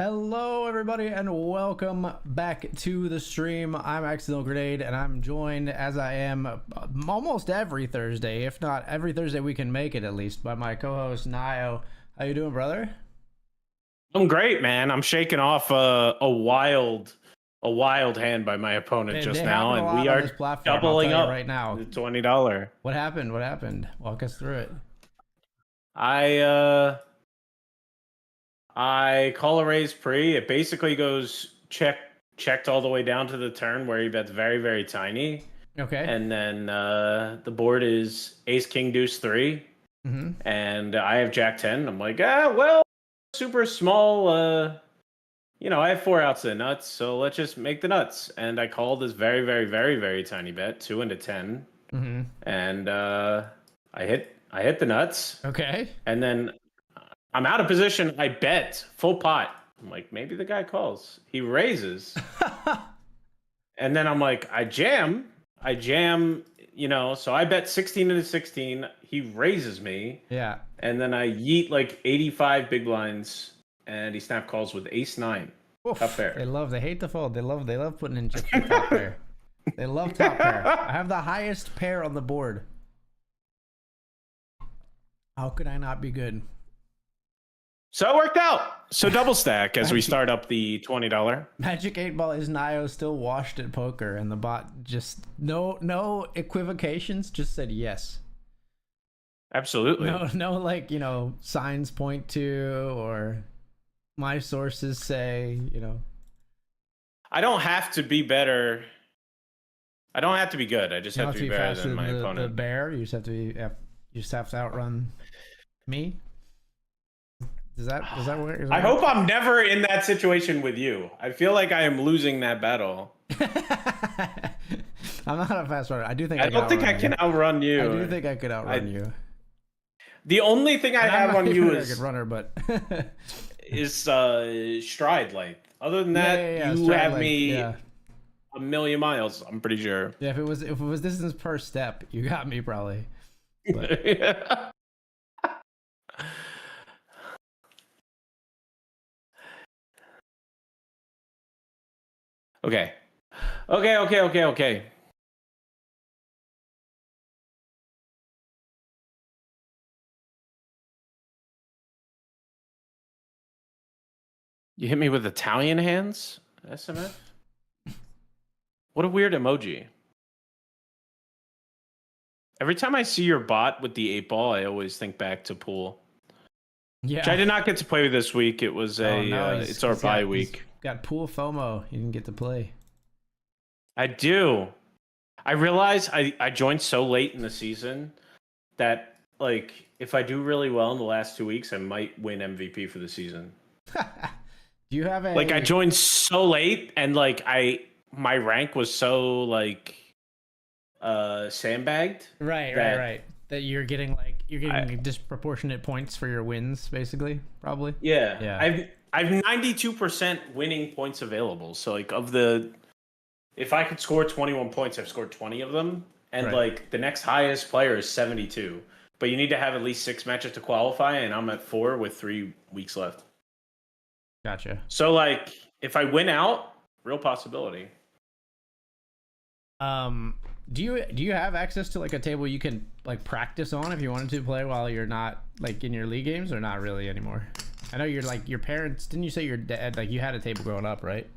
Hello, everybody, and welcome back to the stream. I'm Accidental Grenade, and I'm joined, as I am almost every Thursday, if not every Thursday we can make it at least, by my co-host Nio. How you doing, brother? I'm great, man. I'm shaking off a wild hand by my opponent just now, and we are doubling up right now. The $20. What happened? What happened? Walk us through it. I call a raise pre. It basically goes checked all the way down to the turn where he bets very, very tiny. Okay. And then the board is ace, king, deuce, 3. Mm-hmm. And I have jack 10. I'm like, well, super small. I have 4 outs of the nuts, so let's just make the nuts. And I call this very, very, very, very tiny bet, 2 into 10. Mm-hmm. And I hit the nuts. Okay. And then I'm out of position. I bet full pot. I'm like, maybe the guy calls. He raises. And then I'm like, I jam, so I bet 16 into 16. He raises me. Yeah. And then I yeet like 85 big blinds, and he snap calls with ace 9. Oof. Top pair. They hate the fold. They love putting in chips for top pair. They love top pair. I have the highest pair on the board. How could I not be good? So it worked out. So double stack as we start up the $20. Magic 8 Ball is Nio still washed at poker, and the bot just no equivocations, just said yes. Absolutely. No, signs point to or my sources say, I don't have to be better. I don't have to be good. I just have to be better than my opponent. The bear, you just have to outrun me. Does that work? I hope I'm never in that situation with you. I feel like I am losing that battle. I'm not a fast runner. I do think I don't think I can outrun you. I do think I could outrun you. The only thing I have on you is a good runner, but is stride length. Other than that, you have me a million miles. I'm pretty sure. Yeah, if it was distance per step, you got me probably. But... yeah. Okay. You hit me with Italian hands, SMF? What a weird emoji. Every time I see your bot with the 8 ball, I always think back to pool. Yeah. Which I did not get to play with this week. It was it's our bye week. Got pool FOMO. You didn't get to play. I do. I realize I joined so late in the season that if I do really well in the last 2 weeks, I might win MVP for the season. Do you have a I joined so late and my rank was so sandbagged. Right. That you're getting disproportionate points for your wins, basically, probably. Yeah. I've 92% winning points available. So if I could score 21 points, I've scored 20 of them. And the next highest player is 72. But you need to have at least 6 matches to qualify, and I'm at 4 with 3 weeks left. Gotcha. So if I win out, real possibility. Do you have access to a table you can practice on if you wanted to play while you're not in your league games, or not really anymore? I know you're your parents. Didn't you say your dad you had a table growing up, right?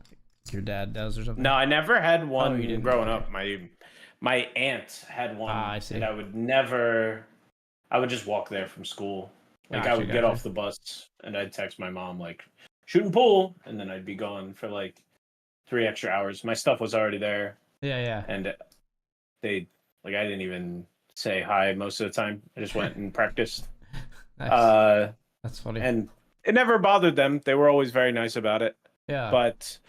Your dad does or something? No, I never had one growing up. My aunt had one. I see. And I would just walk there from school. I would get off the bus and I'd text my mom shooting pool, and then I'd be gone for 3 extra hours. My stuff was already there. Yeah. And I didn't even say hi most of the time. I just went and practiced. Nice. That's funny. And it never bothered them. They were always very nice about it. Yeah. But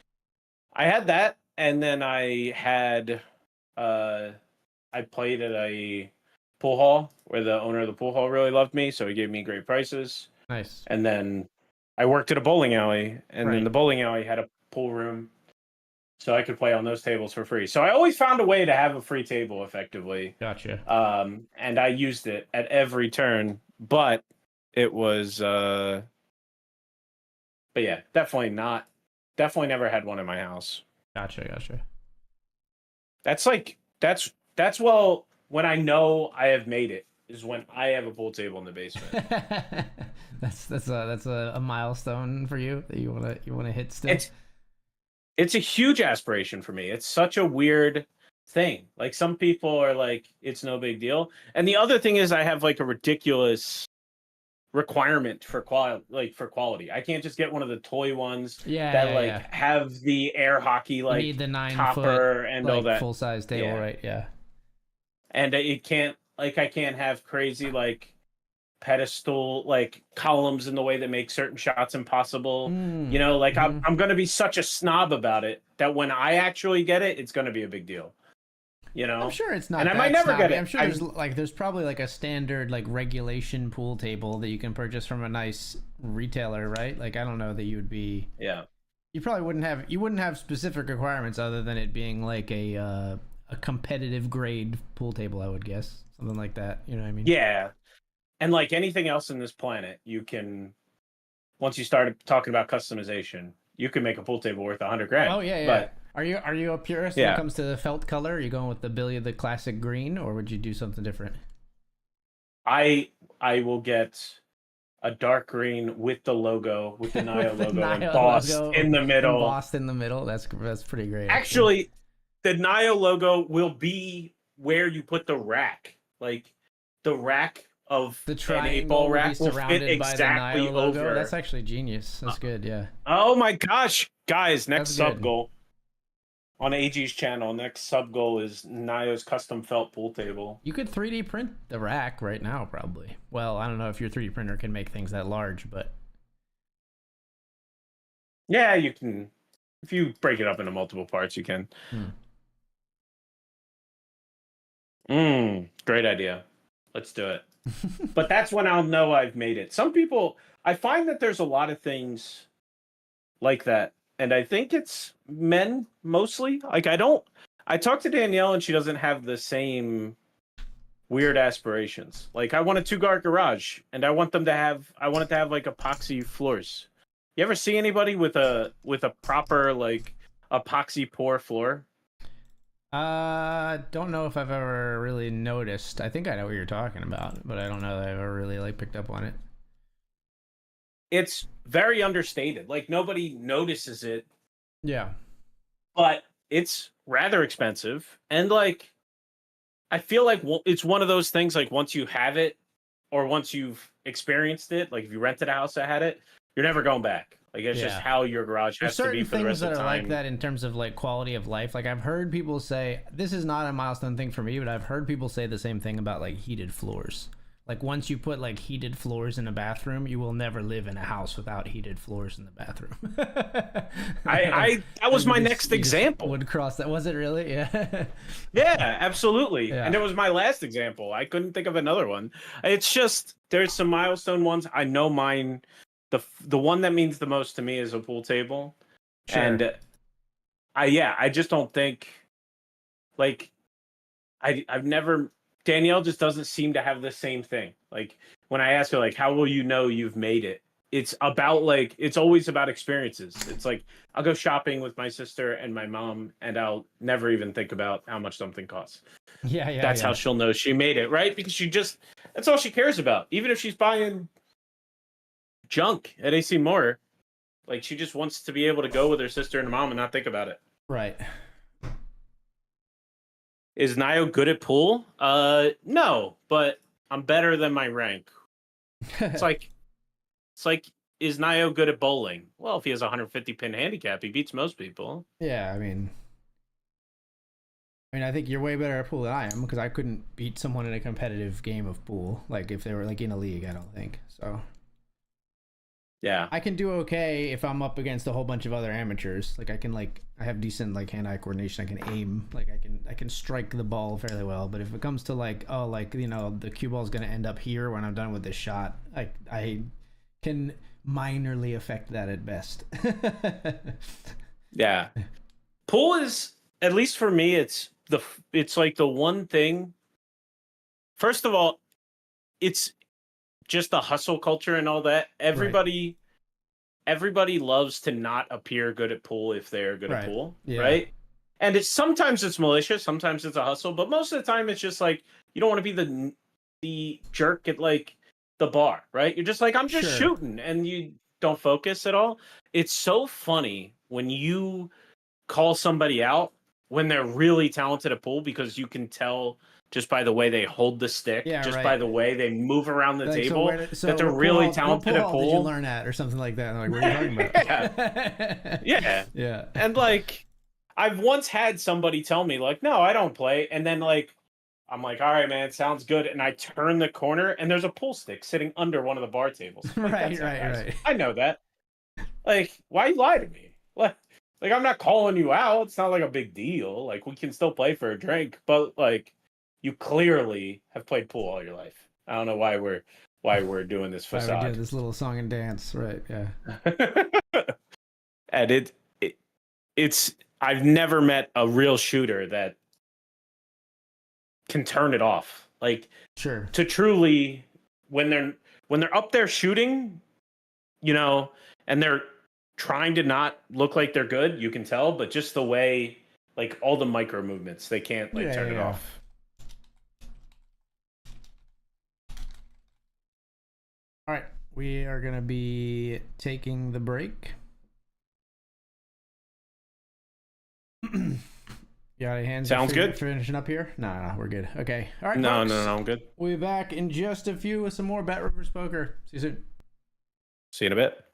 I had that, and then I had I played at a pool hall where the owner of the pool hall really loved me, so he gave me great prices. Nice. And then I worked at a bowling alley, and then the bowling alley had a pool room, so I could play on those tables for free. So I always found a way to have a free table effectively. Gotcha. And I used it at every turn, but it was But yeah, definitely not. Definitely never had one in my house. Gotcha. That's well, when I know I have made it is when I have a pool table in the basement. That's a milestone for you that you wanna hit still. It's a huge aspiration for me. It's such a weird thing. Like some people are like, it's no big deal. And the other thing is I have like a ridiculous requirement for quality. I can't just get one of the toy ones that have the air hockey You need the 9 foot topper and all that full size table, right? Yeah. And it can't I can't have crazy pedestal columns in the way that make certain shots impossible. I'm going to be such a snob about it that when I actually get it, it's going to be a big deal. I'm sure it's not, and I might never get it. I'm sure there's probably a standard regulation pool table that you can purchase from a nice retailer, right? I don't know that you would be. Yeah. You probably wouldn't have specific requirements other than it being a competitive grade pool table, I would guess, something like that. You know what I mean? Yeah. And like anything else in this planet, you can, once you start talking about customization, you can make a pool table worth $100,000. Oh yeah. But are you a purist when it comes to the felt color? Are you going with the classic green, or would you do something different? I will get a dark green with the logo, with the Naigo logo embossed in the middle. Embossed in the middle. That's pretty great. Actually, the Naigo logo will be where you put the rack. The rack of the triangle rack will fit exactly over. That's actually genius. That's good, yeah. Oh my gosh. Guys, next sub goal on AG's channel. Next sub goal is Naigo's custom felt pool table. You could 3D print the rack right now, probably. Well, I don't know if your 3D printer can make things that large, but yeah, you can. If you break it up into multiple parts, you can. Great idea. Let's do it. But that's when I'll know I've made it. Some people, I find that there's a lot of things like that. And I think it's men mostly. I talked to Danielle and she doesn't have the same weird aspirations. I want a 2-car garage and I want it to have epoxy floors. You ever see anybody with a proper epoxy pour floor? Don't know if I've ever really noticed. I think I know what you're talking about, but I don't know that I've ever really picked up on it. It's very understated. Nobody notices it. Yeah. But it's rather expensive. And I feel like it's one of those things once you have it or once you've experienced it, if you rented a house that had it, you're never going back. It's just how your garage has to be for the rest of the time. There's certain things that are like that in terms of quality of life. I've heard people say, this is not a milestone thing for me, but I've heard people say the same thing about heated floors. Once you put heated floors in a bathroom, you will never live in a house without heated floors in the bathroom. That was my next example. Would cross that. Was it really? Yeah. Yeah, absolutely. Yeah. And it was my last example. I couldn't think of another one. It's just there's some milestone ones. I know mine. The one that means the most to me is a pool table. Sure. And I just don't think I've never. Danielle just doesn't seem to have the same thing. When I ask her, how will you know you've made it? It's about it's always about experiences. It's I'll go shopping with my sister and my mom and I'll never even think about how much something costs. Yeah. That's how she'll know she made it, right? Because that's all she cares about. Even if she's buying junk at AC Moore, she just wants to be able to go with her sister and mom and not think about it. Right. Is Nio good at pool? No, but I'm better than my rank. It's like, is Nio good at bowling? Well, if he has a 150 pin handicap, he beats most people. Yeah, I mean, I think you're way better at pool than I am because I couldn't beat someone in a competitive game of pool, if they were in a league. I don't think so. Yeah, I can do okay if I'm up against a whole bunch of other amateurs. I can I have decent hand-eye coordination. I can aim. I can strike the ball fairly well. But if it comes to the cue ball is gonna end up here when I'm done with this shot, I can minorly affect that at best. Yeah, pool is, at least for me, it's the one thing. First of all, it's just the hustle culture and all that. Everybody everybody loves to not appear good at pool if they're good at Right. pool, Yeah. right? And it's sometimes it's malicious, sometimes it's a hustle, but most of the time it's just like you don't want to be the jerk at like the bar, right? You're just like I'm just Sure. shooting, and you don't focus at all. It's so funny when you call somebody out when they're really talented at pool because you can tell just by the way they hold the stick, Yeah, just right. by the way they move around the Like, table, that they're what really what talented pool at hall did you pool. learn at or something like that? I'm like, what are you talking about? Yeah. Yeah. And like I've once had somebody tell me like, no, I don't play. And then like I'm like, all right, man, sounds good. And I turn the corner and there's a pool stick sitting under one of the bar tables. I'm like, Right, that's not nice. right. I know that. Like, why you lie to me? What? Like, I'm not calling you out. It's not like a big deal. Like, we can still play for a drink, but like, you clearly have played pool all your life. I don't know why we're doing this Why we facade. do this little song and dance, right? Yeah. And it's I've never met a real shooter that can turn it off. Like Sure. to truly when they're up there shooting, you know, and they're trying to not look like they're good, you can tell, but just the way like all the micro movements, they can't like turn it off. All right, we are gonna be taking the break. You got any hands? Sounds good. Finishing up here? No, we're good. Okay. All right. No, folks. no, I'm good. We'll be back in just a few with some more BetRivers Poker. See you soon. See you in a bit.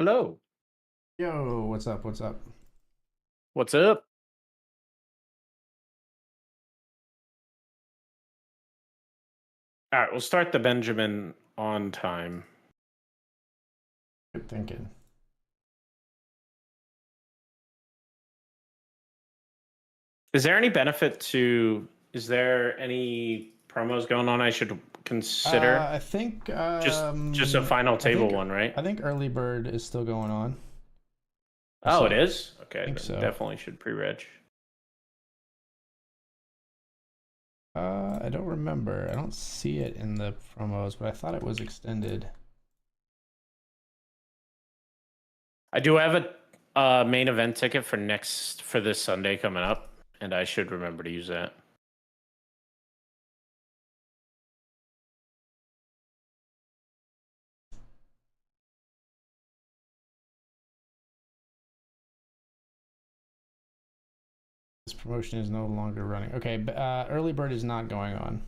Hello. Yo, what's up? What's up? What's up? All right, we'll start the Benjamin on time. Good thinking. Is there any benefit to? Is there any promos going on I should consider? I think just a final table one, right? I think early bird is still going on. Oh, it is? Okay, think then so. definitely should pre-reg. I don't remember. I don't see it in the promos, but I thought it was extended. I do have a main event ticket for this Sunday coming up, and I should remember to use that. This promotion is no longer running. Okay, early bird is not going on.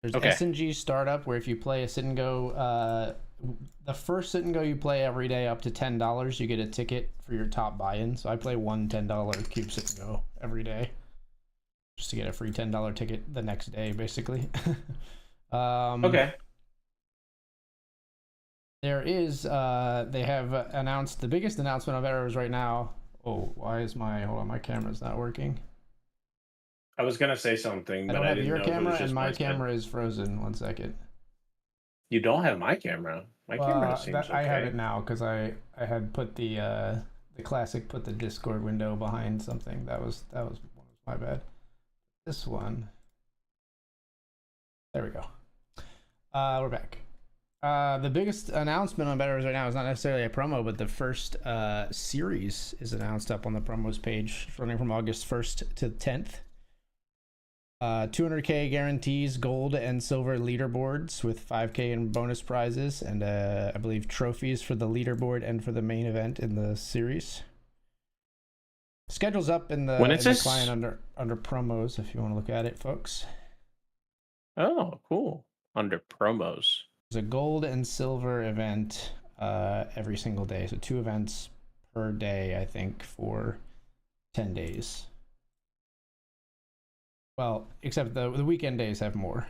There's S&G startup where if you play a sit and go, the first sit and go you play every day up to $10, you get a ticket for your top buy-in. So I play one $10 cube sit and go every day, just to get a free $10 ticket the next day, basically. Okay. There is, they have announced the biggest announcement of errors right now. Oh, why is my camera's not working? I was gonna say something, but I didn't know. Your camera and my camera is frozen. 1 second. You don't have my camera. My camera seems okay. I have it now because I had put the classic put the Discord window behind something. That was my bad. This one. There we go. We're back. The biggest announcement on BetRivers right now is not necessarily a promo, but the first series is announced up on the promos page, running from August 1st to 10th. 200k guarantees, gold and silver leaderboards with 5k in bonus prizes, and I believe trophies for the leaderboard and for the main event in the series. Schedule's up in the client under promos if you want to look at it, folks. Oh, cool. Under promos. There's a gold and silver event every single day. So 2 events per day, I think, for 10 days. Well, except the weekend days have more.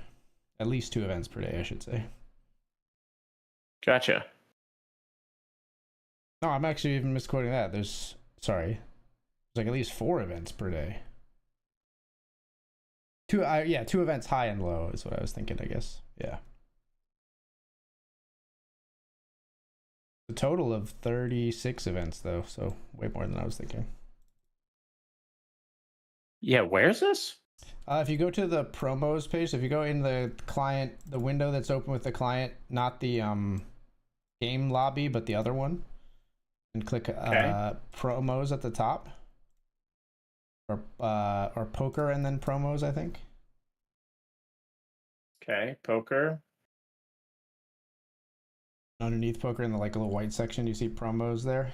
At least 2 events per day, I should say. Gotcha. No, I'm actually even misquoting that. There's like at least 4 events per day. 2 events high and low is what I was thinking, I guess. Yeah. A total of 36 events, though, so way more than I was thinking. Yeah, where's this? If you go to the promos page, if you go in the client, the window that's open with the client, not the game lobby, but the other one, and click promos at the top, or poker and then promos, I think. Okay, poker. Underneath poker in the little white section, you see promos there.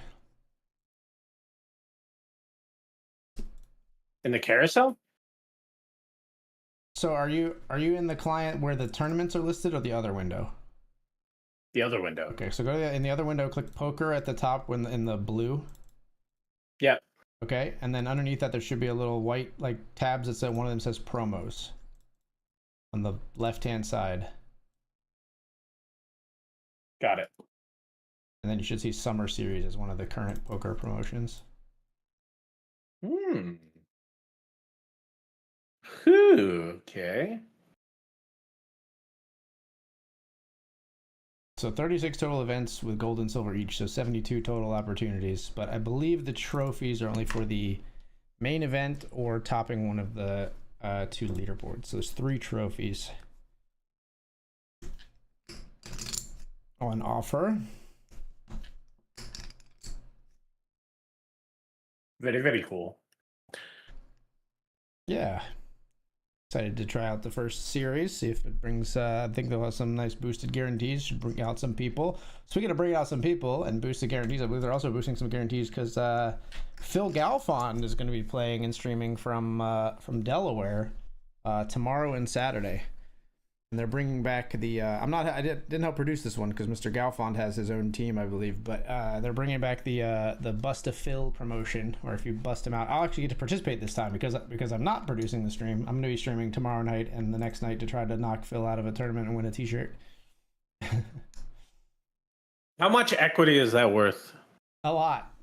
In the carousel? So are you in the client where the tournaments are listed, or the other window? The other window. Okay, so go to in the other window, click poker at the top in the blue. Yep. Okay, and then underneath that there should be a little white tabs that said one of them says promos on the left-hand side. Got it. And then you should see Summer Series as one of the current poker promotions. Okay. So 36 total events with gold and silver each, so 72 total opportunities. But I believe the trophies are only for the main event or topping one of the 2 leaderboards. So there's 3 trophies on offer. Very, very cool. Yeah. Excited to try out the first series, see if it brings, I think they'll have some nice boosted guarantees, should bring out some people. Speaking of bringing out some people and boosted guarantees, I believe they're also boosting some guarantees because Phil Galfond is going to be playing and streaming from Delaware tomorrow and Saturday. And they're bringing back the. I didn't help produce this one because Mr. Galfond has his own team, I believe. But they're bringing back the Bust a Phil promotion, or if you bust him out, I'll actually get to participate this time because I'm not producing the stream. I'm going to be streaming tomorrow night and the next night to try to knock Phil out of a tournament and win a T-shirt. How much equity is that worth? A lot.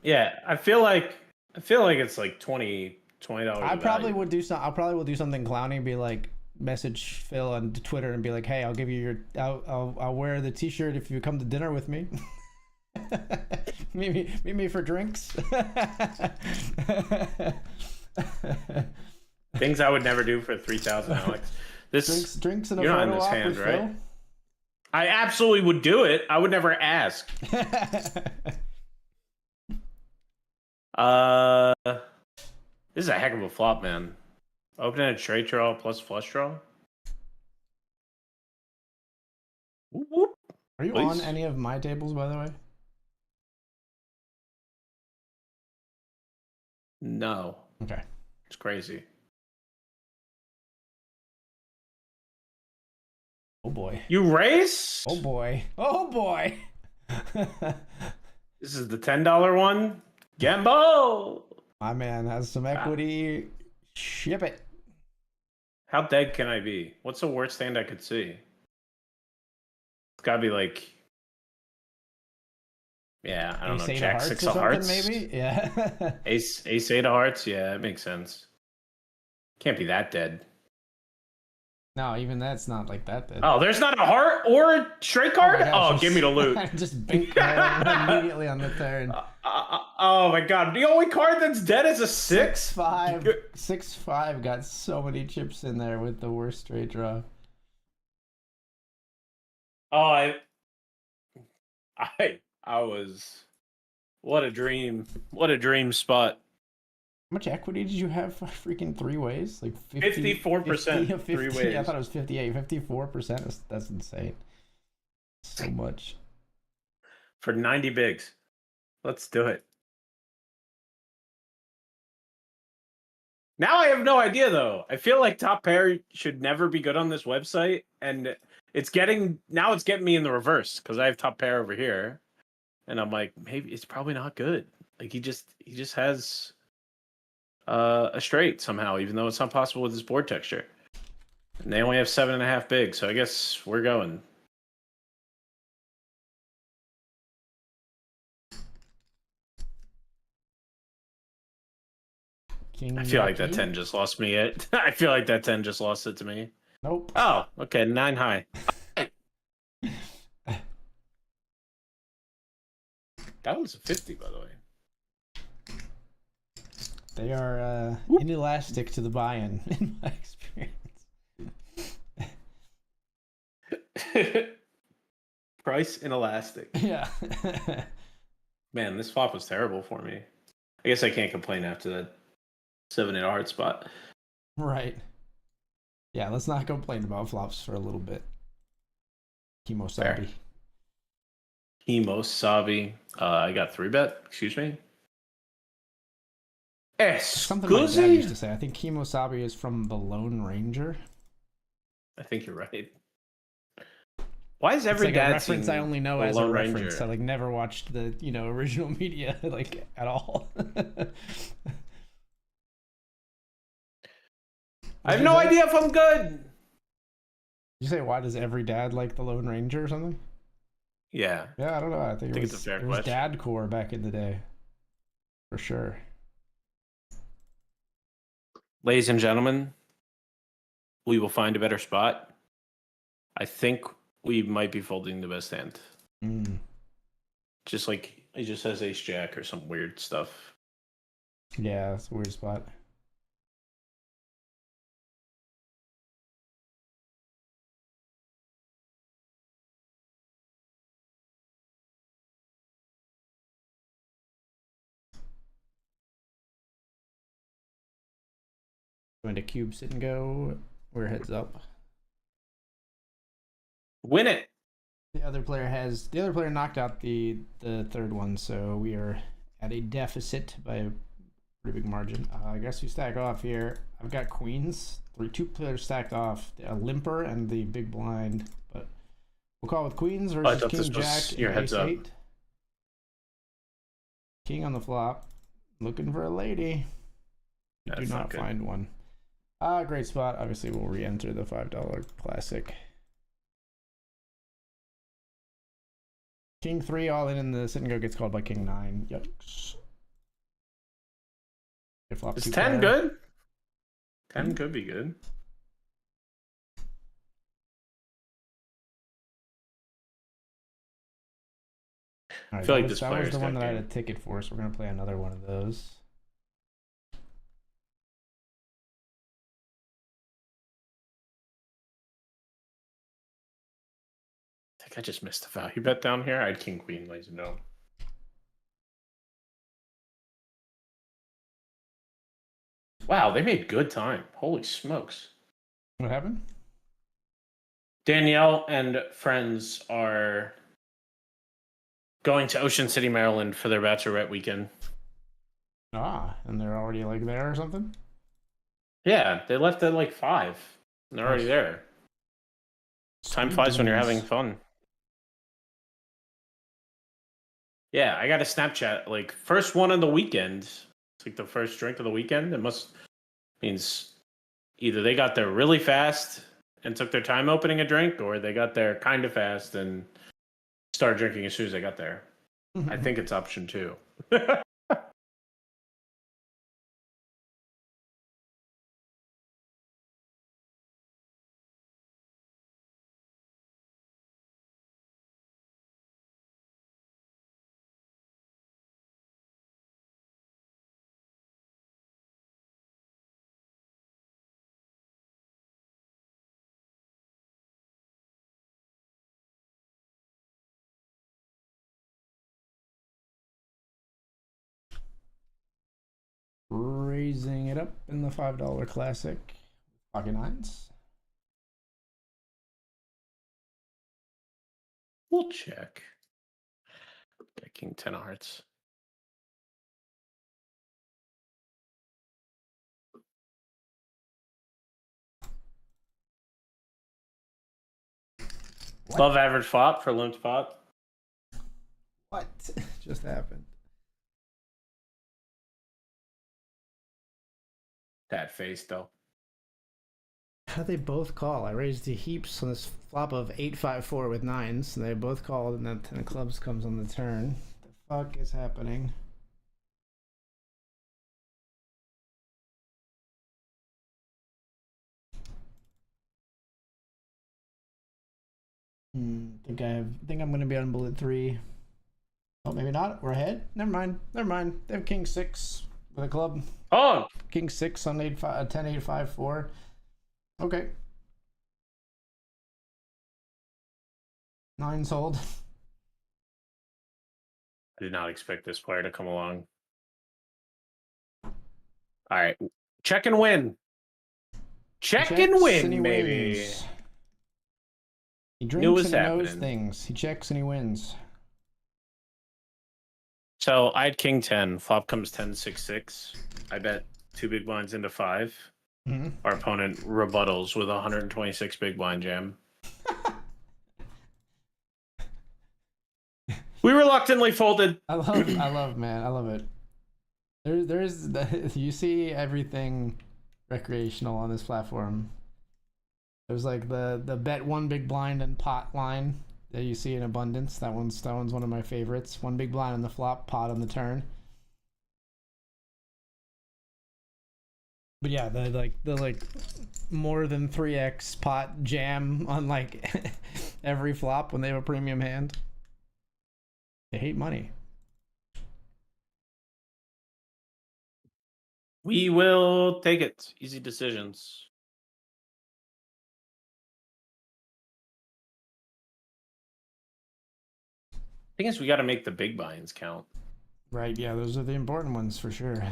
Yeah, I feel like it's like $20. I probably would do some. I probably will do something clowny, be like, message Phil on Twitter and be like, "Hey, I'll give you I'll wear the T-shirt if you come to dinner with me. meet me for drinks." Things I would never do for 3,000, Alex. This drinks and a you're not photo in this op hand, with right? Phil? I absolutely would do it. I would never ask. This is a heck of a flop, man. Opening a straight draw plus flush draw. Whoop, whoop. Are you Please. on any of my tables, by the way? No. Okay. It's crazy. Oh boy. You race? Oh boy. Oh boy. This is the $10 one. Gambo. My man has some equity. Ship it. How dead can I be? What's the worst hand I could see? It's gotta be like, yeah, I don't know, Jack 6 of hearts, maybe. Yeah. Ace 8 of hearts. Yeah, it makes sense. Can't be that dead. No, even that's not like that dead. Oh, there's not a heart or a straight card? Gosh, give me the loot. Just bink immediately on the turn. Oh my god. The only card that's dead is a 6? 6-5. 6-5 got so many chips in there with the worst straight draw. Oh, I was... What a dream. What a dream spot. How much equity did you have for freaking three ways? Like 54%. 50, three ways. I thought it was 58. 54%. That's insane. So much. For 90 bigs. Let's do it. Now I have no idea, though. I feel like top pair should never be good on this website. And it's getting me in the reverse because I have top pair over here. And I'm like, maybe it's probably not good. Like he just has a straight somehow, even though it's not possible with his board texture. And they only have 7.5 big, so I guess we're going. King I feel like that 10 just lost me it. I feel like that 10 just lost it to me. Nope. Oh, okay, 9 high. That was a 50, by the way. They are inelastic to the buy-in, in my experience. Price inelastic. Yeah. Man, this flop was terrible for me. I guess I can't complain after that 7-8 hard spot. Right. Yeah, let's not complain about flops for a little bit. Kimosabi. Kimosabi. I got 3-bet. Excuse me. Something my dad used to say. I think Kimosabi is from the Lone Ranger. I think you're right. Why is every like dad a reference I only know as a reference? Ranger? I like never watched the original media like at all. I have no idea if I'm good. Did you say why does every dad like the Lone Ranger or something? Yeah. Yeah, I don't know. I think it's a fair question. It was dad core back in the day, for sure. Ladies and gentlemen, we will find a better spot. I think we might be folding the best hand. Just like it just has ace jack or some weird stuff. Yeah, that's a weird spot. Going to cube, sit and go. We're heads up. Win it. The other player knocked out the third one, so we are at a deficit by Pretty big margin. I guess we stack off here. I've got queens. Two players stacked off. A limper and the big blind. But we'll call with queens versus king jack your and heads ace up. 8. King on the flop. Looking for a lady. Do not find one. Great spot. Obviously, we'll re-enter the $5 classic. King 3 all in, and the sit and go gets called by king 9. Yucks. Is 10 good? 10 could be good. Right, I feel like this player was is the one that that I game. had a ticket for, so we're gonna play another one of those. I think I just missed the value bet down here. I had king queen, ladies and gentlemen. Wow, they made good time. Holy smokes. What happened? Danielle and friends are going to Ocean City, Maryland for their bachelorette weekend. And they're already like there or something? Yeah, they left at like 5. And they're already there. Time flies when you're having fun. Yeah, I got a Snapchat. Like, first one of the weekend. It's like the first drink of the weekend. It means either they got there really fast and took their time opening a drink, or they got there kind of fast and started drinking as soon as they got there. I think it's option 2. Raising it up in the $5 classic. Pocket 9s. We'll check. Okay, king 10 of hearts. What? Above average flop for limped pot. What just happened? That face though. How did they both call? I raised the heaps on this flop of 8-5-4 with 9s, and they both called, and then 10 of clubs comes on the turn. What the fuck is happening? think I'm gonna be on bullet 3. Oh, maybe not. We're ahead. Never mind. They have king 6 with a club. Oh, King 6 on 10-8-5-4. Okay. 9 sold. I did not expect this player to come along. All right, check and win. Check and win, maybe. Wins. He drinks and he knows happening. things. He checks and he wins. So I had king 10. Flop comes 10-6-6. I bet 2 big blinds into 5. Mm-hmm. Our opponent rebuttals with 126 big blind jam. We reluctantly folded. I love, man. I love it. There's you see everything recreational on this platform. There's like the bet 1 big blind and pot line that you see in abundance. That one's one of my favorites. 1 big blind on the flop, pot on the turn. But yeah, the like more than 3x pot jam on like every flop when they have a premium hand. They hate money. We will take it. Easy decisions. Thing is, we got to make the big buy-ins count. Right, yeah, those are the important ones for sure.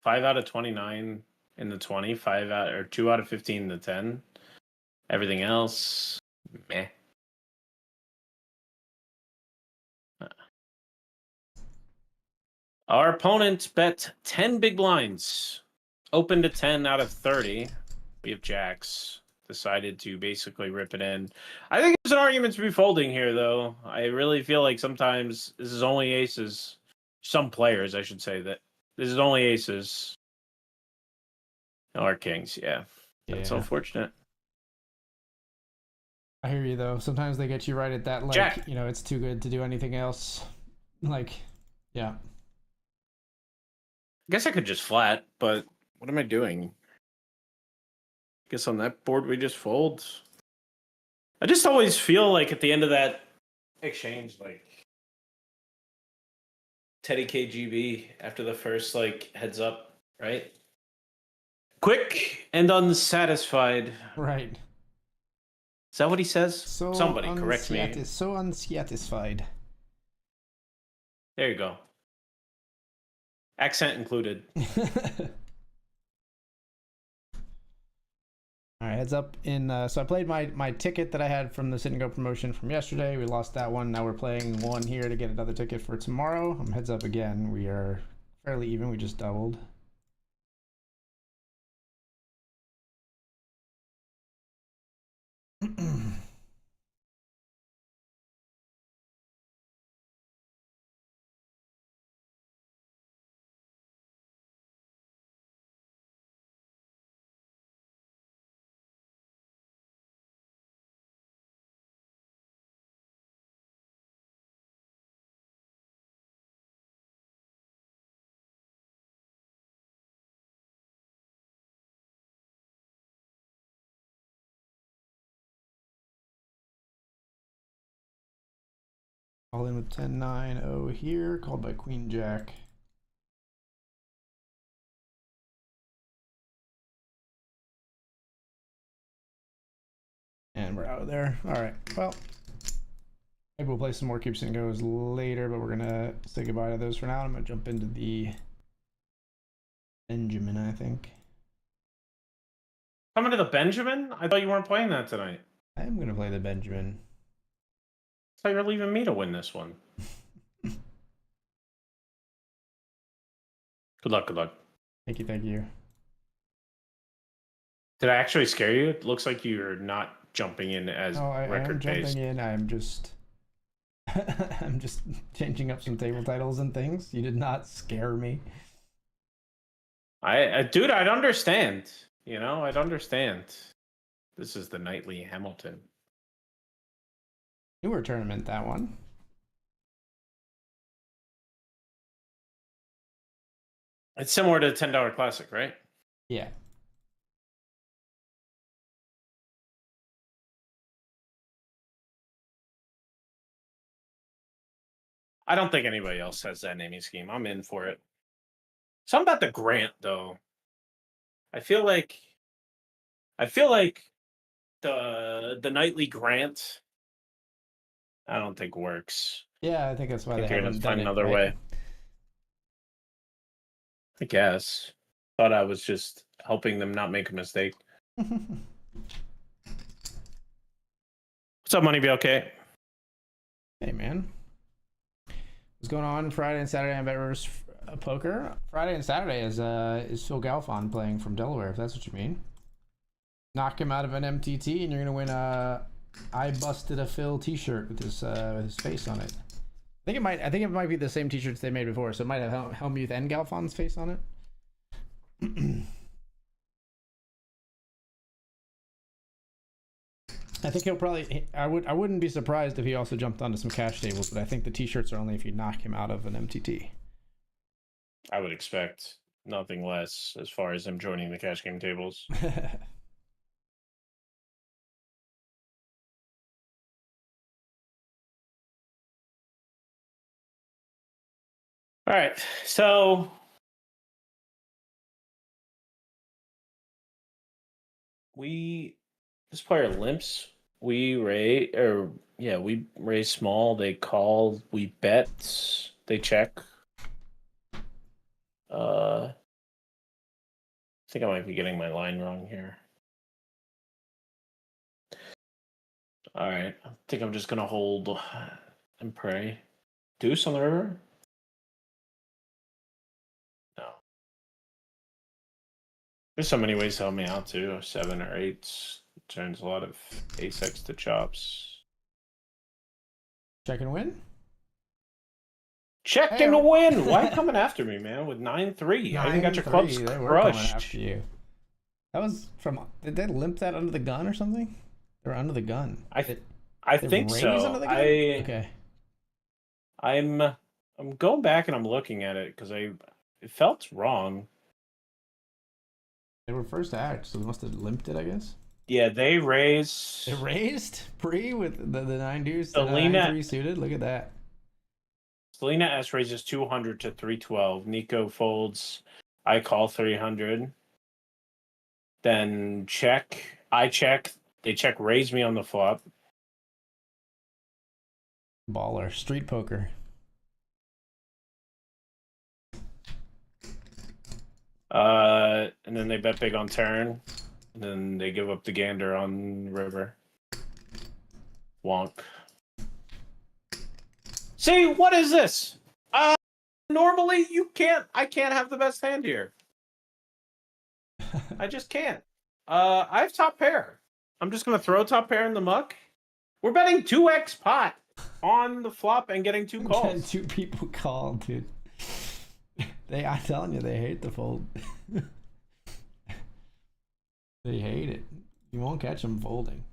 5 out of 29 in the 20, 2 out of 15 in the 10. Everything else, meh. Our opponent bet 10 big blinds. Open to 10 out of 30. We have jacks. Decided to basically rip it in. I think there's an argument to be folding here, though. I really feel like sometimes this is only aces. Some players, I should say, that this is only aces. Or kings, yeah. That's Yeah. unfortunate. I hear you though. Sometimes they get you right at that, like, Jack. it's too good to do anything else. Like, yeah. I guess I could just flat, but what am I doing? I guess on that board we just fold. I just always feel like at the end of that exchange, like Teddy KGB after the first like heads up, right? Quick and unsatisfied. Right. Is that what he says? So Somebody correct me. So unsatisfied. There you go. Accent included. All right, heads up in. So I played my ticket that I had from the Sit and Go promotion from yesterday. We lost that one. Now we're playing one here to get another ticket for tomorrow. I'm heads up again. We are fairly even. We just doubled. All in with 10-9-0 here, called by Queen Jack. And we're out of there. All right, well, maybe we'll play some more Keeps and Goes later, but we're gonna say goodbye to those for now. I'm gonna jump into the Benjamin, I think. Coming to the Benjamin? I thought you weren't playing that tonight. I am gonna play the Benjamin. I thought you were leaving me to win this one. Good luck, good luck. Thank you, thank you. Did I actually scare you? It looks like you're not jumping in as I record am pace. jumping in. I'm just I'm just changing up some table titles and things. You did not scare me. Dude, I'd understand. You know, I'd understand. This is the nightly Hamilton. Newer tournament, that one. It's similar to $10 Classic, right? Yeah. I don't think anybody else has that naming scheme. I'm in for it. Something about the grant, though. I feel like the nightly grant, I don't think works. Yeah, I think that's why I think they you're haven't gonna find done it, another right? way. I guess. Thought I was just helping them not make a mistake. What's up, Money BLK? Hey, man. What's going on Friday and Saturday on BetRivers Poker? Friday and Saturday is Phil Galfond playing from Delaware, if that's what you mean. Knock him out of an MTT, and you're gonna win a "I Busted a Phil" T-shirt with his face on it. I think it might be the same T-shirts they made before, so it might have Helmuth and Galfond's face on it. I think he'll probably. I wouldn't be surprised if he also jumped onto some cash tables, but I think the T-shirts are only if you knock him out of an MTT. I would expect nothing less as far as him joining the cash game tables. All right, so this player limps. We raise small. They call. We bet. They check. I think I might be getting my line wrong here. All right, I think I'm just gonna hold and pray. Deuce on the river. There's so many ways to help me out too. 7 or 8s turns a lot of ace X to chops. Check and win. Check and win. Why coming after me, man? With 9-3, I even got your clubs They were coming crushed. after you. That was from. Did they limp that under the gun or something? They were under the gun. I think raised so. under the gun? Okay. I'm going back and I'm looking at it because it felt wrong. They were first to act, so they must have limped it, I guess. Yeah, they raised. They raised pre with the 9 deuce. The Selena 9-3 suited. Look at that. Selena S raises 200 to 312. Nico folds. I call 300. Then check. I check. They check. Raise me on the flop. Baller. Street poker. And then they bet big on turn. And then they give up the gander on river. Wonk. See, what is this? Normally I can't have the best hand here. I just can't. I have top pair. I'm just gonna throw top pair in the muck. We're betting 2x pot on the flop and getting 2 calls. 2 people called, dude. I'm telling you, they hate the fold. They hate it. You won't catch them folding.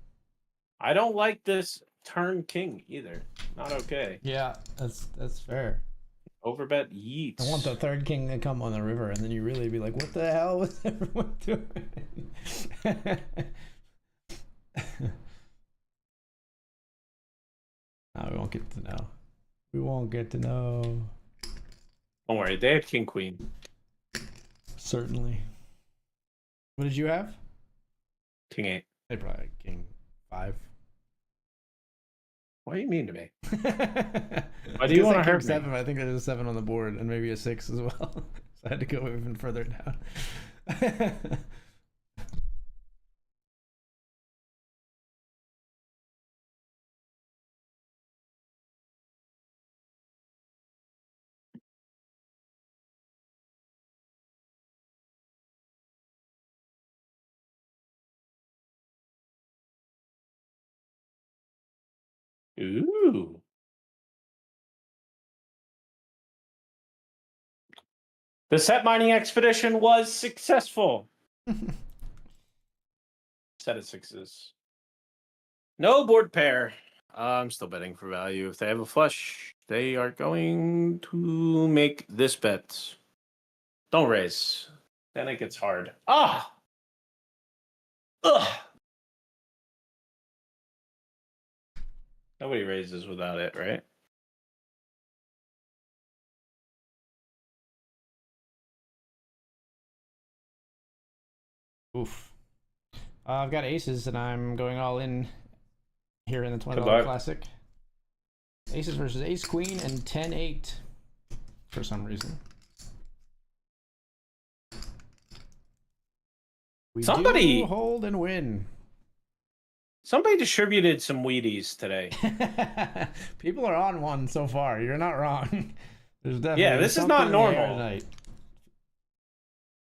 I don't like this turn king either. Not okay. Yeah, that's fair. Overbet yeets. I want the 3rd king to come on the river, and then you really be like, what the hell was everyone doing? No, we won't get to know. We won't get to know. Don't worry, they had king queen. Certainly. What did you have? King 8. They probably had king 5. What do you mean to me? Why do you want to hurt me? 7? I think there's a 7 on the board and maybe a 6 as well. So I had to go even further down. Ooh. The set mining expedition was successful. Set of 6s. No board pair. I'm still betting for value. If they have a flush, they are going to make this bet. Don't raise. Then it gets hard. Ah! Ugh! Nobody raises without it, right? Oof. I've got aces and I'm going all in here in the $20 Classic. Aces versus ace queen and 10-8 for some reason. Somebody do hold and win. Somebody distributed some Wheaties today. People are on one so far. You're not wrong. There's definitely this is not normal.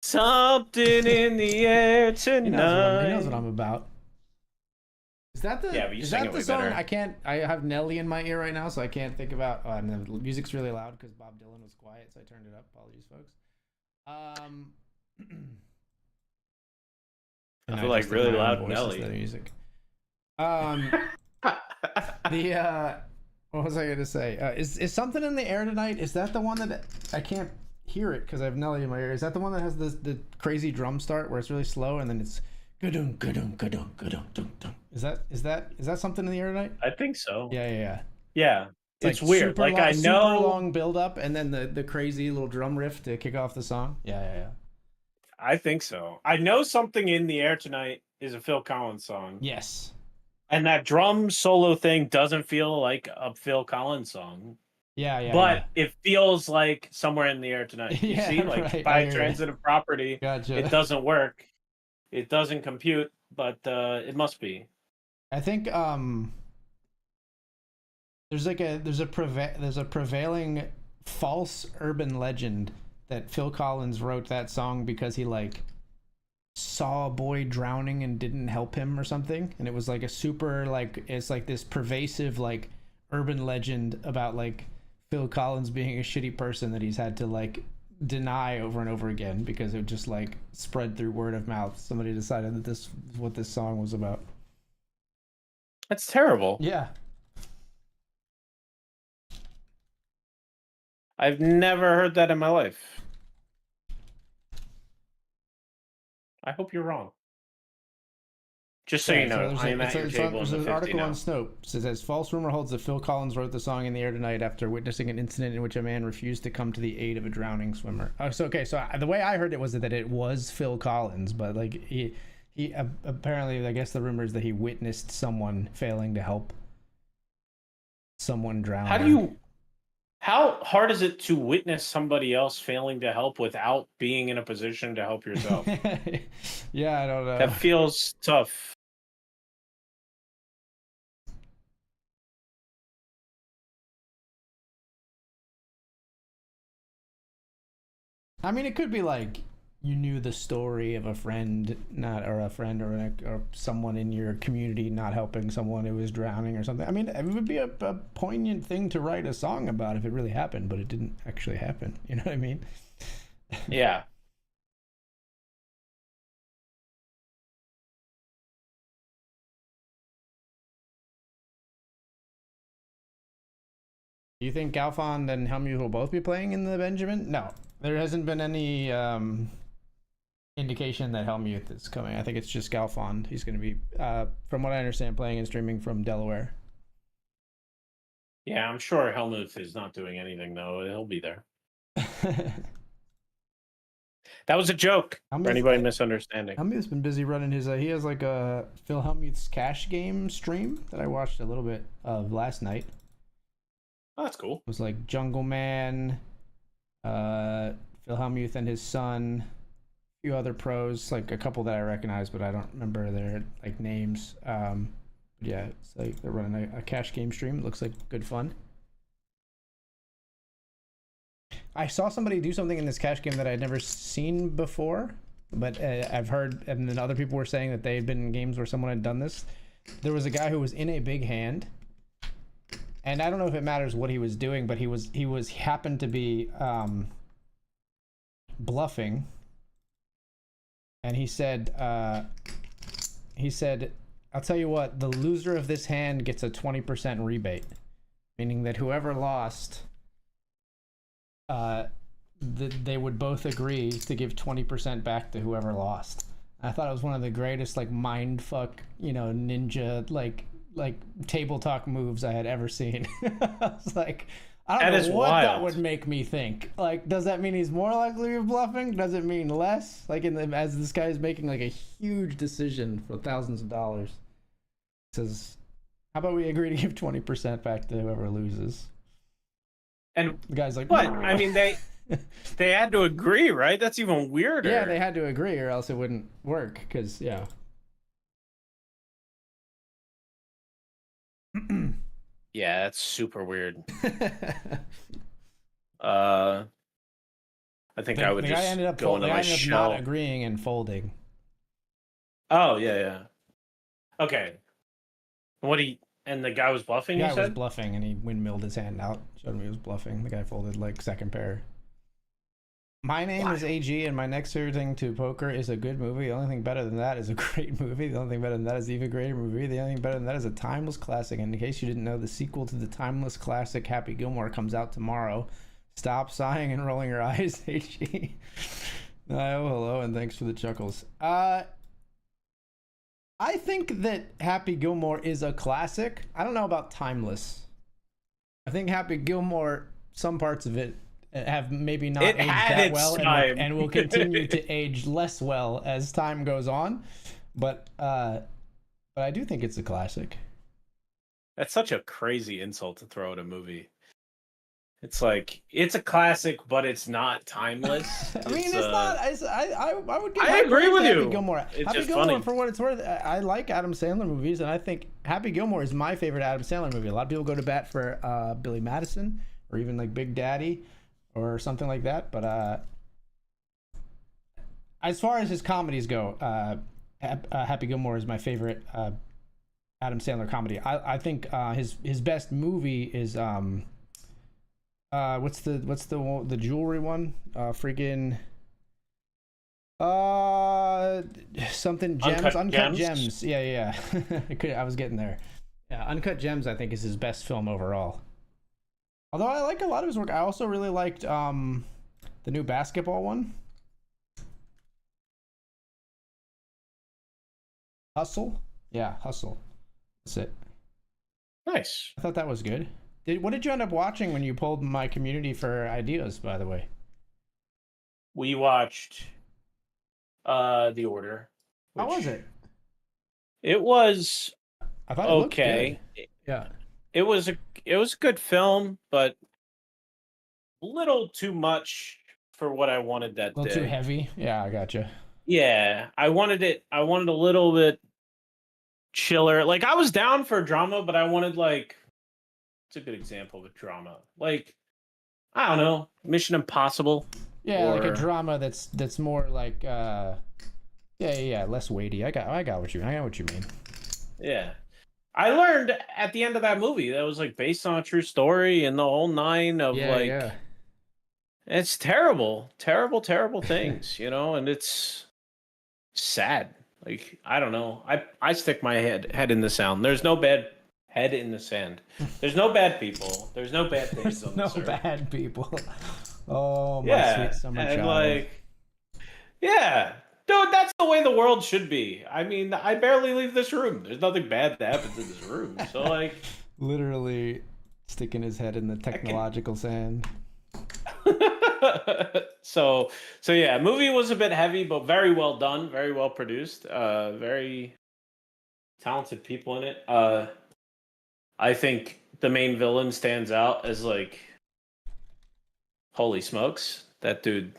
Something in the air tonight. He knows what I'm about. Is that the? Yeah, but you is sing that it the way song? better. I have Nelly in my ear right now, so I can't think about. And the music's really loud because Bob Dylan was quiet, so I turned it up. Apologies, folks. I feel like really loud Nelly. The music. What was I gonna say? Is something in the air tonight? Is that the one that I can't hear it because I have Nelly in my ear? Is that the one that has the crazy drum start where it's really slow and then it's ga-dum ga-dum ga-dum ga-dum dum dum? Is that something in the air tonight? I think so. Yeah. Yeah. It's like weird. Like long, I know super long build up and then the crazy little drum riff to kick off the song. Yeah. I think so. I know something in the air tonight is a Phil Collins song. Yes. And that drum solo thing doesn't feel like a Phil Collins song. Yeah. But it feels like somewhere in the air tonight. You see, like right. by transitive property, Gotcha. It doesn't work. It doesn't compute, but it must be. I think there's a prevailing false urban legend that Phil Collins wrote that song because he like saw a boy drowning and didn't help him or something, and it was like a super like it's like this pervasive like urban legend about like Phil Collins being a shitty person that he's had to like deny over and over again because it just like spread through word of mouth. Somebody decided that this is what this song was about. That's terrible. Yeah. I've never heard that in my life. I hope you're wrong. Just so you know, I am at your table in the 50 article now. on Snopes. It says, false rumor holds that Phil Collins wrote the song in the air tonight after witnessing an incident in which a man refused to come to the aid of a drowning swimmer. Oh, so the way I heard it was that it was Phil Collins, but like he apparently, I guess the rumor is that he witnessed someone failing to help someone drown. How hard is it to witness somebody else failing to help without being in a position to help yourself? Yeah, I don't know. That feels tough. I mean, it could be like you knew the story of a friend, or someone in your community not helping someone who was drowning or something. I mean, it would be a poignant thing to write a song about if it really happened, but it didn't actually happen. You know what I mean? Yeah. Do you think Galfond and Helmuth will both be playing in the Benjamin? No, there hasn't been any indication that Helmuth is coming. I think it's just Galfond. He's going to be, from what I understand, playing and streaming from Delaware. Yeah, I'm sure Helmuth is not doing anything, though. He'll be there. That was a joke for anybody misunderstanding. Helmuth's been busy running his, he has like a Phil Helmuth's cash game stream that I watched a little bit of last night. Oh, that's cool. It was like Jungle Man, Phil Hellmuth and his son, a few other pros, like a couple that I recognize, but I don't remember their like names. Yeah, it's like they're running a cash game stream. It looks like good fun. I saw somebody do something in this cash game that I'd never seen before, but I've heard, and then other people were saying that they had been in games where someone had done this. There was a guy who was in a big hand. And I don't know if it matters what he was doing, but he happened to be bluffing. And he said, I'll tell you what, the loser of this hand gets a 20% rebate, meaning that whoever lost, they would both agree to give 20% back to whoever lost. And I thought it was one of the greatest like mind fuck, ninja like table talk moves I had ever seen. I was like, I don't know what that would make me think. Like, does that mean he's more likely to be bluffing? Does it mean less? Like, as this guy is making like a huge decision for thousands of dollars, says, "How about we agree to give 20% back to whoever loses?" And the guy's like, "What? I mean, they had to agree, right? That's even weirder." Yeah, they had to agree, or else it wouldn't work. Because yeah. Yeah, that's super weird. I think I would just go into my shell. Not agreeing and folding. Oh yeah. Okay. And the guy was bluffing. The guy was bluffing, and he windmilled his hand out. Showed me he was bluffing. The guy folded like second pair. My name is AG, and my next favorite thing to poker is a good movie. The only thing better than that is a great movie. The only thing better than that is an even greater movie. The only thing better than that is a timeless classic. And in case you didn't know, the sequel to the timeless classic Happy Gilmore comes out tomorrow. Stop sighing and rolling your eyes, AG. Oh, hello, and thanks for the chuckles. I think that Happy Gilmore is a classic. I don't know about timeless. I think Happy Gilmore, some parts of it have maybe not aged that well and will continue to age less well as time goes on, but I do think it's a classic. That's such a crazy insult to throw at a movie. It's like, it's a classic, but it's not timeless. I mean, it's not. I would give. I agree with you. Happy Gilmore. It's Happy just Gilmore, funny. for what it's worth, I like Adam Sandler movies, and I think Happy Gilmore is my favorite Adam Sandler movie. A lot of people go to bat for Billy Madison or even like Big Daddy or something like that, but as far as his comedies go, Happy Gilmore is my favorite Adam Sandler comedy. I think his best movie is what's the jewelry one? Freaking something gems, uncut gems. Yeah. I was getting there. Yeah, Uncut Gems I think is his best film overall. Although I like a lot of his work. I also really liked the new basketball one. Hustle? Yeah, Hustle. That's it. Nice. I thought that was good. What did you end up watching when you pulled my community for ideas, by the way? We watched The Order. How was it? It was I thought it okay. looked good. Yeah. It was a good film, but a little too much for what I wanted that A little day. too heavy. Yeah, I gotcha. Yeah, I wanted a little bit chiller. Like I was down for drama, but I wanted like it's a good example of a drama. Like I don't know, Mission Impossible. Yeah, like a drama that's more like less weighty. I got what you mean. Yeah. I learned at the end of that movie that was like based on a true story and the whole nine of it's terrible things, you know, and it's sad. Like I don't know. I stick my head in the sand. There's no bad head in the sand. There's no bad people. There's no bad things on this earth. No bad people. Oh my sweet summer child. Like yeah. Dude, that's the way the world should be. I mean, I barely leave this room. There's nothing bad that happens in this room. So, like... Literally sticking his head in the technological sand. So yeah, movie was a bit heavy, but very well done. Very well produced. Very talented people in it. I think the main villain stands out as, like... Holy smokes. That dude...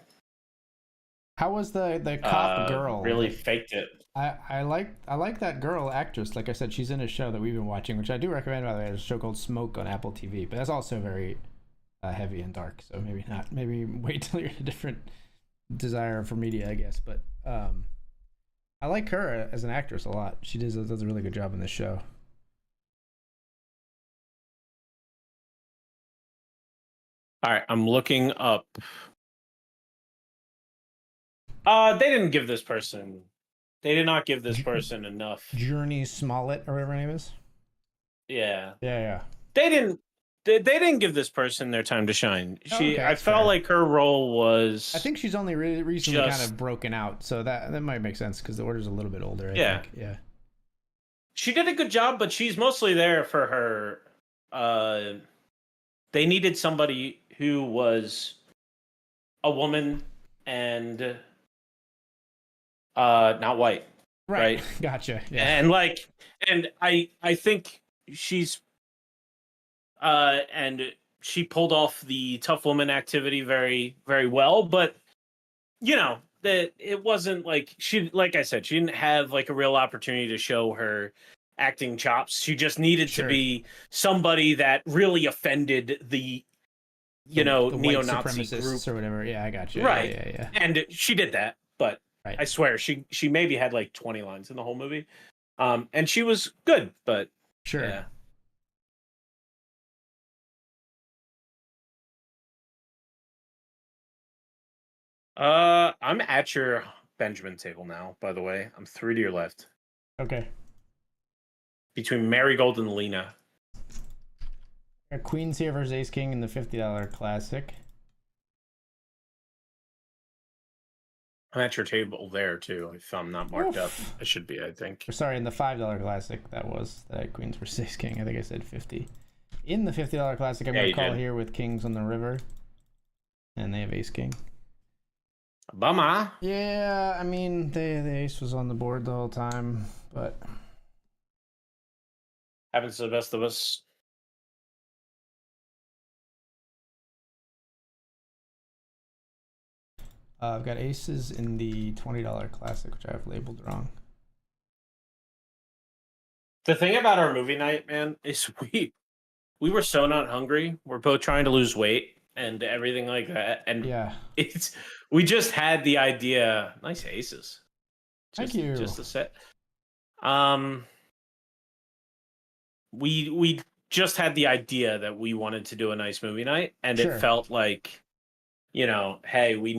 How was the cop girl? Really faked it. I like that girl actress. Like I said, she's in a show that we've been watching, which I do recommend, by the way. There's a show called Smoke on Apple TV, but that's also very heavy and dark. So maybe not. Maybe wait till you're in a different desire for media, I guess. But I like her as an actress a lot. She does a really good job in this show. All right, I'm looking up. They didn't give this person. They did not give this person enough. Journey Smollett, or whatever her name is. Yeah. Yeah. They didn't. They didn't give this person their time to shine. I felt fair. like her role was. I think she's only recently kind of broken out, so that might make sense because the Order's a little bit older. I think. Yeah. She did a good job, but she's mostly there for her. They needed somebody who was a woman and not white. Right. Gotcha. Yeah. And I think she's and she pulled off the tough woman activity very, very well, but you know, that it wasn't like like I said, she didn't have like a real opportunity to show her acting chops. She just needed to be somebody that really offended the neo-Nazi group or whatever. Yeah, I got you. Right. Yeah. And she did that, but I swear she maybe had like 20 lines in the whole movie. And she was good, but sure. Yeah. I'm at your Benjamin table now, by the way. I'm 3 to your left. Okay. Between Marigold and Lena. Queen's here versus Ace King in the $50 classic. I'm at your table there too. If I'm not marked up, I should be. I think. Sorry, in the $5 classic, that Queen's versus Ace King. I think I said 50. In the $50 classic, I'm gonna call here with Kings on the river, and they have Ace King. Bummer. Yeah, I mean the ace was on the board the whole time, but happens to the best of us. I've got aces in the $20 classic, which I have labeled wrong. The thing about our movie night, man, is we were so not hungry. We're both trying to lose weight and everything like that. And We just had the idea. Nice aces. Thank you. Just a set. We just had the idea that we wanted to do a nice movie night, and Sure. it felt like, hey, we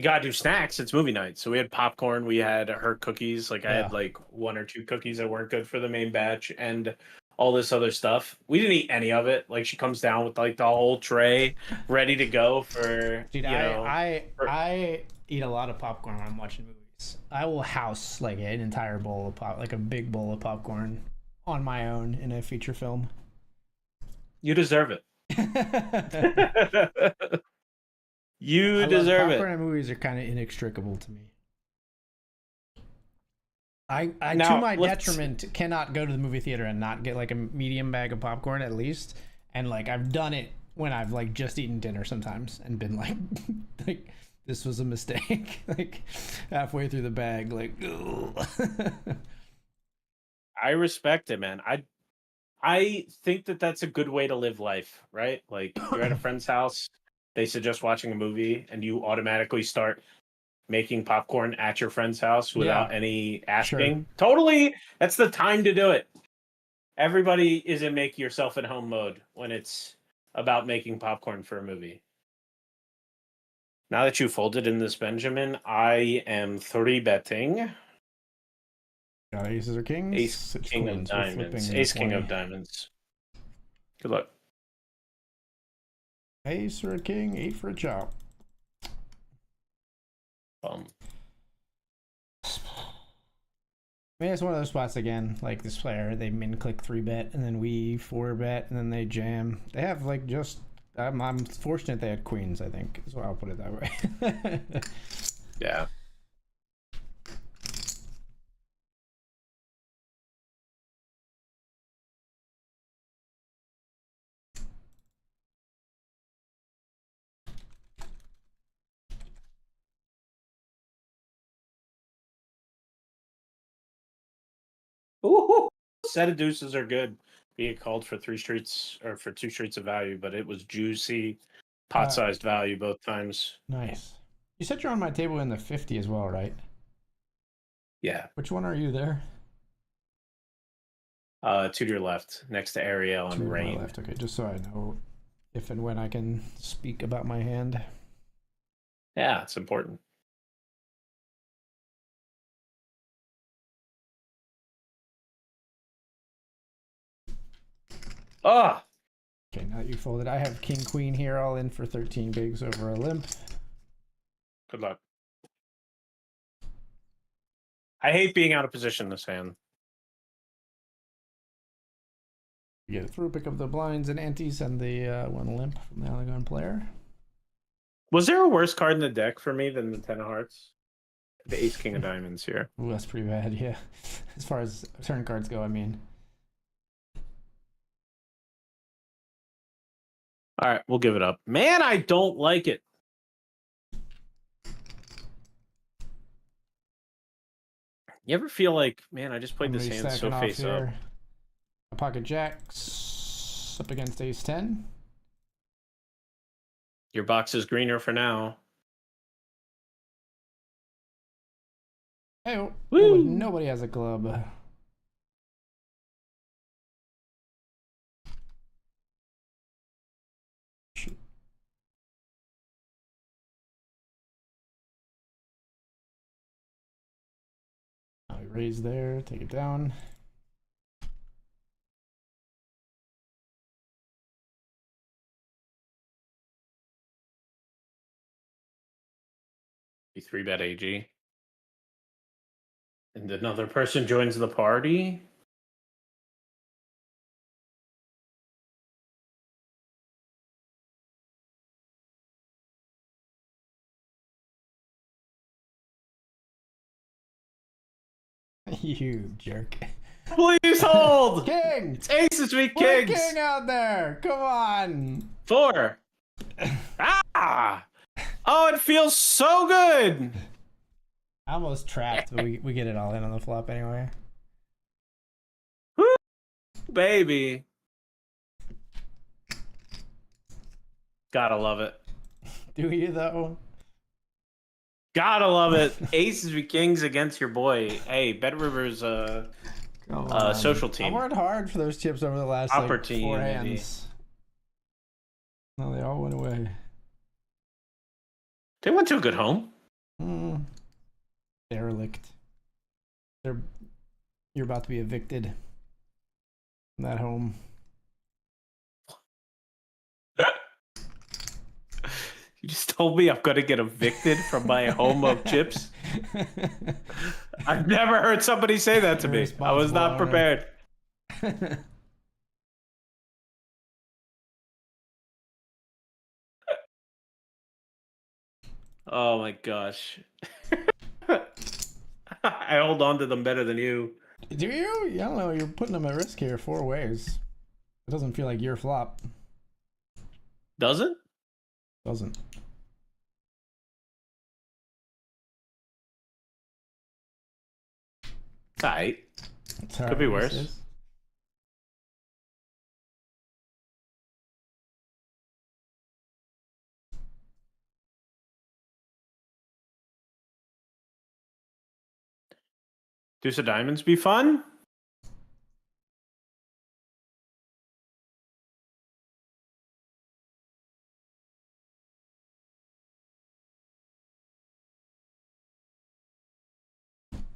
gotta do snacks. It's movie night, so we had popcorn. We had her cookies. Like I had like 1 or 2 cookies that weren't good for the main batch, and all this other stuff. We didn't eat any of it. Like she comes down with like the whole tray ready to go for. Dude, I eat a lot of popcorn when I'm watching movies. I will house like an entire bowl of like a big bowl of popcorn on my own in a feature film. You deserve it. You deserve it. Popcorn and movies are kind of inextricable to me. I Now, to my detriment, cannot go to the movie theater and not get like a medium bag of popcorn at least. And like I've done it when I've like just eaten dinner sometimes and been like, like this was a mistake. Like halfway through the bag, like. I respect it, man. I think that that's a good way to live life, right? Like you're at a friend's house, they suggest watching a movie, and you automatically start making popcorn at your friend's house without any asking. Sure. Totally, that's the time to do it. Everybody is in make yourself at home mode when it's about making popcorn for a movie. Now that you folded in this Benjamin, I am 3-betting. Got aces or kings? Ace, king of diamonds. Ace, king of diamonds. Good luck. Ace or a king, 8 for a chop. I mean, it's one of those spots again, like this player, they min click 3-bet and then we 4-bet and then they jam. They have like just, I'm fortunate they had queens, I think, so I'll put it that way. Yeah. Ooh, set of deuces are good. Being called for 3 streets or for 2 streets of value, but it was juicy, pot-sized value both times. Nice. You said you're on my table in the 50 as well, right? Yeah. Which one are you there? 2 to your left, next to Ariel and Rain. Left. Okay, just so I know if and when I can speak about my hand. Yeah, it's important. Ah. Okay, now that you folded, I have king queen here, all in for 13 bigs over a limp. Good luck. I hate being out of position this hand. Get it through, pick up the blinds and antes and the 1 limp from the Allegon player. Was there a worse card in the deck for me than the 10 of hearts? The ace king of diamonds here. Ooh, that's pretty bad, yeah. As far as turn cards go, I mean. All right, we'll give it up. Man, I don't like it. You ever feel like, man, I just played this hand so face up. A pocket jacks up against ace 10. Your box is greener for now. Hey, nobody has a club. Shoot. I raise there, take it down. You 3-bet AG. And another person joins the party. You jerk. Please hold! King! It's aces v Put kings! king out there! Come on! 4. Ah! Oh, it feels so good! I almost trapped, but we get it all in on the flop anyway. Woo, baby. Gotta love it. Do you though? Gotta love it. Aces v Kings against your boy. Hey, BetRivers social I team. worked hard for those chips over the last like 4 Opportunity. hands. No, they all went away. They went to a good home. Derelict. You're about to be evicted from that home. You just told me I'm gonna get evicted from my home of chips. I've never heard somebody say that to me. I was not prepared. Oh my gosh. I hold on to them better than you. Do you? I don't know. You're putting them at risk here 4 ways. It doesn't feel like your flop. Does it? Doesn't. It's alright. Could be worse. Deuce of diamonds be fun?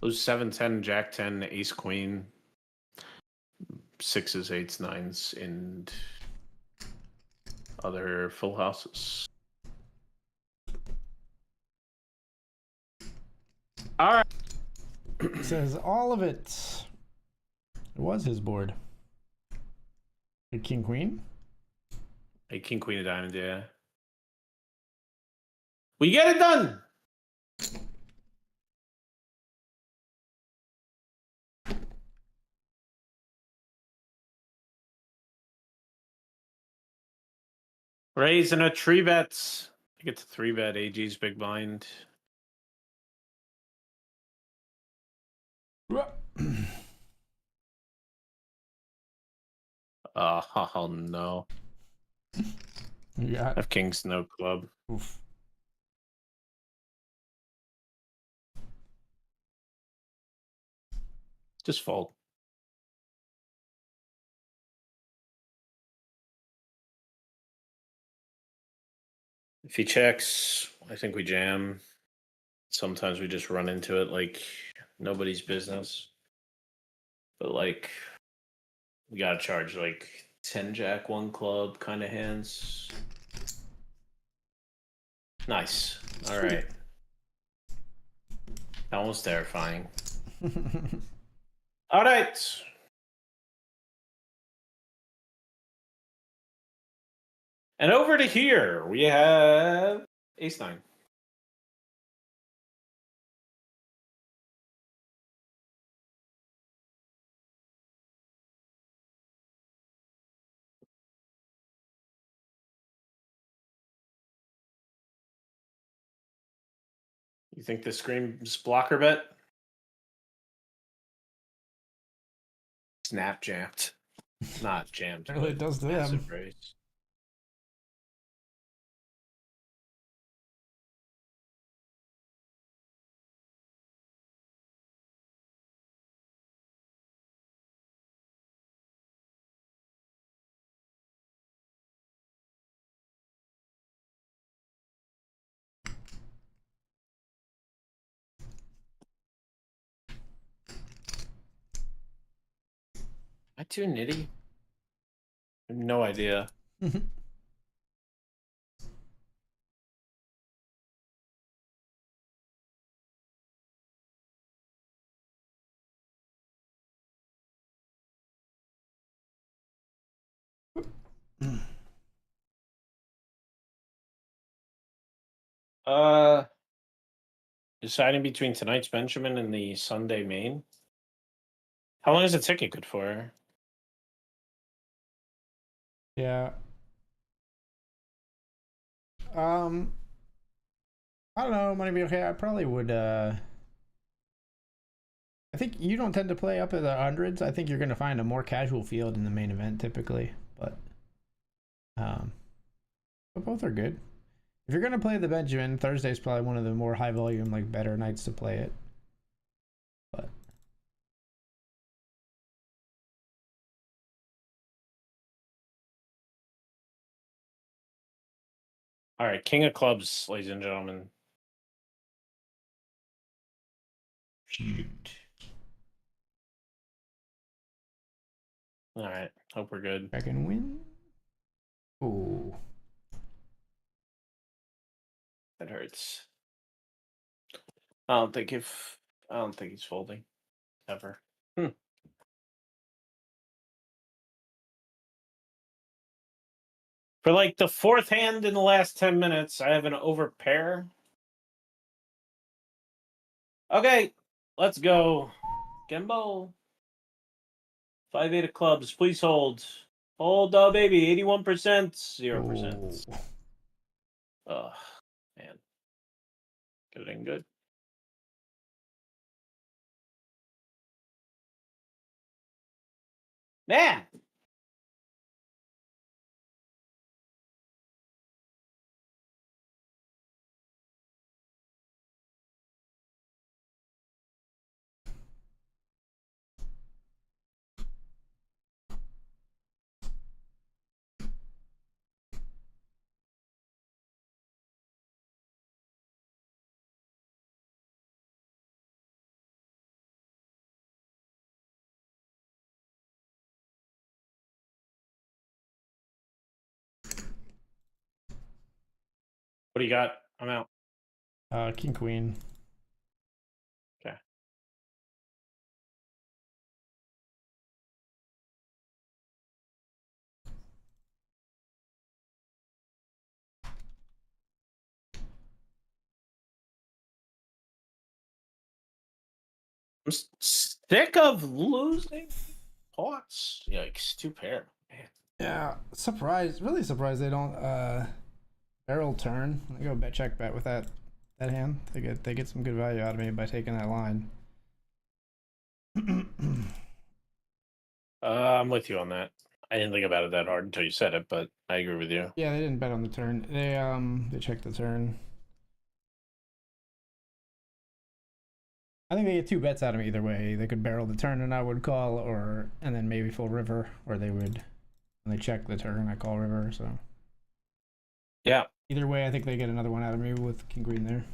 Those 7, 10, Jack 10, Ace Queen, 6s, 8s, 9s, and other full houses. All right. It says all of it. It was his board. A king queen. A king queen of diamonds, yeah. We get it done. Raising a tree bets. I get to 3-bet AG's big blind. Oh no. You got I have kings, no club. Oof. Just fold. If he checks, I think we jam. Sometimes we just run into it like nobody's business. But like, we gotta charge like 10 Jack, 1 club kind of hands. Nice. All right. Almost terrifying. All right. And over to here, we have ace 9. You think this screams blocker bet? Snap jammed. Not jammed. Really does to them. Raise. Am I too nitty? I have no idea. Deciding between tonight's Benjamin and the Sunday main. How long is the ticket good for? Yeah. I don't know, might be okay. I probably would I think you don't tend to play up at the hundreds. I think you're gonna find a more casual field in the main event typically, but both are good. If you're gonna play the Benjamin, Thursday's probably one of the more high volume, like better nights to play it. But All right, King of Clubs, ladies and gentlemen. Shoot. All right, hope we're good. I can win. Ooh. That hurts. I don't think he's folding ever. For like the fourth hand in the last 10 minutes, I have an over pair. Okay, let's go. Gembo. 5-8 of clubs. Please hold. Hold, baby. 81%. 0%. Oh, man. Good and good. Man. What do you got? I'm out. King Queen. Okay. I'm sick of losing pots. Yikes. 2 pair. Man. Yeah, surprised. Really surprised they don't barrel turn. I go bet check bet with that hand. They get some good value out of me by taking that line. I'm with you on that. I didn't think about it that hard until you said it, but I agree with you. Yeah, they didn't bet on the turn. They checked the turn. I think they get 2 bets out of me either way. They could barrel the turn and I would call, and then maybe full river, or they would when they check the turn I call river. So Yeah. either way, I think they get another one out of me with King Queen there.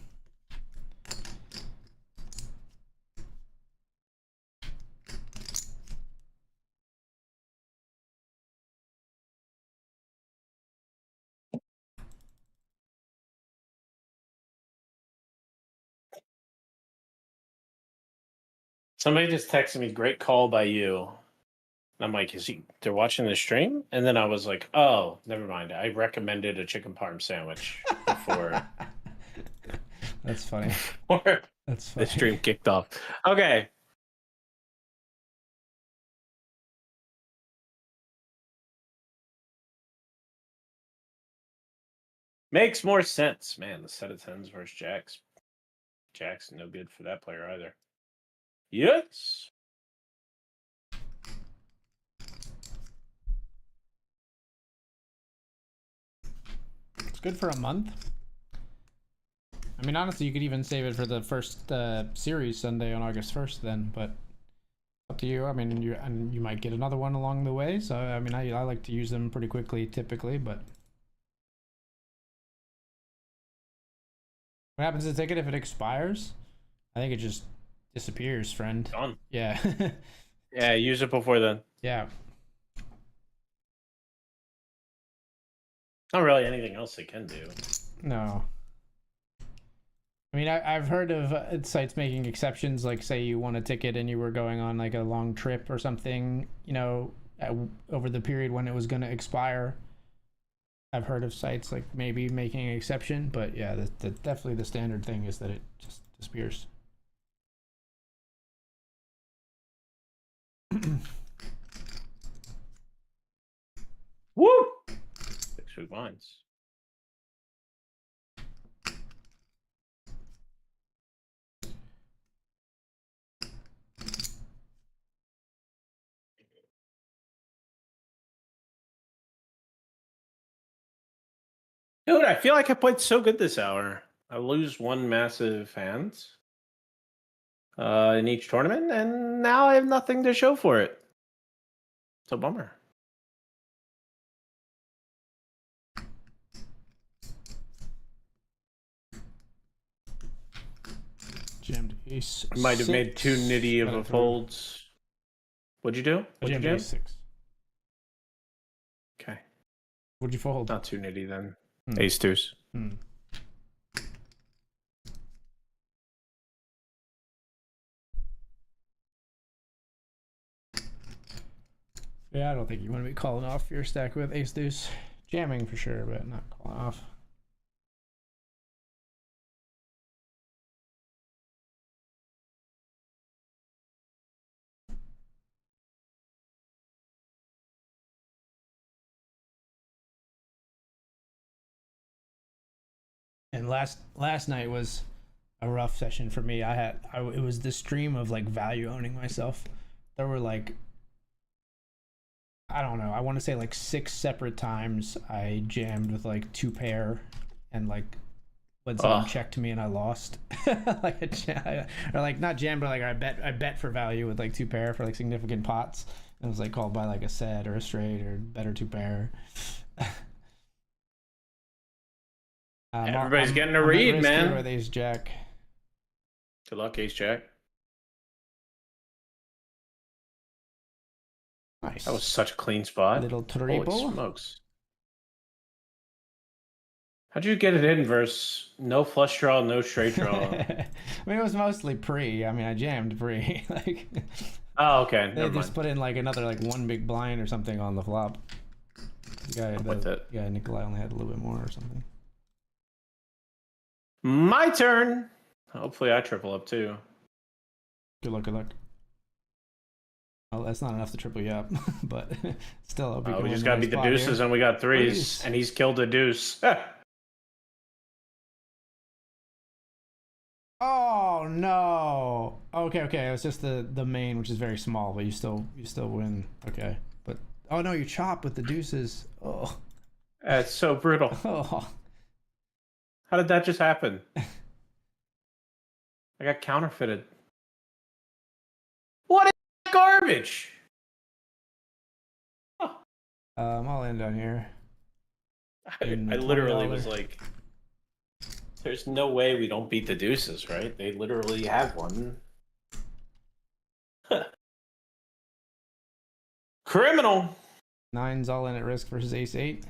Somebody just texted me, great call by you. And I'm like, they're watching the stream? And then I was like, oh, never mind. I recommended a chicken parm sandwich before. That's funny. Before That's funny. the stream kicked off. Okay. Makes more sense. Man, the set of 10s versus jacks. Jacks no good for that player either. Yes. It's good for a month. I mean, honestly, you could even save it for the first series Sunday on August 1st then, but up to you. I mean, you might get another one along the way. So, I mean, I like to use them pretty quickly typically, but what happens to the ticket if it expires? I think it just disappears, friend. Done. Yeah. Yeah, use it before then. Yeah. Not really anything else they can do. No. I mean, I've heard of sites making exceptions, like say you won a ticket and you were going on like a long trip or something, you know, over the period when it was going to expire. I've heard of sites like maybe making an exception, but yeah, definitely the standard thing is that it just disappears. Woo! 6 big blinds. Dude, I feel like I played so good this hour. I lose one massive hand in each tournament, and now I have nothing to show for it. It's a bummer. Jammed ace. I might have made too nitty of Got a it through. folds. What'd you do? What'd you Jammed do? ace 6. Okay. What'd you fold? Not too nitty then. Hmm. Ace deuce. Hmm. Yeah, I don't think you want to be calling off your stack with ace deuce. Jamming for sure, but not calling off. And last night was a rough session for me. It was the stream of like value owning myself. There were like, I don't know, I want to say like 6 separate times I jammed with like 2 pair and like when someone checked me and I lost. Like or like not jammed, but like I bet for value with like 2 pair for like significant pots. And it was like called by like a set or a straight or better 2 pair. Everybody's getting a read, man. With ace jack. Good luck, ace jack. Nice. That was such a clean spot. Little Holy triple. smokes. How'd you get it in versus no flush draw, no straight draw? I mean, it was mostly pre. I mean, I jammed pre. Like, oh, okay. they just put in like another like 1 big blind or something on the flop. The guy Nikolai only had a little bit more or something. My turn. Hopefully, I triple up too. Good luck. Good luck. Well, that's not enough to triple you up, but still. We just gotta beat the deuces, here. And we got threes, and he's killed a deuce. Oh no! Okay. It was just the main, which is very small, but you still win. Okay, but oh no, you chop with the deuces. Oh, that's so brutal. Oh, how did that just happen? I got counterfeited. What is that garbage? Oh. I'll end on here. I literally was like, there's no way we don't beat the deuces, right? They literally have one. Criminal. 9's all in at risk versus ace 8.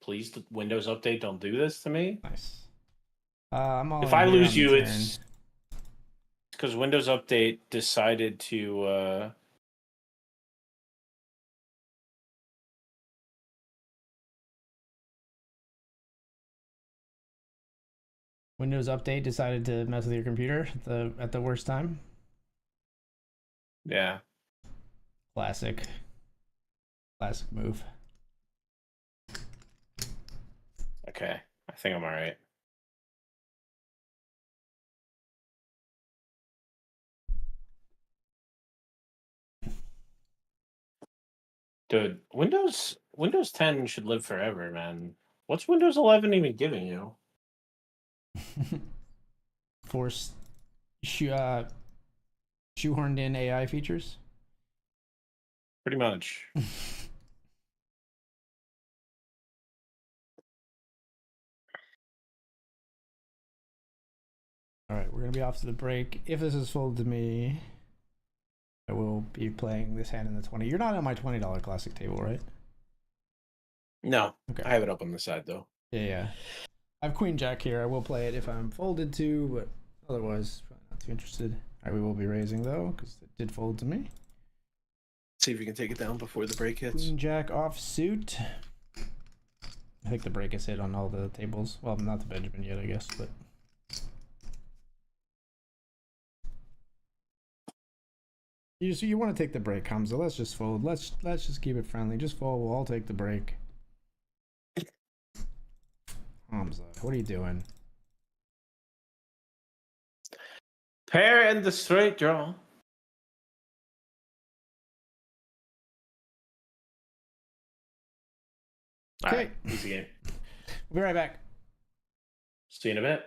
Please, the Windows update, don't do this to me. Nice. I'm all if I lose you, it's because Windows update decided to. Windows update decided to mess with your computer at the worst time. Yeah. Classic move. Okay, I think I'm all right. Dude, Windows 10 should live forever, man. What's Windows 11 even giving you? Force shoehorned in AI features. Pretty much. All right, we're gonna be off to the break. If this is folded to me, I will be playing this hand in the 20. You're not on my $20 classic table, right? No. Okay. I have it up on the side though. Yeah. I have Queen Jack here. I will play it if I'm folded to, but otherwise, probably not too interested. All right, we will be raising though, because it did fold to me. See if you can take it down before the break hits. Queen Jack offsuit. I think the break is hit on all the tables. Well, not the Benjamin yet, I guess, but. You want to take the break, Hamza. Let's just fold. Let's just keep it friendly. Just fold. We'll all take the break. Hamza, what are you doing? Pair and the straight draw. All Okay. right, easy game. We'll be right back. See you in a bit.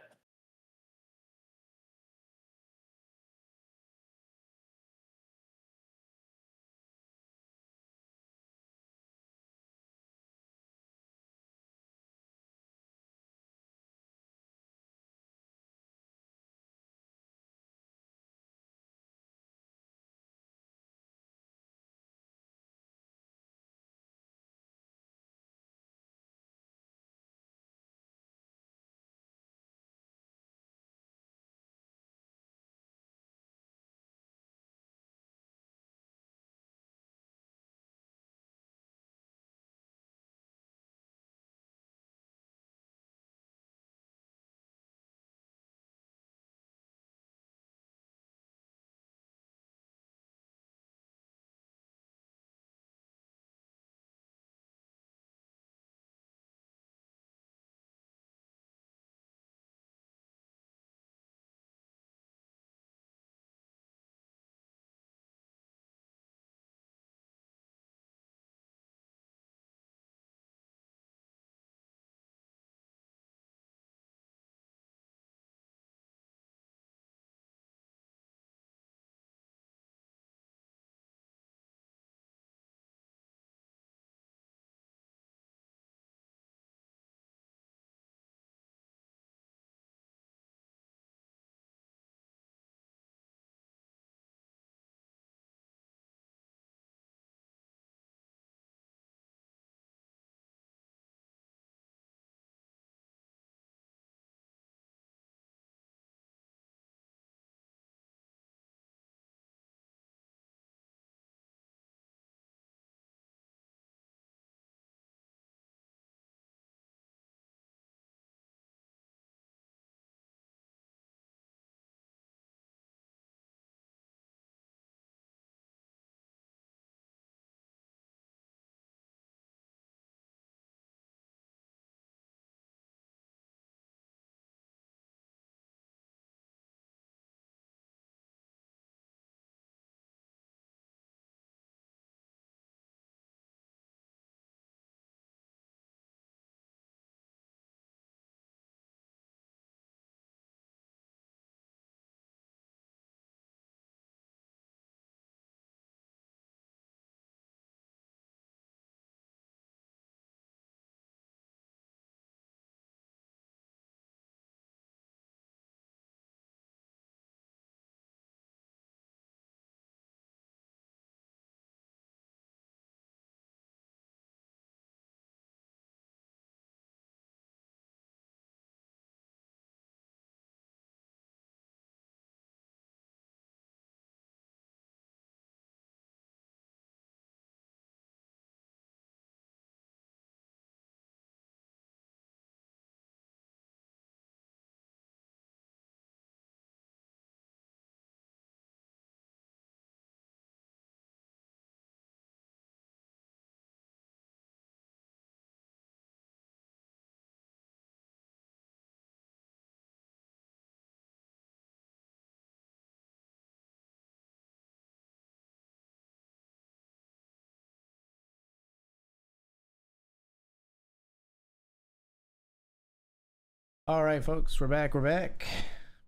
All right, folks, we're back. We're back.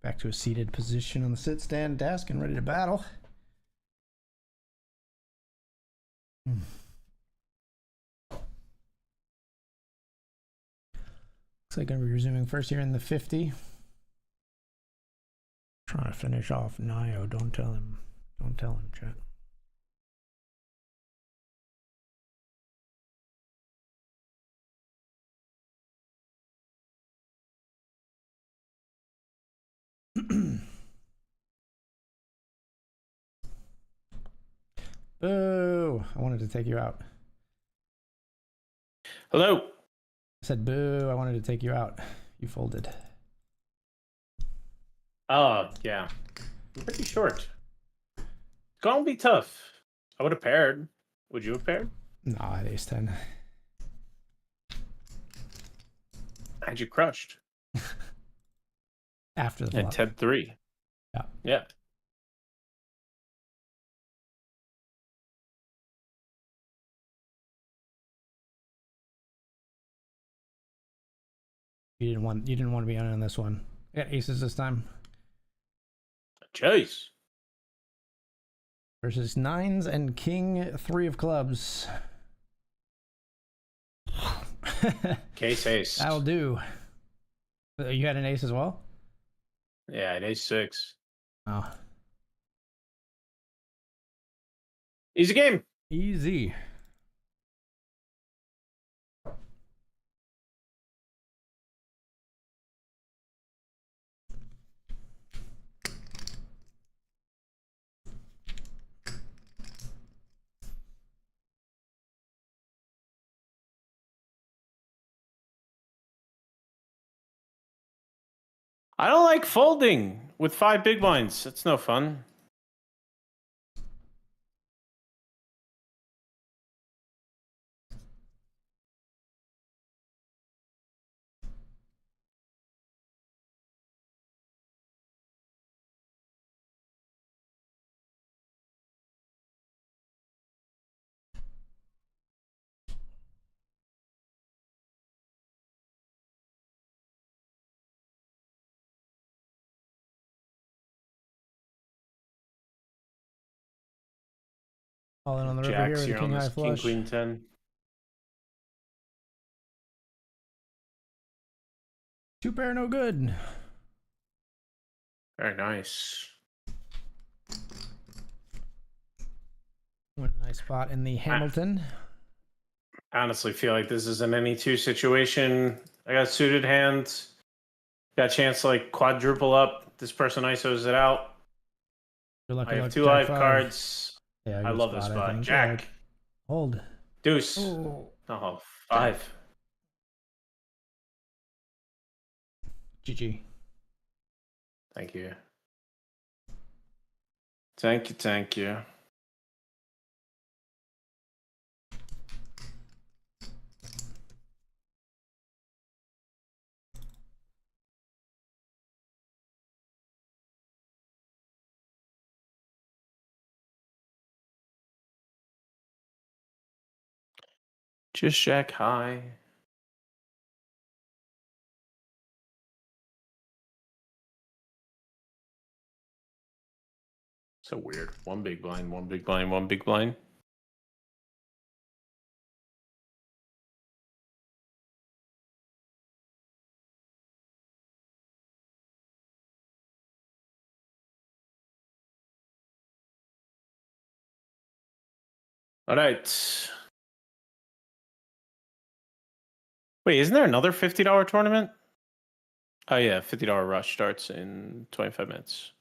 Back to a seated position on the sit stand desk and ready to battle. Looks like I'm resuming first here in the 50. Trying to finish off Nio. Don't tell him. Don't tell him, chat. Boo! I wanted to take you out. Hello. I said boo, I wanted to take you out. You folded. Oh, yeah. I'm pretty short. It's gonna be tough. I would have paired. Would you have paired? No, I had ace 10. Had you crushed? After the At flop. 10-3. Yeah. Yeah. You didn't want to be on this one. I got aces this time. Jeez. Versus nines and king 3 of clubs. Case ace. That'll do. You had an ace as well? Yeah, an ace 6. Oh. Easy game. Easy. I don't like folding with 5 big blinds. That's no fun. All in on the river Jacks here with here a on king high this king flush. queen 10. Two pair, no good. Very nice. Win a nice spot in the Hamilton. I honestly feel like this is an any 2 situation. I got suited hands. Got a chance to like quadruple up. This person ISOs it out. Good luck, I have luck, 2 Jack live 5. cards. Yeah, I good love this I spot. think. Jack. Hold. Deuce. Oh. Oh, 5. GG. Thank you. Thank you. Thank you. Just Jack high. So weird. 1 big blind, 1 big blind, 1 big blind. All right. Wait, isn't there another $50 tournament? Oh yeah, $50 rush starts in 25 minutes.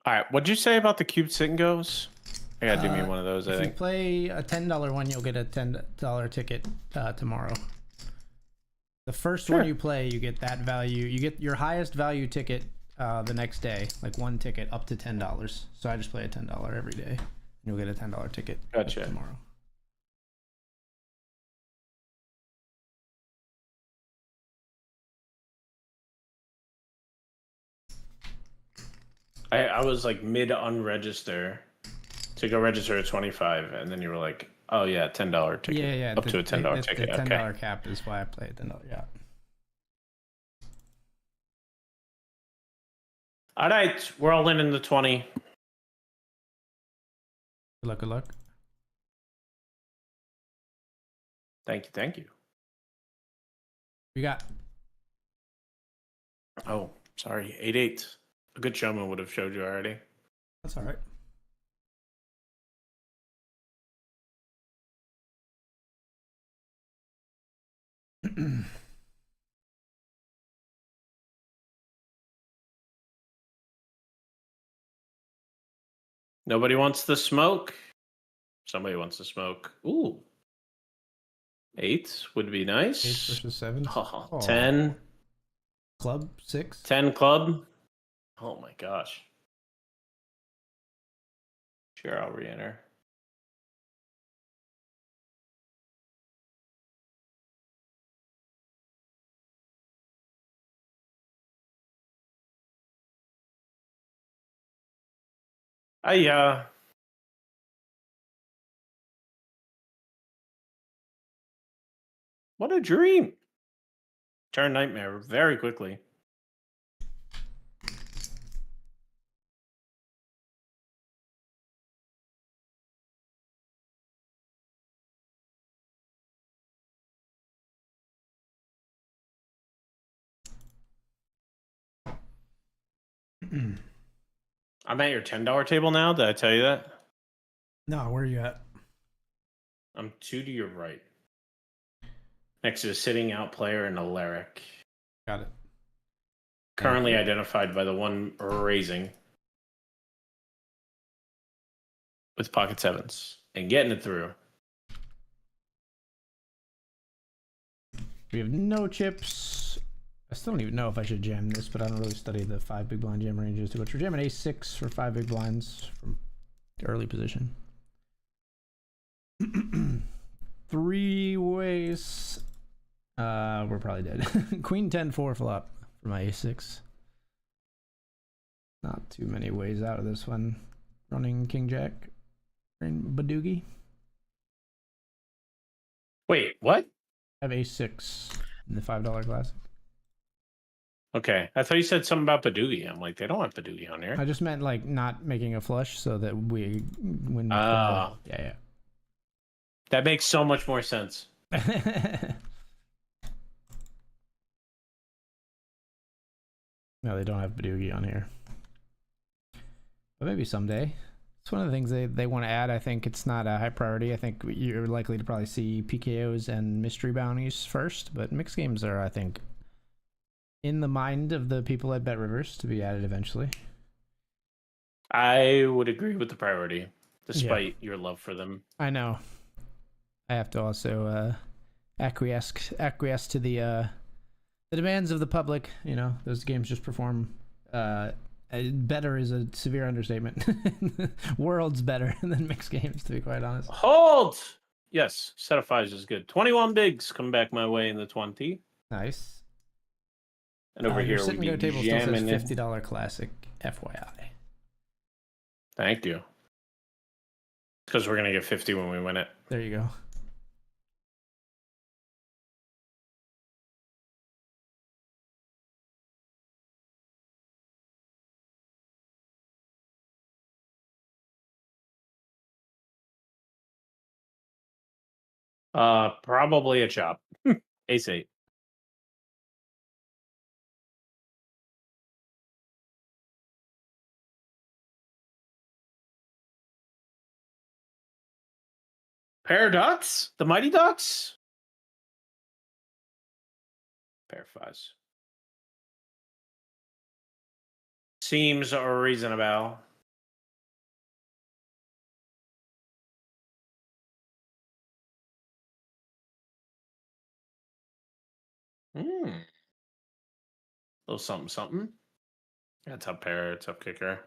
All right, what'd you say about the cube sit and goes? I gotta do me one of those. I If think. you play a $10 one, you'll get a $10 ticket tomorrow. The first one you play, you get that value. You get your highest value ticket the next day, like 1 ticket up to $10. So I just play a $10 every day, and you'll get a $10 ticket Gotcha. tomorrow. I was like mid unregister to go register at 25, and then you were like, "Oh yeah, $10 ticket." Yeah. Up to a $10 ticket. The $10 Okay. cap is why I play a $10. Yeah. All right, we're all in the 20. Good luck. Good luck. Thank you. Thank you. You got. Oh, sorry. 8-8. A good showman would have showed you already. That's all right. Nobody wants the smoke. Somebody wants to smoke. Ooh. 8 would be nice. 8 versus 7. Oh, 10. Club 6. 10 club. Oh my gosh. Sure, I'll re-enter. What a dream. Turn nightmare very quickly. I'm at your $10 table now. Did I tell you that? No, where are you at? I'm 2 to your right. Next to a sitting out player and a Lyric. Got it. Currently identified by the one raising with pocket sevens and getting it through. We have no chips. I still don't even know if I should jam this, but I don't really study the 5 big blind jam ranges too much. We're jamming ace-6 for 5 big blinds from early position. 3 ways. We're probably dead. Queen 10-4 flop for my ace-6. Not too many ways out of this one. Running king jack and Badoogie. Wait, what? I have ace-6 in the $5 classic. Okay, I thought you said something about Badoogie. I'm like, they don't have Badoogie on here. I just meant like not making a flush so that we win. Yeah. That makes so much more sense. No, they don't have Badoogie on here. But maybe someday. It's one of the things they want to add. I think it's not a high priority. I think you're likely to probably see PKOs and mystery bounties first, but mixed games are, I think, in the mind of the people at BetRivers to be added eventually. I would agree with the priority, despite your love for them. I know. I have to also acquiesce to the demands of the public. You know, those games just perform better is a severe understatement. Worlds better than mixed games, to be quite honest. Hold! Yes, set of fives is good. 21 bigs come back my way in the 20. Nice. And over here, sit we and go be table still says jamming $50 classic, FYI. Thank you. Because we're going to get 50 when we win it. There you go. Probably a chop. Ace 8. Pair of ducks? The mighty ducks? Pair of fives. Seems reasonable. Little something, something. Yeah, tough pair, tough kicker.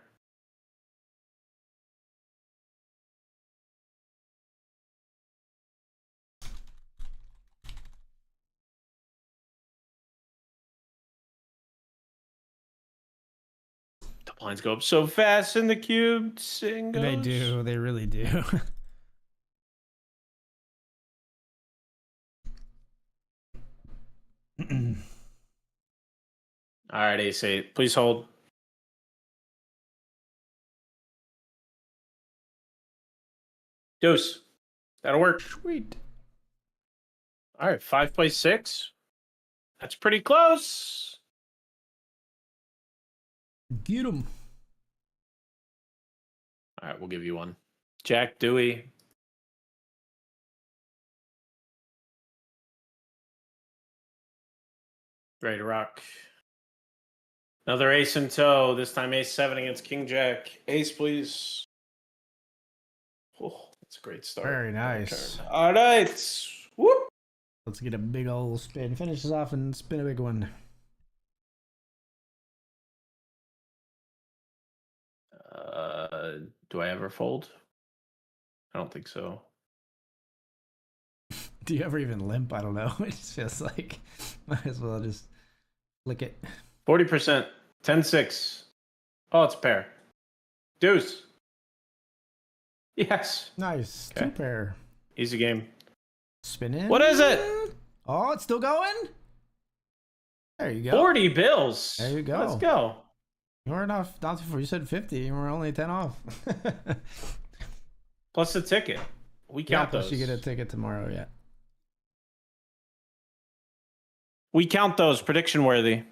The blinds go up so fast in the cube. Singles. They do. They really do. All right, ace 8. Please hold. Deuce. That'll work. Sweet. All right, 5 plays 6. That's pretty close. Get him. All right, we'll give you one. Jack, Dewey. Ready to rock. Another ace in tow. This time ace 7 against King Jack. Ace, please. Oh, that's a great start. Very nice. All right. Whoop. Let's get a big old spin. Finish this off and spin a big one. Do I ever fold? I don't think so. Do you ever even limp? I don't know. It's just like, might as well just lick it. 40%. 10-6. Oh, it's a pair. Deuce. Yes. Nice. Okay. 2 pair. Easy game. Spinning. What is it? Oh, it's still going? There you go. 40 bills. There you go. Let's go. You weren't off, not before you said 50. You were only 10 off. Plus the ticket. We count plus those. you get a ticket tomorrow, yeah. We count those. Prediction worthy.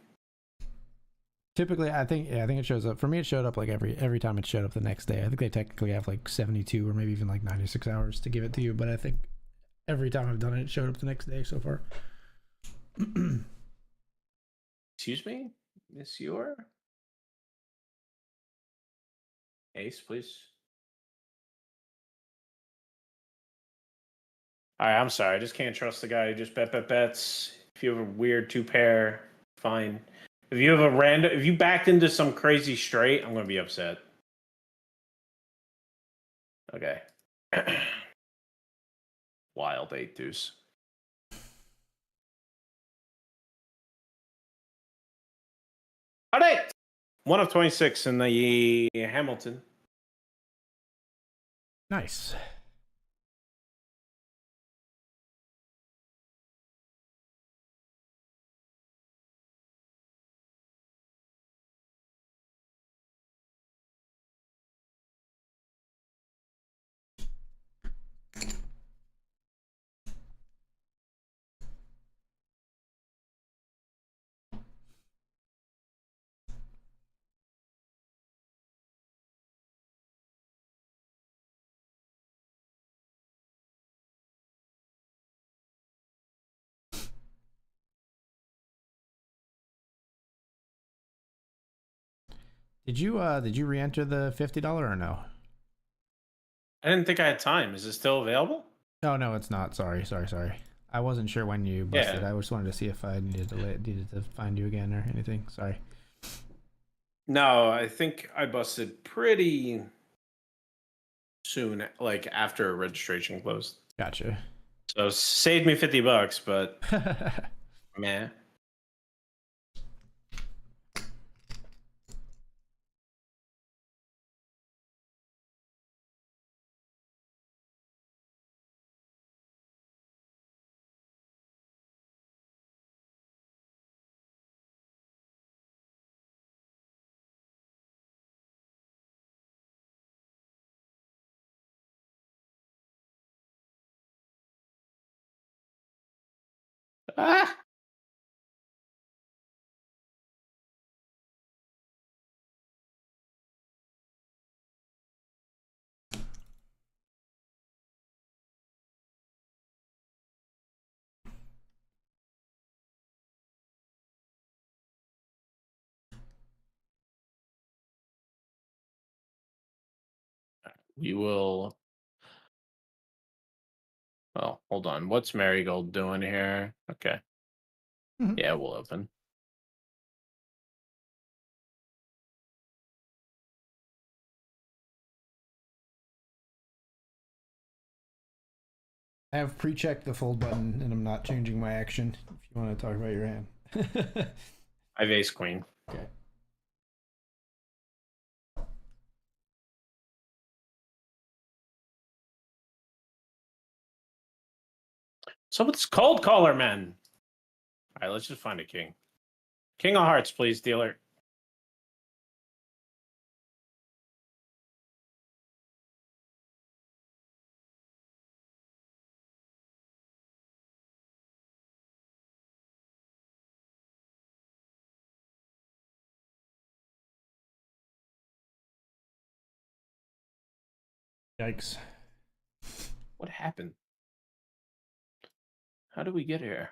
Typically, I think it shows up. For me, it showed up like every time it showed up the next day. I think they technically have like 72 or maybe even like 96 hours to give it to you. But I think every time I've done it, it showed up the next day so far. Excuse me, Monsieur? Ace, please. All right, I'm sorry. I just can't trust the guy who just bets. If you have a weird 2-pair, fine. If you have if you backed into some crazy straight, I'm gonna be upset. Okay. Wild 8 deuce. All right. 1 of 26 in the Hamilton. Nice. Did you re-enter the $50 or no? I didn't think I had time. Is it still available? No, it's not. Sorry. I wasn't sure when you busted. Yeah. I just wanted to see if I needed to find you again or anything. Sorry. No, I think I busted pretty soon, like after registration closed. Gotcha. So saved me $50, but meh. Ah! We will. Oh, hold on. What's Marigold doing here? Okay. Mhm. Yeah, we'll open. I have pre-checked the fold button, and I'm not changing my action. If you want to talk about your hand. I have ace queen. Okay. So it's cold caller, man. All right, let's just find a king. King of hearts, please, dealer. Yikes. What happened? How did we get here?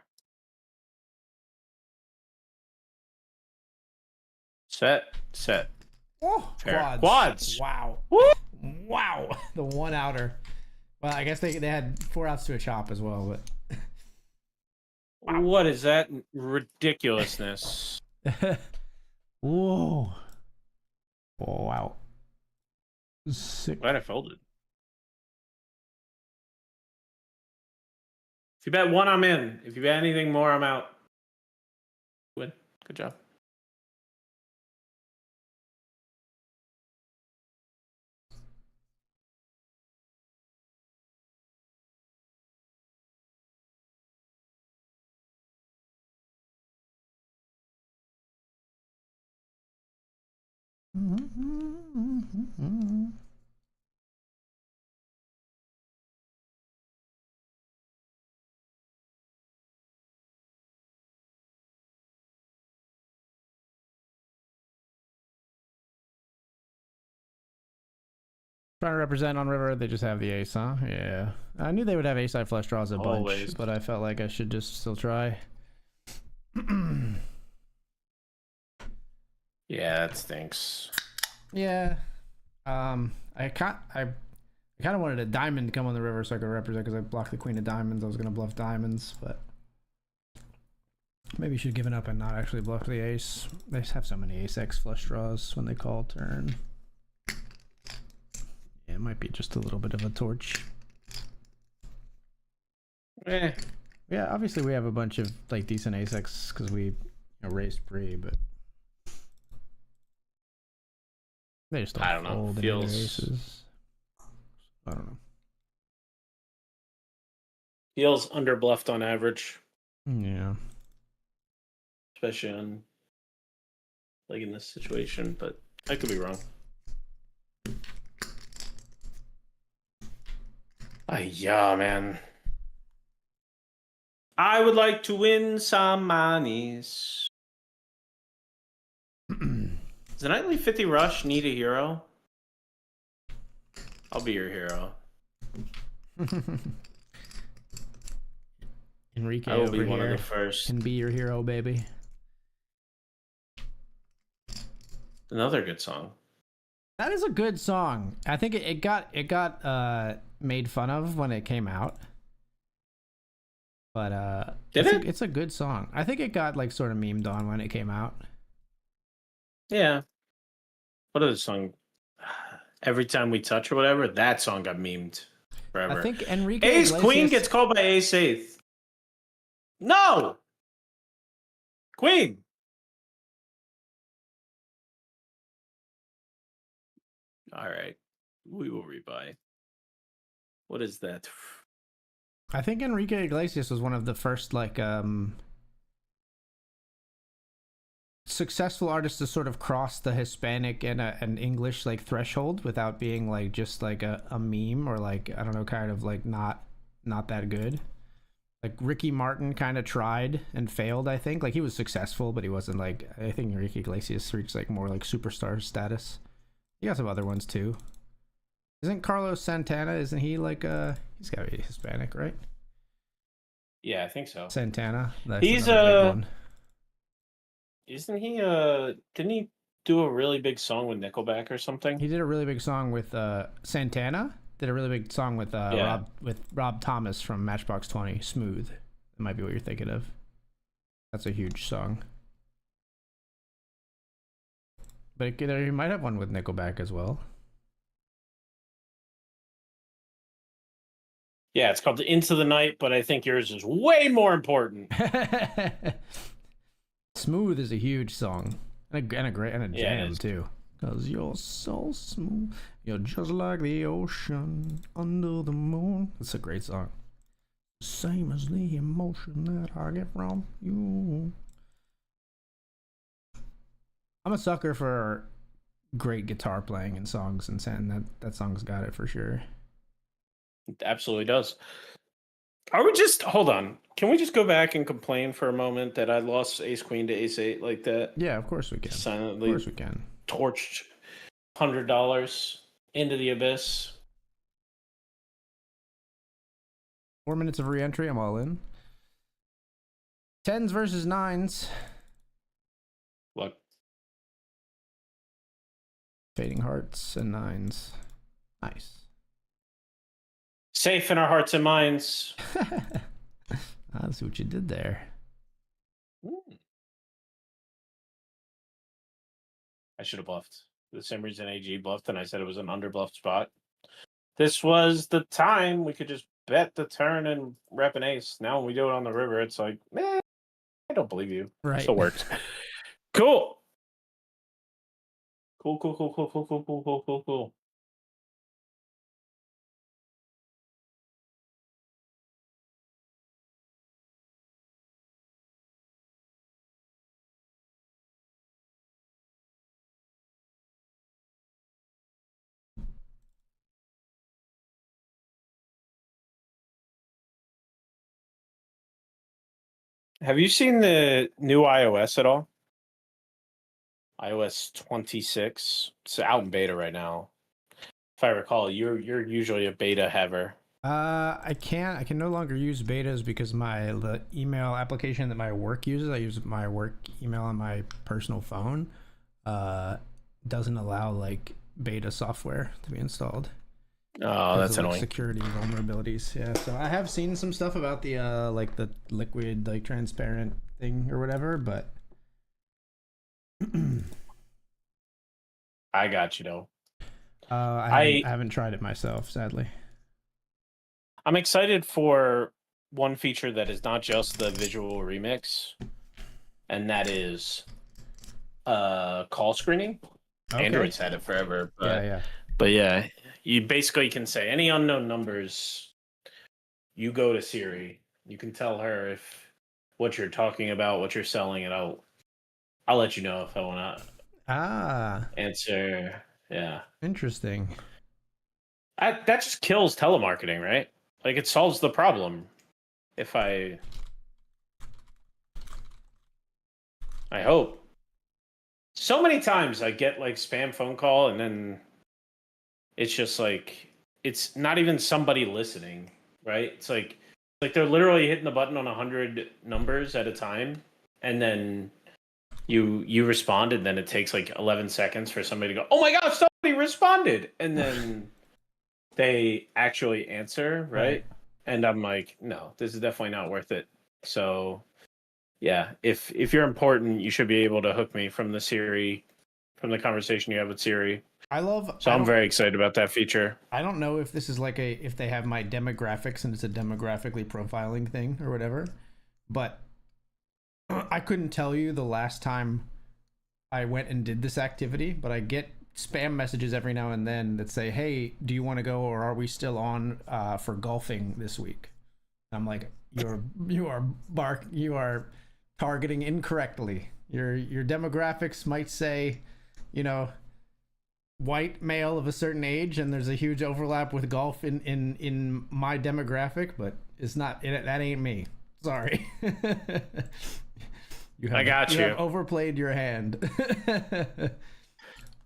Set. Oh, Fair. quads. Quads. Wow. Woo! Wow. The one outer. Well, I guess they had 4 outs to a chop as well, but. Wow. What is that ridiculousness? Whoa. Oh, wow. Sick. Glad I folded. If you bet one, I'm in. If you bet anything more, I'm out. Win. Good job. Trying to represent on river, they just have the ace, huh? Yeah. I knew they would have ace-high flush draws a Always. bunch, but I felt like I should just still try. Yeah, that stinks. Yeah. I kind of wanted a diamond to come on the river so I could represent because I blocked the queen of diamonds. I was gonna bluff diamonds, but maybe you should have given up and not actually bluff the ace. They just have so many ace-x flush draws when they call turn. Yeah, it might be just a little bit of a torch. Eh. Yeah, obviously we have a bunch of like decent ace-x because we raised pre, but they just don't I don't know. fold any of their aces. I don't know. Feels underbluffed on average, Yeah. especially on like in this situation, but I could be wrong. Yeah, man. I would like to win some monies. Does the nightly 50 rush need a hero? I'll be your hero. Enrique I will over be one of here the first. can be your hero, baby. Another good song. That is a good song. I think it got made fun of when it came out. But it's a good song. I think it got like sort of memed on when it came out. Yeah. What other song? Every Time We Touch or whatever, that song got memed forever. I think Enrique Ace Iglesias... Queen gets called by Ace Eighth. No! Queen! All right. We will rebuy. What is that? I think Enrique Iglesias was one of the first like successful artists to sort of cross the Hispanic and an English like threshold without being like just like a meme or like I don't know, kind of like not that good. Like Ricky Martin kind of tried and failed, I think. Like he was successful, but he wasn't like, I think Enrique Iglesias reached like more like superstar status. You got some other ones too. Isn't Carlos Santana, isn't he like he's gotta be Hispanic, right? Yeah, I think so. Santana. He's one. Isn't he didn't he do a really big song with Nickelback or something? He did a really big song with Santana. Did a really big song with Rob Thomas from Matchbox 20, Smooth. That might be what you're thinking of. That's a huge song. But he might have one with Nickelback as well. Yeah, it's called Into the Night, but I think yours is way more important. Smooth is a huge song. And a jam too. Cause you're so smooth. You're just like the ocean under the moon. That's a great song. Same as the emotion that I get from you. I'm a sucker for great guitar playing in songs, and that song's got it for sure. It absolutely does. Are we just hold on? Can we just go back and complain for a moment that I lost Ace Queen to Ace 8 like that? Yeah, of course we can. Silently, of course we can. Torched $100 into the abyss. 4 minutes of re-entry. I'm all in. 10s versus 9s. Look, Fading hearts and 9s. Nice. Safe in our hearts and minds. I see what you did there. I should have bluffed. For the same reason AG bluffed, and I said it was an underbluff spot. This was the time we could just bet the turn and rep an ace. Now when we do it on the river, it's like, I don't believe you. Right. Still works. Cool. Cool. Have you seen the new iOS at all? iOS 26. It's out in beta right now. If I recall, you're usually a beta haver. I can no longer use betas because the email application that my work uses, I use my work email on my personal phone, doesn't allow like beta software to be installed. Oh, that's annoying. Security vulnerabilities. Yeah, so I have seen some stuff about the like the liquid, like transparent thing or whatever, but I got you though. I haven't tried it myself, sadly. I'm excited for one feature that is not just the visual remix, and that is call screening. Okay. Android's had it forever, but yeah, you basically can say any unknown numbers. You go to Siri. You can tell her if what you're talking about, what you're selling, and I'll let you know if I want to answer. Yeah, interesting. That just kills telemarketing, right? Like it solves the problem. If I hope. So many times I get like spam phone call and then it's just like it's not even somebody listening, right? It's like they're literally hitting the button on 100 numbers at a time, and then you respond, and then it takes like 11 seconds for somebody to go, "Oh my gosh, somebody responded," and then they actually answer, right? And I'm like, no, this is definitely not worth it. So yeah, if you're important, you should be able to hook me from the conversation you have with Siri. I'm very excited about that feature. I don't know if this is like if they have my demographics and it's a demographically profiling thing or whatever, but I couldn't tell you the last time I went and did this activity, but I get spam messages every now and then that say, "Hey, do you want to go, or are we still on for golfing this week?" And I'm like, you are targeting incorrectly. Your demographics might say, white male of a certain age, and there's a huge overlap with golf in my demographic, but it's not. That ain't me. Sorry. I got you. You have overplayed your hand.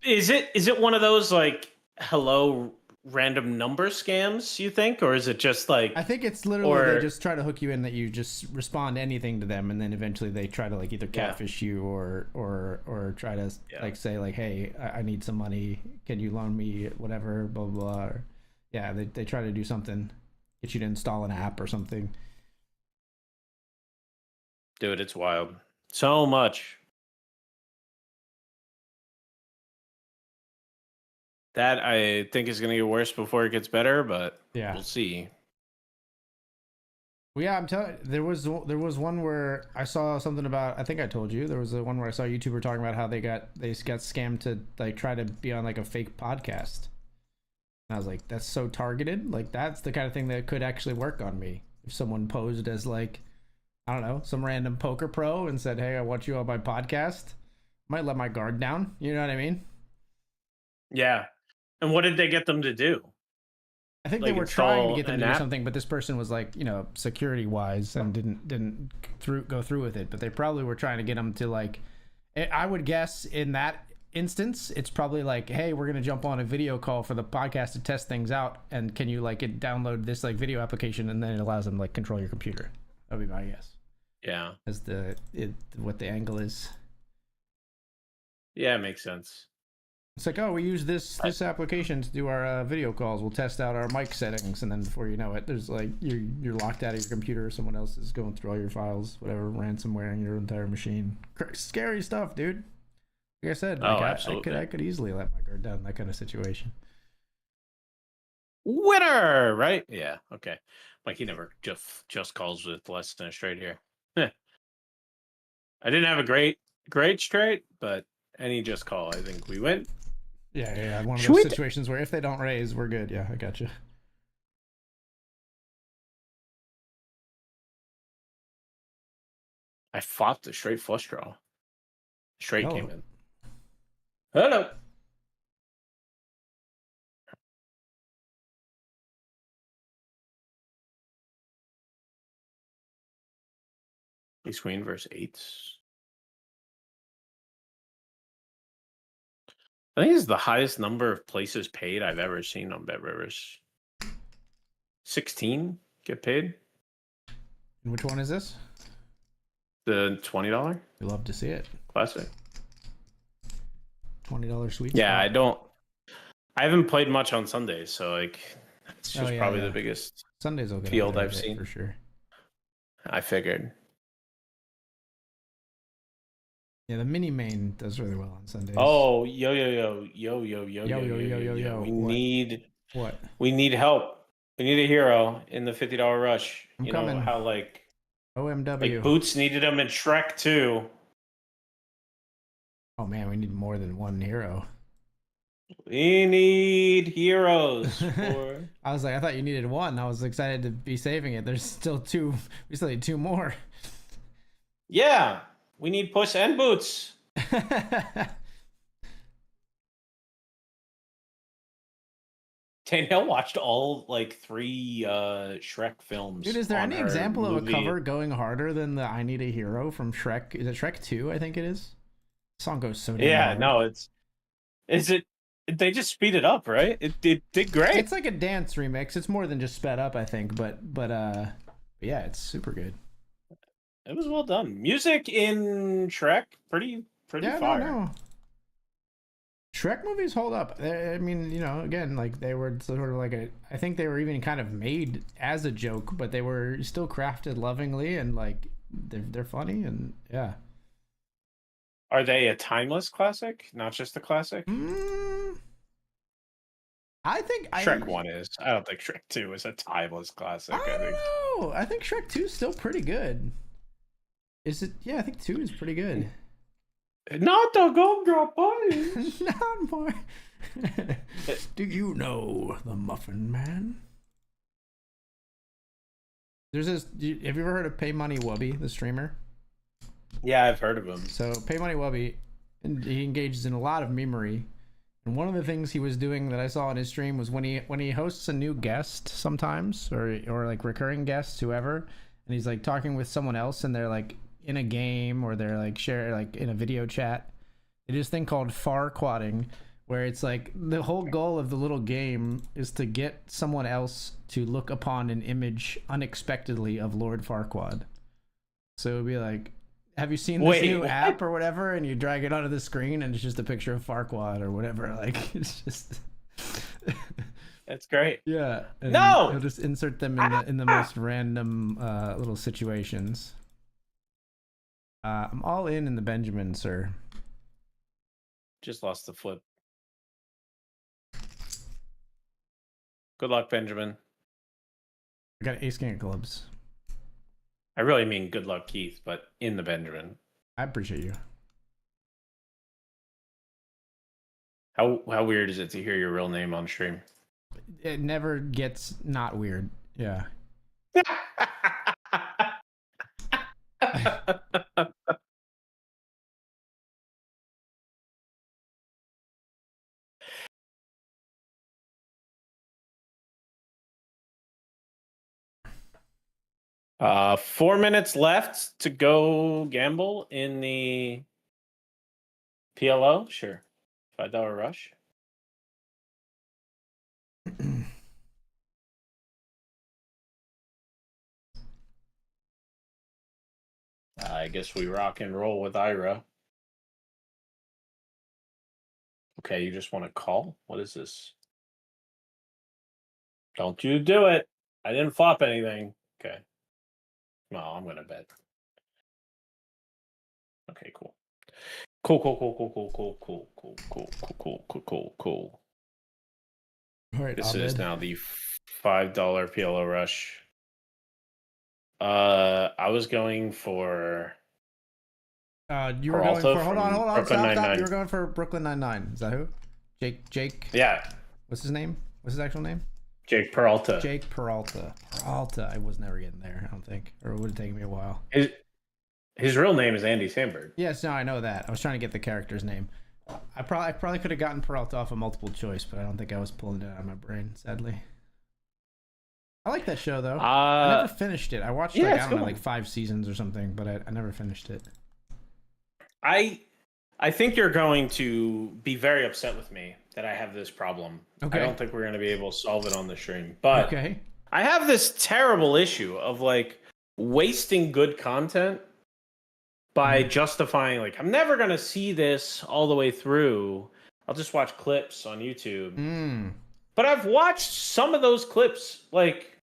Is it one of those like hello random number scams, you think, or is it just like I think it's literally they just try to hook you in that you just respond to anything to them, and then eventually they try to like either catfish you or try to like say like, "Hey, I need some money, can you loan me whatever, blah blah blah." Or, they try to do something, get you to install an app or something. Dude, it's wild. So much. That I think is going to get worse before it gets better, but we'll see. Well, yeah, I'm telling you, there was one where I saw something about, I think I told you, there was one where I saw a YouTuber talking about how they got scammed to like try to be on like a fake podcast. And I was like, that's so targeted. Like that's the kind of thing that could actually work on me. If someone posed as like, I don't know, some random poker pro and said, "Hey, I want you on my podcast," might let my guard down. You know what I mean? Yeah. And what did they get them to do? I think they were trying to get them to do something, but this person was like, security wise, and didn't go through with it. But they probably were trying to get them to like, I would guess in that instance, it's probably like, "Hey, we're gonna jump on a video call for the podcast to test things out, and can you like download this like video application?" And then it allows them to like control your computer. That'd be my guess. Yeah, as what the angle is. Yeah, it makes sense. It's like, "Oh, we use this application to do our video calls. We'll test out our mic settings," and then before you know it, there's like you're locked out of your computer. Someone else is going through all your files, whatever, ransomware in your entire machine. Scary stuff, dude. Like I said, Oh, like absolutely. I could easily let my guard down in that kind of situation. Winner, right? Yeah. Okay. Like he never just calls with less than a straight here. I didn't have a great straight, but any just call, I think we win. Yeah. One of Should those we? situations where if they don't raise, we're good. Yeah, I got you. I flopped the straight flush draw. Straight Oh, came in. Hello. Ace queen versus eights. I think it's the highest number of places paid I've ever seen on BetRivers. 16 get paid. and which one is this? The $20 We love to see it. classic. $20 sweet Yeah, spot. I haven't played much on Sundays, so like it's Oh just yeah, probably yeah. the biggest Sundays will get up field there a I've bit seen. for sure. I figured. Yeah, the mini main does really well on Sundays. Oh, yo. We What? need help. We need a hero in the $50 rush. I'm You coming. know how like OMW. Boots needed him in Shrek 2. Oh man, we need more than one hero. We need heroes for I was like, I thought you needed one. I was excited to be saving it. There's still two. We still need two more. Yeah, we need Puss and Boots. Danielle watched all like 3 Shrek films. Dude, is there on any her example of a movie. cover going harder than the "I Need a Hero" from Shrek? Is it Shrek 2? I think it is. The song goes so damn Yeah, hard. no, is it they just speed it up, right? It did great. It's like a dance remix. It's more than just sped up, I think. But yeah, it's super good. It was well done. Music in Shrek, pretty Yeah, fire. no. Shrek movies hold up. I mean, you know, again, like they were sort of like I think they were even kind of made as a joke, but they were still crafted lovingly and like they're funny and yeah. Are they a timeless classic, not just a classic? I think Shrek 1 is. I don't think Shrek 2 is a timeless classic. I don't know. I think Shrek 2 is still pretty good. Is it? Yeah, I think 2 is pretty good. Not the gumdrop bunnies. Not more. Do you know the Muffin Man? There's this. Have you ever heard of Pay Money Wubby, the streamer? Yeah, I've heard of him. So Pay Money Wubby, he engages in a lot of memery. And one of the things he was doing that I saw on his stream was when he hosts a new guest sometimes, or like recurring guests, whoever, and he's like talking with someone else, and they're like in a game or they're like share like in a video chat. They do this thing called Farquadding, where it's like the whole goal of the little game is to get someone else to look upon an image unexpectedly of Lord Farquaad. So it would be like, have you seen this new app or whatever? And you drag it onto the screen and it's just a picture of Farquaad or whatever. Like, it's just... That's great. Yeah. And no! He'll just insert them in the most random little situations. I'm all in the Benjamin, sir. Just lost the flip. Good luck, Benjamin. I got ace king of clubs. I really mean good luck, Keith, but in the Benjamin. I appreciate you. How weird is it to hear your real name on stream? It never gets not weird. Yeah. 4 minutes left to go gamble in the PLO. Sure. $5 rush. I guess we rock and roll with Ira. Okay, you just want to call? What is this? Don't you do it. I didn't flop anything. Okay. Well, I'm going to bet. Okay, cool. Cool, cool, cool, cool, cool, cool, cool, cool, cool, cool, cool, cool, cool. All right, This Abed. is now the $5 PLO rush. I was going for. You were going for hold on, Brooklyn stop. Nine-Nine. You were going for Brooklyn Nine-Nine. Is that who? Jake. Yeah, What's his name? What's his actual name? Jake Peralta. Jake Peralta. I was never getting there, I don't think, or it would have taken me a while. His real name is Andy Samberg. Yes, no, I know that. I was trying to get the character's name. I probably could have gotten Peralta off a multiple choice, but I don't think I was pulling it out of my brain, sadly. I like that show though. I never finished it. I watched I don't know, like 5 seasons or something, but I never finished it. I think you're going to be very upset with me that I have this problem. Okay. I don't think we're going to be able to solve it on the stream. But okay. I have this terrible issue of like wasting good content by justifying like I'm never going to see this all the way through. I'll just watch clips on YouTube. But I've watched some of those clips, like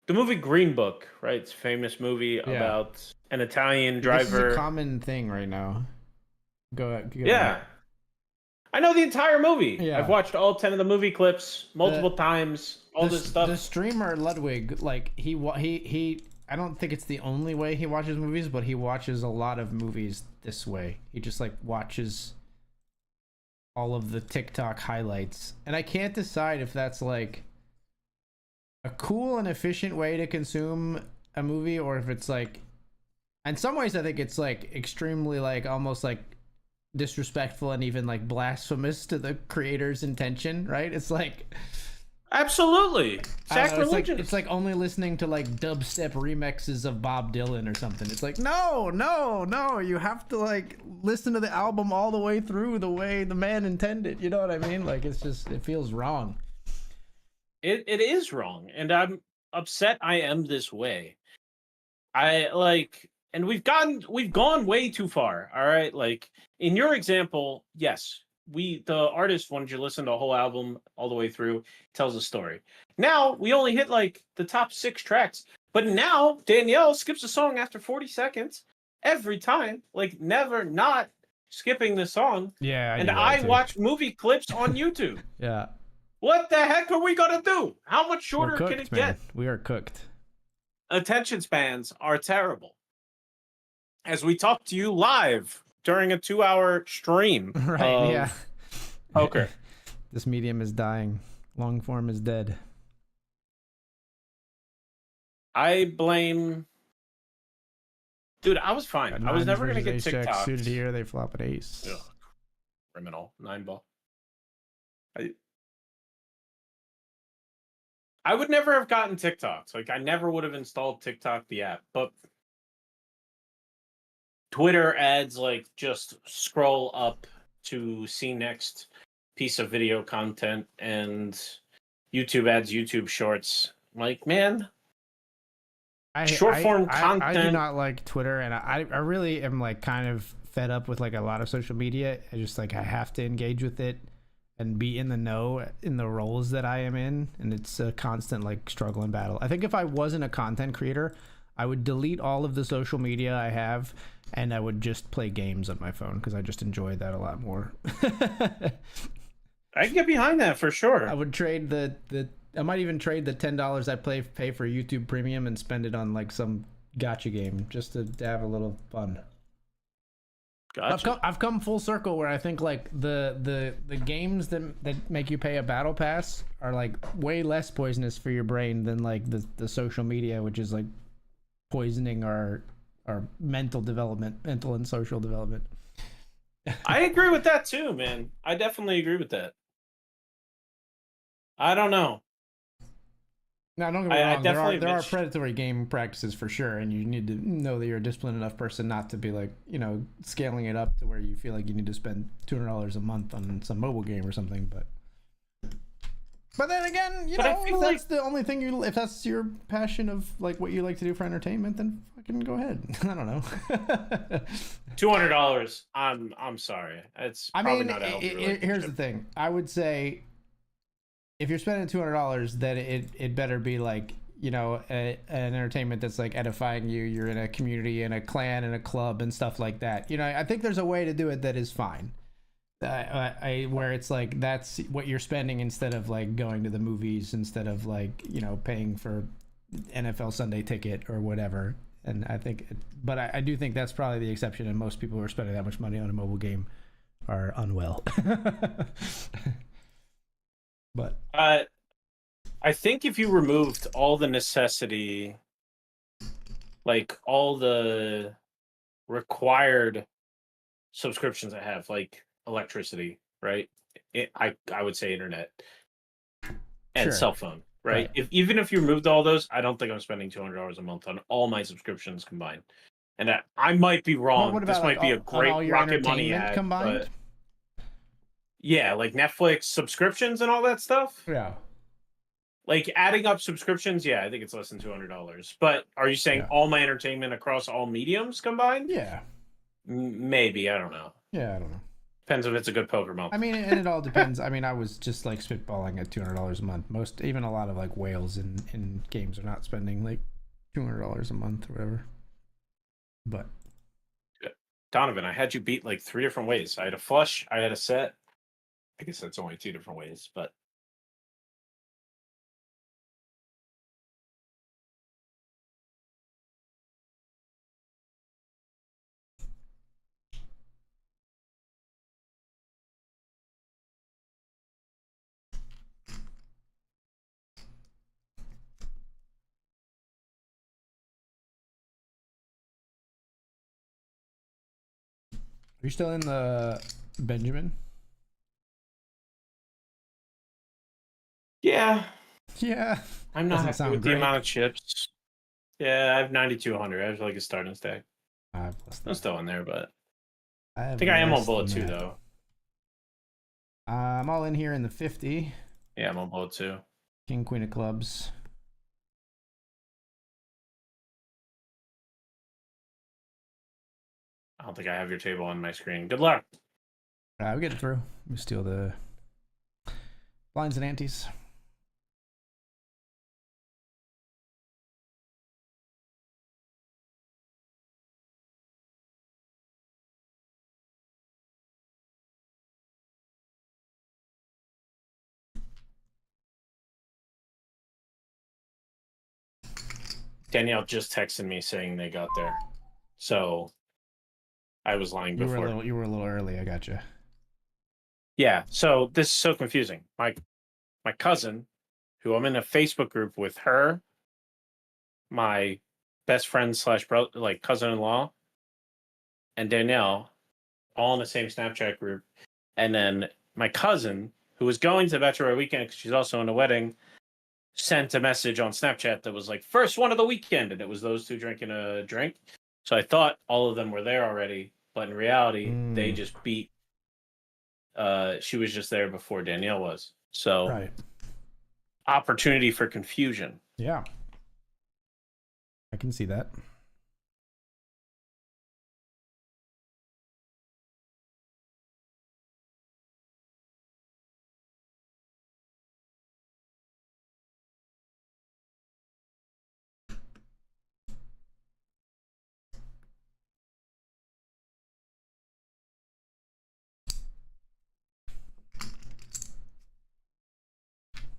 the movie Green Book, right? It's a famous movie about an Italian driver. This is a common thing right now. Go yeah. ahead. I know the entire movie. Yeah. I've watched all 10 of the movie clips multiple times. All this stuff. The streamer Ludwig, like he I don't think it's the only way he watches movies, but he watches a lot of movies this way. He just like watches all of the TikTok highlights. And I can't decide if that's like a cool and efficient way to consume a movie, or if it's like, in some ways I think it's like extremely like almost like disrespectful and even like blasphemous to the creator's intention, right? It's like absolutely sacrilegious. It's like only listening to like dubstep remixes of Bob Dylan or something. It's like no, you have to like listen to the album all the way through the way the man intended. You know what I mean? Like it feels wrong. It is wrong, and I'm upset I am this way. I like, and we've gone way too far. All right, like in your example, yes, the artist wanted you to listen to the whole album all the way through, tells a story. Now we only hit like the top 6 tracks, but now Danielle skips a song after 40 seconds every time, like never not skipping the song. Yeah, and I watch movie clips on YouTube. Yeah. What the heck are we gonna do? How much shorter can it get? We are cooked. Attention spans are terrible. As we talk to you live during a 2-hour stream. Right, yeah. Poker. This medium is dying. Long form is dead. I blame... Dude, I was fine. I was never going to get TikTok. Suited here, they flop an ace. Ugh. Criminal. 9-ball. I would never have gotten TikToks. Like, I never would have installed TikTok, the app. But Twitter ads, like, just scroll up to see next piece of video content, and YouTube ads, YouTube shorts. Like, man, short form content. I do not like Twitter, and I really am, like, kind of fed up with, like, a lot of social media. I just, like, I have to engage with it and be in the know in the roles that I am in, and it's a constant like struggle and battle. I think if I wasn't a content creator, I would delete all of the social media I have, and I would just play games on my phone because I just enjoy that a lot more. I can get behind that for sure. I would trade I might even trade the $10 I pay for YouTube Premium and spend it on like some gacha game just to have a little fun. Gotcha. I've come full circle where I think like the games that make you pay a battle pass are like way less poisonous for your brain than like the social media, which is like poisoning our mental and social development. I agree with that too, man. I definitely agree with that. I don't know. Now, don't get me wrong. There are predatory game practices for sure, and you need to know that you're a disciplined enough person not to be like, scaling it up to where you feel like you need to spend $200 a month on some mobile game or something. But then again, if that's the only thing if that's your passion of like what you like to do for entertainment, then fucking go ahead. I don't know. $200. I'm sorry. It's probably not a healthy relationship. Here's the thing. I would say, if you're spending $200, then it better be like an entertainment that's like edifying you. You're in a community, in a clan, in a club, and stuff like that. I think there's a way to do it that is fine. Where it's like that's what you're spending instead of like going to the movies, instead of like paying for NFL Sunday ticket or whatever. And I think, but I do think that's probably the exception. And most people who are spending that much money on a mobile game are unwell. But I think if you removed all the necessity, like all the required subscriptions I have, like electricity, right? I would say internet and Sure. cell phone, right? Even if you removed all those, I don't think I'm spending $200 a month on all my subscriptions combined. And I might be wrong. What about this might be a on great all your Rocket Money entertainment ad, combined? but yeah, like Netflix subscriptions and all that stuff. Yeah. Like adding up subscriptions, yeah, I think it's less than $200. But are you saying all my entertainment across all mediums combined? Yeah. Maybe, I don't know. Yeah, I don't know. Depends if it's a good poker month. I mean, and it all depends. I mean, I was just like spitballing at $200 a month. Even a lot of like whales in games are not spending like $200 a month or whatever. But Donovan, I had you beat like 3 different ways. I had a flush, I had a set. I guess that's only 2 different ways, but are you still in the Benjamin? yeah. Yeah. I'm not happy with great. the amount of chips. Yeah, I have 9,200. I have like a starting stack. I'm still in there, but I think I am on bullet 2 though. I'm all in here in the 50. Yeah, I'm on bullet 2. King, queen of clubs. I don't think I have your table on my screen. Good luck. We'll get it through. We steal the blinds and antes. Danielle just texted me saying they got there. So I was lying before. You were a little early. I got you. Yeah. So this is so confusing. My cousin, who I'm in a Facebook group with her, my best friend / brother, like cousin-in-law, and Danielle, all in the same Snapchat group. And then my cousin, who was going to the bachelorette weekend because she's also in a wedding, sent a message on Snapchat that was like, first one of the weekend. And it was those two drinking a drink. So I thought all of them were there already. But in reality, they just beat. She was just there before Danielle was. So opportunity for confusion. Yeah. I can see that.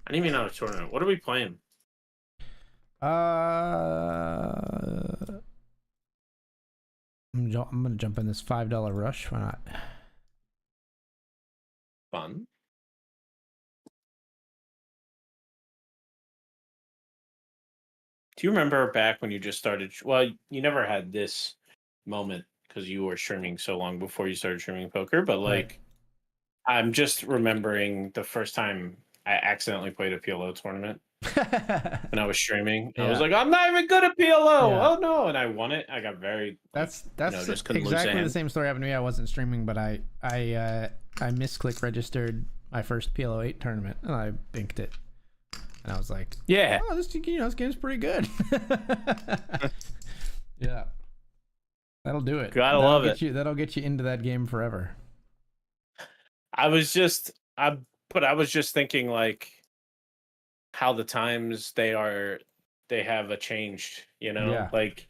I didn't even know a tournament. What are we playing? I'm gonna jump in this $5 rush. Why not? Fun. Do you remember back when you just started? Well, you never had this moment because you were streaming so long before you started streaming poker. But like, I'm just remembering the first time I accidentally played a PLO tournament when I was streaming. I was like, I'm not even good at PLO. Oh no! And I won it. I got very. That's just exactly the same story happened to me. I wasn't streaming, but I misclick registered my first PLO 8 tournament and I binked it. And I was like, yeah, oh, this game's pretty good. Yeah, that'll do it. Love it. That'll get you into that game forever. I was just thinking like how the times they are they have a changed, Yeah. like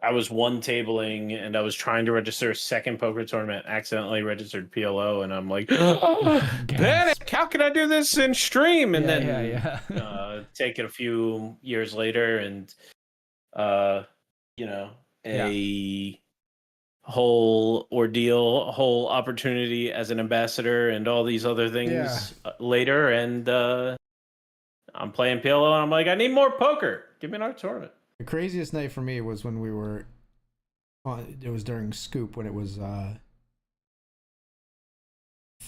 I was one tabling and I was trying to register a second poker tournament, accidentally registered PLO, and I'm like, Gasp. panic! How can I do this in stream? And Yeah. take it a few years later, and you know, a whole ordeal, a whole opportunity as an ambassador, and all these other things later, and I'm playing PLO, and I'm like, I need more poker. Give me another tournament. The craziest night for me was when we were on, it was during Scoop when it was I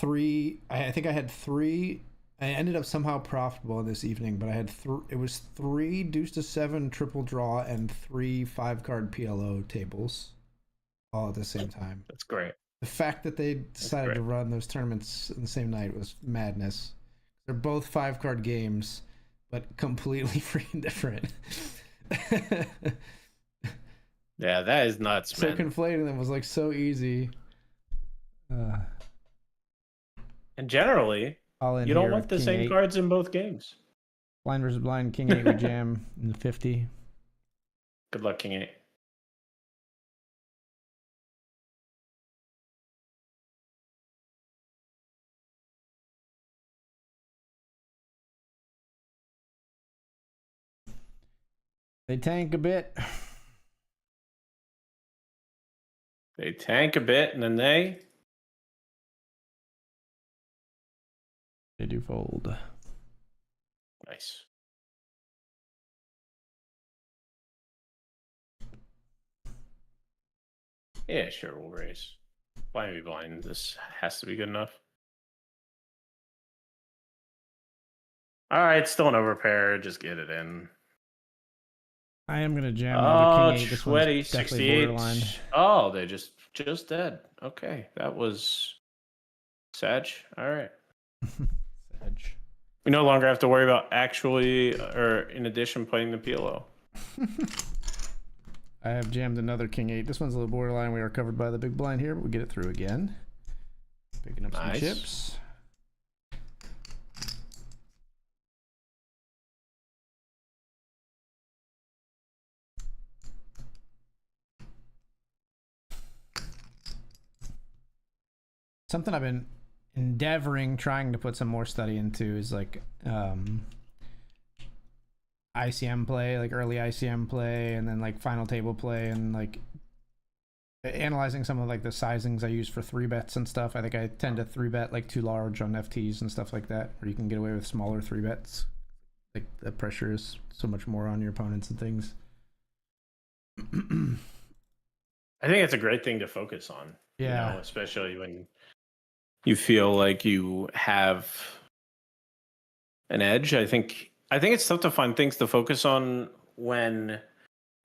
think I had three. I ended up somehow profitable this evening, but I had it was 3 deuce to 7 triple draw and 3 5-card PLO tables all at the same time. That's great. The fact that they decided to run those tournaments in the same night was madness. They're both 5-card games, but completely freaking different. Yeah, that is nuts, so man. Conflating them was like so easy. And generally, you don't want the same cards in both games. Blind versus blind, king 8 with jam in the 50. Good luck, king 8. They tank a bit. They tank a bit, and then they do fold. Nice. Yeah, sure, we'll raise. Blind be blind. This has to be good enough. All right, still an overpair. Just get it in. I am gonna jam another king 8. This sweaty, one's definitely 68. borderline. Oh, they just dead. Okay, that was Sag. All right. Sag. We no longer have to worry about actually, or in addition, playing the PLO. I have jammed another king 8. This one's a little borderline. We are covered by the big blind here, but we get it through again. Picking up some chips. Something I've been trying to put some more study into is like ICM play, like early ICM play, and then like final table play, and like analyzing some of like the sizings I use for 3-bets and stuff. I think I tend to 3-bet like too large on FTs and stuff like that, where you can get away with smaller 3-bets. Like the pressure is so much more on your opponents and things. I think it's a great thing to focus on. Yeah, especially when you feel like you have an edge. I think it's tough to find things to focus on when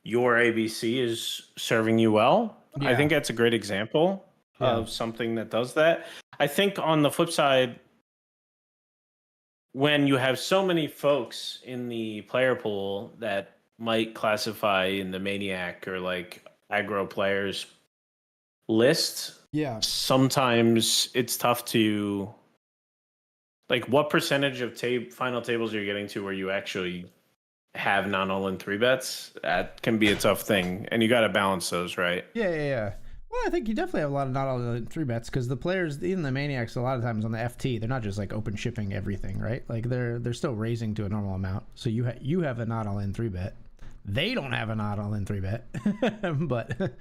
your ABC is serving you well. Yeah. I think that's a great example of something that does that. I think on the flip side, when you have so many folks in the player pool that might classify in the Maniac or like aggro players list, sometimes it's tough to, like, what percentage of final tables you're getting to where you actually have non-all-in 3-bets? That can be a tough thing, and you got to balance those, right? Yeah. Well, I think you definitely have a lot of non-all-in 3-bets because the players, even the Maniacs, a lot of times on the FT, they're not just like open shipping everything, right? Like they're still raising to a normal amount. So you have a not all-in 3-bet. They don't have a not all-in 3-bet, but.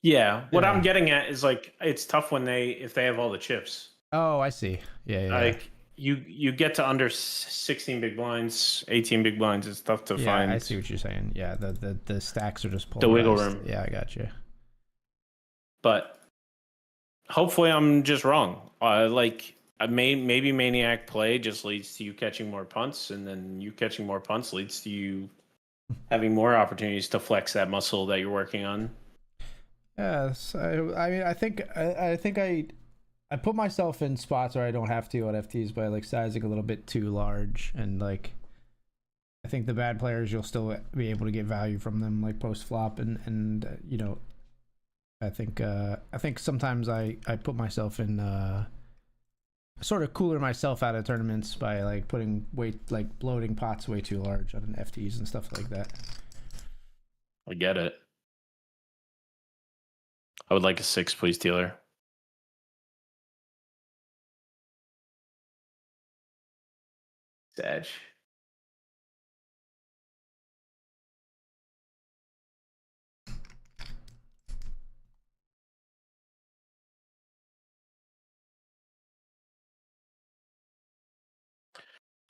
Yeah, what I'm getting at is like it's tough when if they have all the chips. Oh, I see. Yeah. Like you get to under 16 big blinds, 18 big blinds. It's tough to find. I see what you're saying. Yeah, the stacks are just polarized. The wiggle room. Yeah, I got you. But hopefully, I'm just wrong. Maybe Maniac play just leads to you catching more punts, and then you catching more punts leads to you having more opportunities to flex that muscle that you're working on. Yes, I mean, I think I put myself in spots where I don't have to on FTs by like sizing a little bit too large, and like I think the bad players you'll still be able to get value from them like post flop, and I think sometimes I put myself in sort of cooler myself out of tournaments by like putting bloating pots way too large on FTs and stuff like that. I get it. I would like a 6, please, dealer. Sag.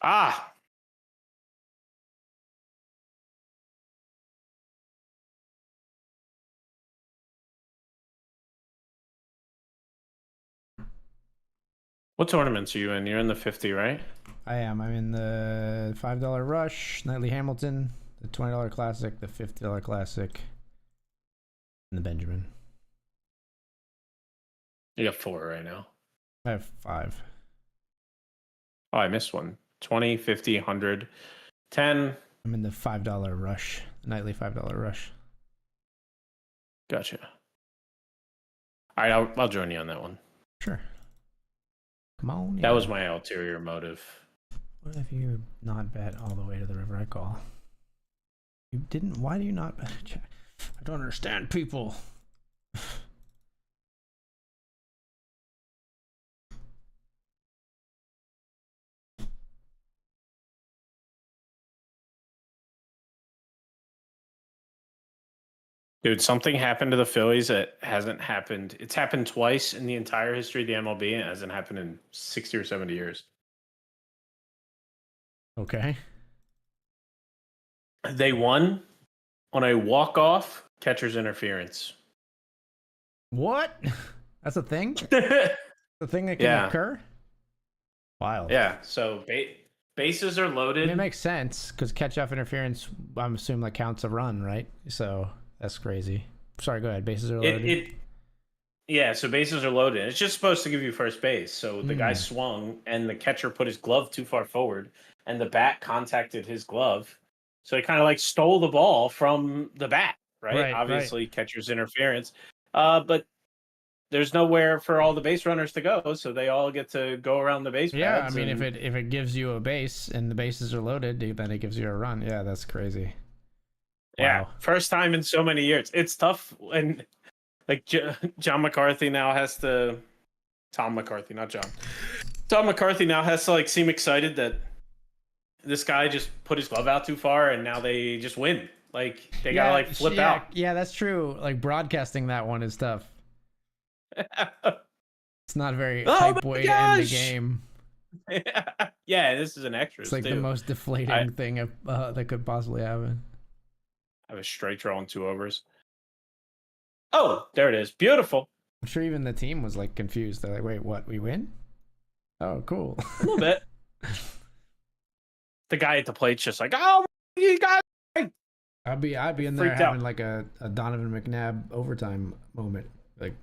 Ah! What tournaments are you in? You're in the 50, right? I am. I'm in the $5 Rush, Nightly Hamilton, the $20 Classic, the $50 Classic, and the Benjamin. You got 4 right now. I have 5. Oh, I missed one. 20, 50, 100, 10. I'm in the $5 Rush, the Nightly $5 Rush. Gotcha. All right, I'll join you on that one. Sure. Come on. That was my ulterior motive. What if you not bet all the way to the river I call? You didn't. Why do you not bet? I don't understand people. Dude, something happened to the Phillies that hasn't happened. It's happened twice in the entire history of the MLB, and it hasn't happened in 60 or 70 years. Okay. They won on a walk-off catcher's interference. What? That's a thing? The thing that can occur? Wild. Yeah, so bases are loaded. I mean, it makes sense because catch-off interference, I'm assuming, like counts a run, right? So that's crazy. Sorry, go ahead. Bases are loaded. Yeah, so bases are loaded. It's just supposed to give you first base. So the guy swung, and the catcher put his glove too far forward, and the bat contacted his glove. So he kind of like stole the ball from the bat, right? Obviously, catcher's interference. But there's nowhere for all the base runners to go, so they all get to go around the base paths. Yeah, I mean, if it gives you a base and the bases are loaded, then it gives you a run. Yeah, that's crazy. Yeah, first time in so many years. It's tough when, like, John McCarthy now has to... Tom McCarthy, not John. Tom McCarthy now has to, like, seem excited that this guy just put his glove out too far, and now they just win. Like, they gotta, like, flip out. Yeah, that's true. Like, broadcasting that one is tough. It's not a very hype way to end the game. Yeah, this is an extra. It's like the most deflating thing that could possibly happen. I have a straight draw and 2 overs. Oh, there it is. Beautiful. I'm sure even the team was like confused. They're like, "Wait, what? We win? Oh, cool." A little bit. The guy at the plate's just like, "Oh, you guys!" I'd be in there having like a Donovan McNabb overtime moment. Like,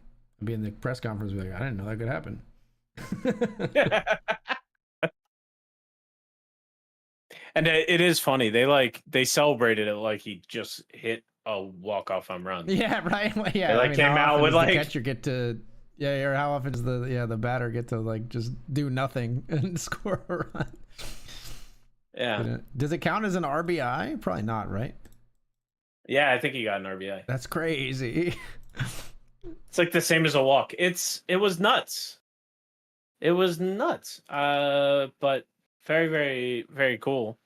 I'd be in the press conference, be like, "I didn't know that could happen." And it is funny. They celebrated it like he just hit a walk-off home run. Yeah, right. Well, yeah, they came out with like the catcher get to or how often does the batter get to like just do nothing and score a run? Yeah. Does it count as an RBI? Probably not, right? Yeah, I think he got an RBI. That's crazy. It's like the same as a walk. It was nuts. It was nuts. But very, very, very cool.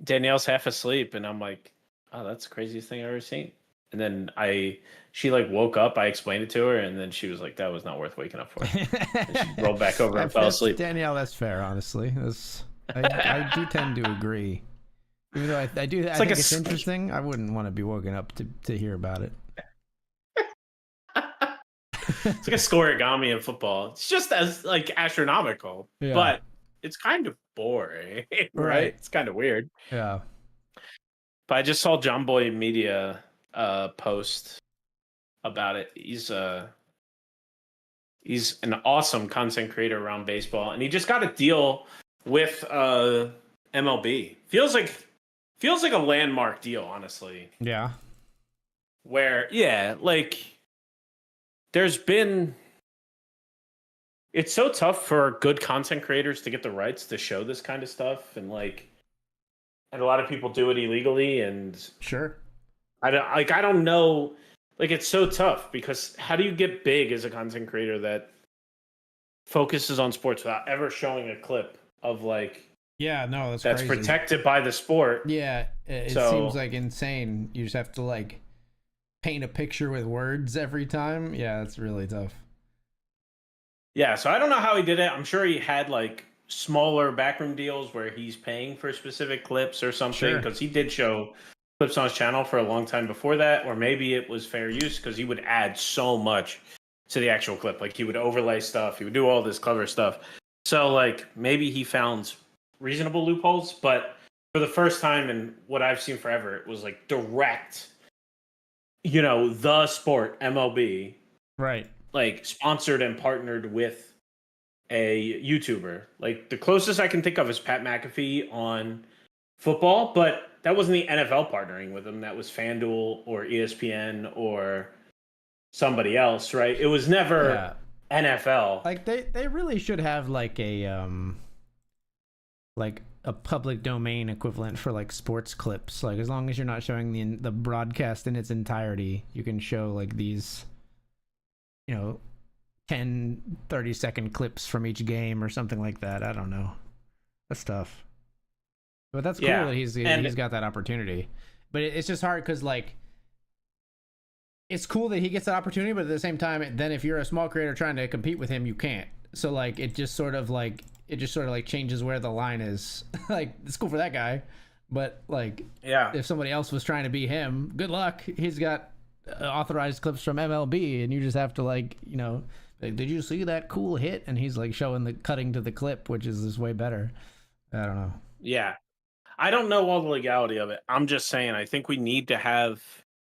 Danielle's half asleep, and I'm like, oh, that's the craziest thing I've ever seen. And then she like woke up, I explained it to her, and then she was like, that was not worth waking up for. And she rolled back over and fell asleep. Danielle, that's fair, honestly. I do tend to agree. Even though I think it's interesting, I wouldn't want to be woken up to hear about it. It's like a scoregami in football. It's just as like astronomical, but it's kind of boring, right? It's kind of weird. Yeah. But I just saw John Boy Media post about it. He's an awesome content creator around baseball, and he just got a deal with MLB. Feels like a landmark deal, honestly. Yeah. Where like there's been it's so tough for good content creators to get the rights to show this kind of stuff, and and a lot of people do it illegally, and Sure. I don't know, like it's so tough because how do you get big as a content creator that focuses on sports without ever showing a clip of Yeah, no, that's that's crazy. protected by the sport? Yeah, it seems like insane. You just have to like paint a picture with words every time. Yeah, it's really tough. Yeah, so I don't know how he did it. I'm sure he had like smaller backroom deals where he's paying for specific clips or something, Sure. because he did show clips on his channel for a long time before that, or maybe it was fair use because he would add so much to the actual clip. Like he would overlay stuff, he would do all this clever stuff. So like maybe he found reasonable loopholes, but for the first time in what I've seen forever, it was like direct, the sport MLB, Right. like sponsored and partnered with a YouTuber. Like the closest I can think of is Pat McAfee on football, but that wasn't the NFL partnering with him. That was FanDuel or ESPN or somebody else, right? It was never Yeah. NFL. Like they really should have like a public domain equivalent for like sports clips. Like as long as you're not showing the broadcast in its entirety, you can show like these, 10 30-second clips from each game or something like that. I don't know. That's tough. But that's cool that he's got that opportunity. But it's just hard cuz like it's cool that he gets that opportunity, but at the same time, then if you're a small creator trying to compete with him, you can't. So like it just sort of like changes where the line is. Like it's cool for that guy, but like if somebody else was trying to be him, good luck. He's got authorized clips from MLB, and you just have to like did you see that cool hit? And he's like showing the cutting to the clip, which is way better. I don't know. Yeah. I don't know all the legality of it. I'm just saying I think we need to have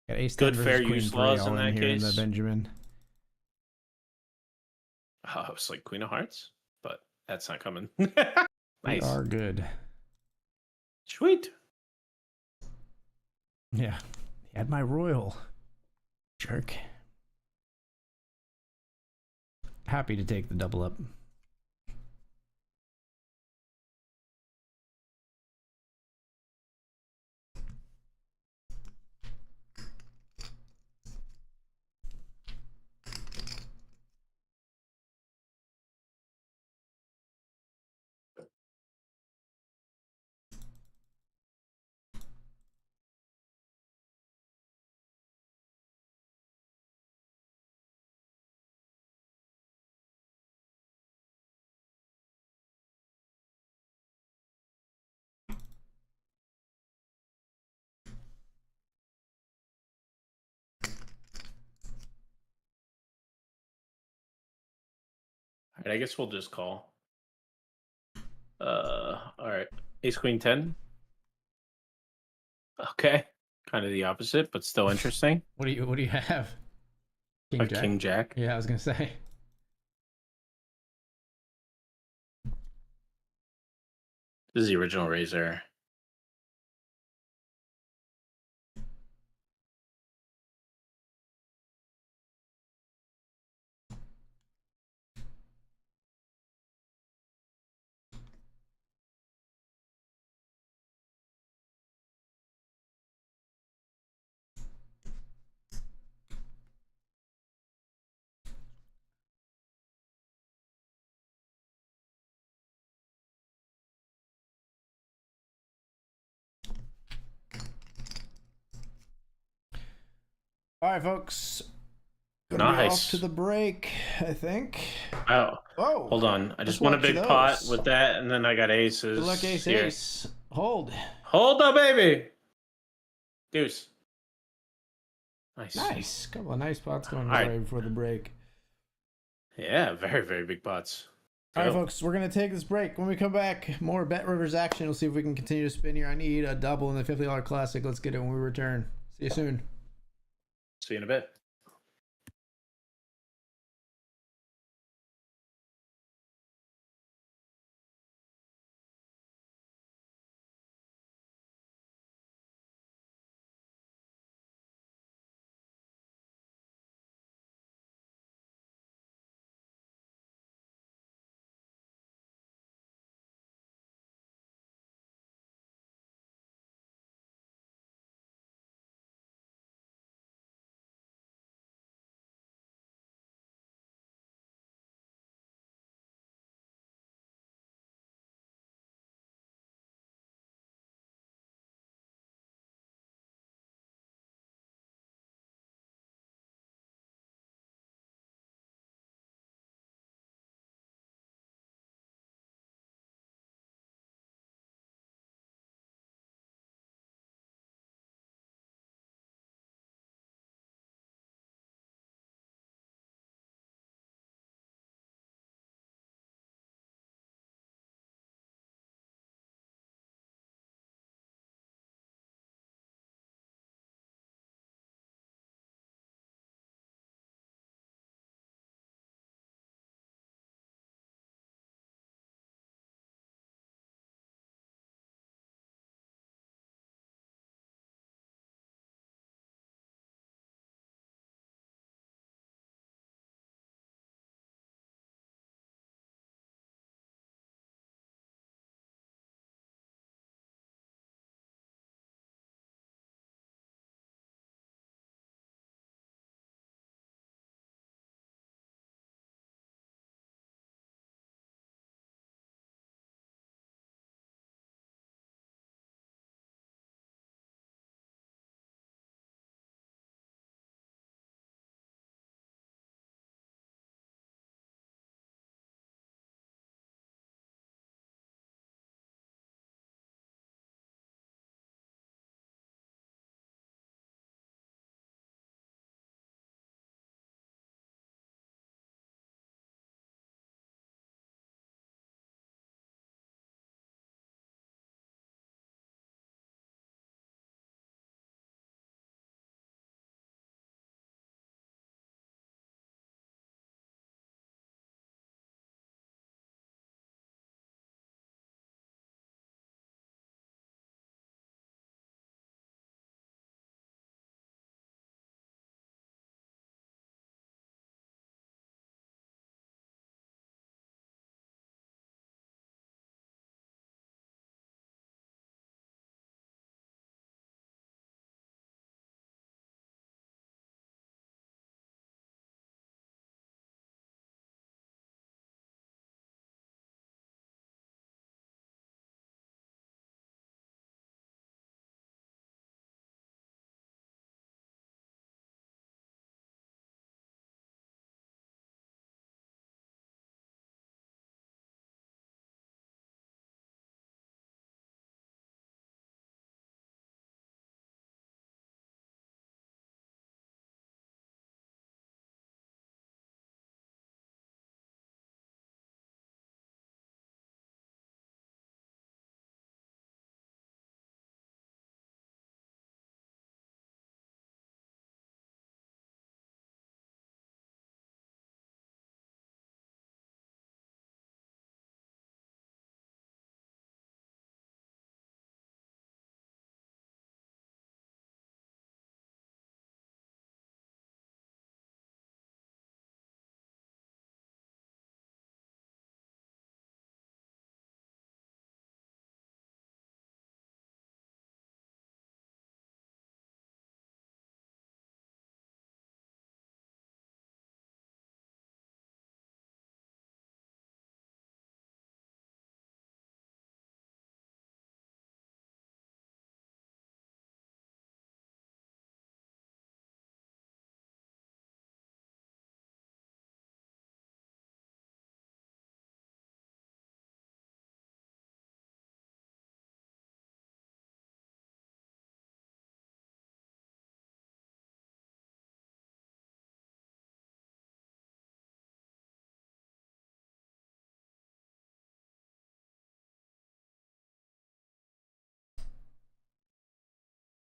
Got ace 10 good versus fair queen use 3 laws all in in that here in the case. Benjamin. Oh, it's like Queen of Hearts, but that's not coming. We Nice. are good. Sweet. Yeah. He had my royal. Jerk. Happy to take the double up. All right, I guess we'll just call. All right. Ace Queen 10. Okay. Kind of the opposite, but still interesting. What do you have? A King Jack. Yeah, I was gonna say. This is the original Razor. All right, folks. Gonna be Nice. off to the break, I think. Oh. Oh, Hold on. I just want a big pot with that, and then I got aces. Good luck, ace, here. ace. Hold. Hold up, baby. Deuce. Nice. Nice. Couple of nice pots going All right. right before the break. Yeah, very, very big pots. All right, folks, we're going to take this break. When we come back, more BetRivers action. We'll see if we can continue to spin here. I need a double in the $50 Classic. Let's get it when we return. See you soon. See you in a bit.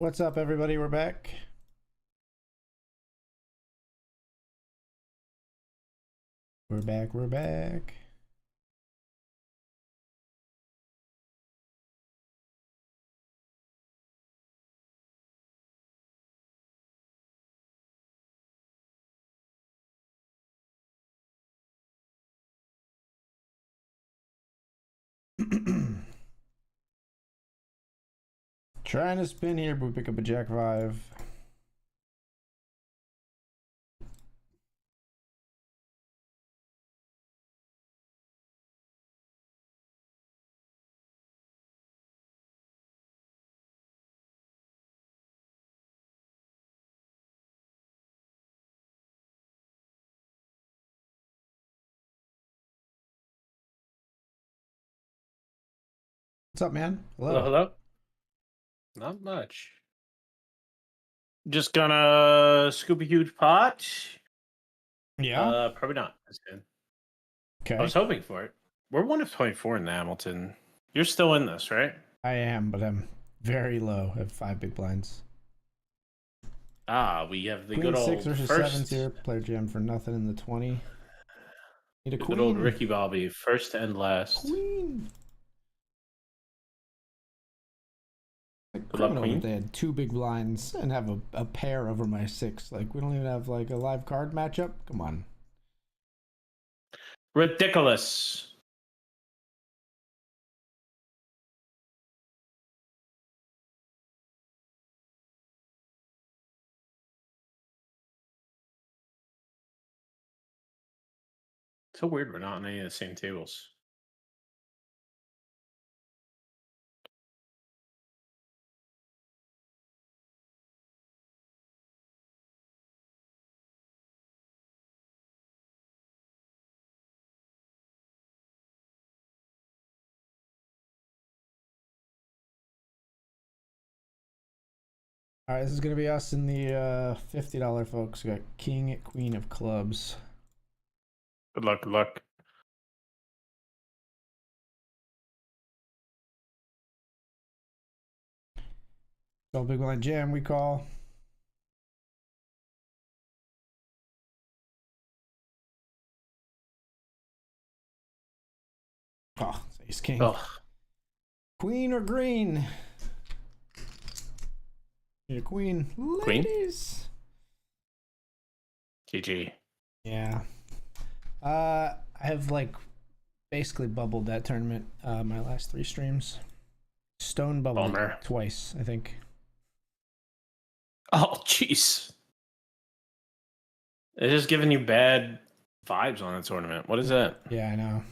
What's up, everybody? We're back. We're back. We're back. Trying to spin here, but we pick up a Jack 5. What's up, man? Hello, hello. Not much. Just gonna scoop a huge pot. Yeah. Probably not. That's good. Okay. I was hoping for it. We're 1 of 24 in the Hamilton. You're still in this, right? I am, but I'm very low. I have 5 big blinds. We have the Queen good old 6 versus first. 7s here. Player jam for nothing in the 20. Need a The queen. good old Ricky Bobby, first and last. Queen. Like, Good luck, criminal queen. that they had 2 big blinds and have a pair over my 6. Like, we don't even have like a live card matchup. Come on. Ridiculous. So weird we're not on any of the same tables. All right, this is gonna be us in the $50, folks. We got King, Queen of Clubs. Good luck, good luck. Call big blind jam. We call. Oh, ace king. Oh, Queen or green? Need a queen. Queen? Ladies. GG. Yeah. I have like basically bubbled that tournament my last 3 streams. Stone bubbled Bummer. twice, I think. Oh, jeez. It's just giving you bad vibes on the tournament. What is that? Yeah, I know.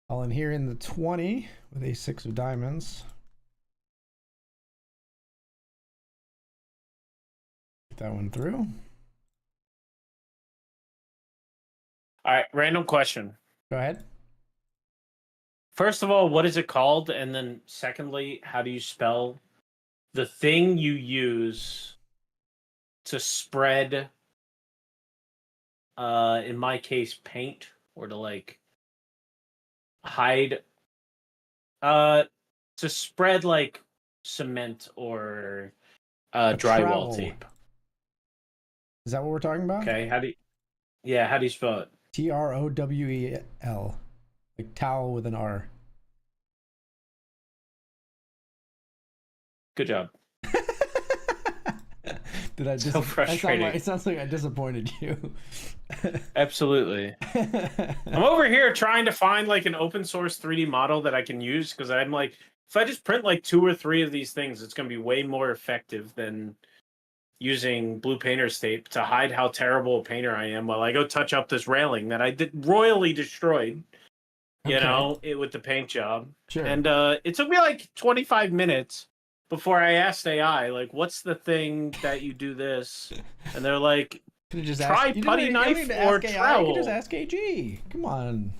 All in here in the 20 with a 6 of diamonds. Get that one through. All right, random question. Go ahead. First of all, what is it called? And then secondly, how do you spell the thing you use to spread, in my case, paint or to like hide, to spread like cement or drywall trowel. tape. Is that what we're talking about? Okay, how do you spell it? Trowel. Like towel with an R. Good job. Did I So frustrating. it sounds like I disappointed you. Absolutely. I'm over here trying to find like an open source 3D model that I can use because I'm like, if I just print like 2 or 3 of these things, it's going to be way more effective than using blue painter's tape to hide how terrible a painter I am while I go touch up this railing that I royally destroyed. You know, with the paint job. Sure. And it took me like 25 minutes before I asked AI, like, what's the thing that you do this? And they're like, just try putty knife or trowel. You just ask AG. Come on.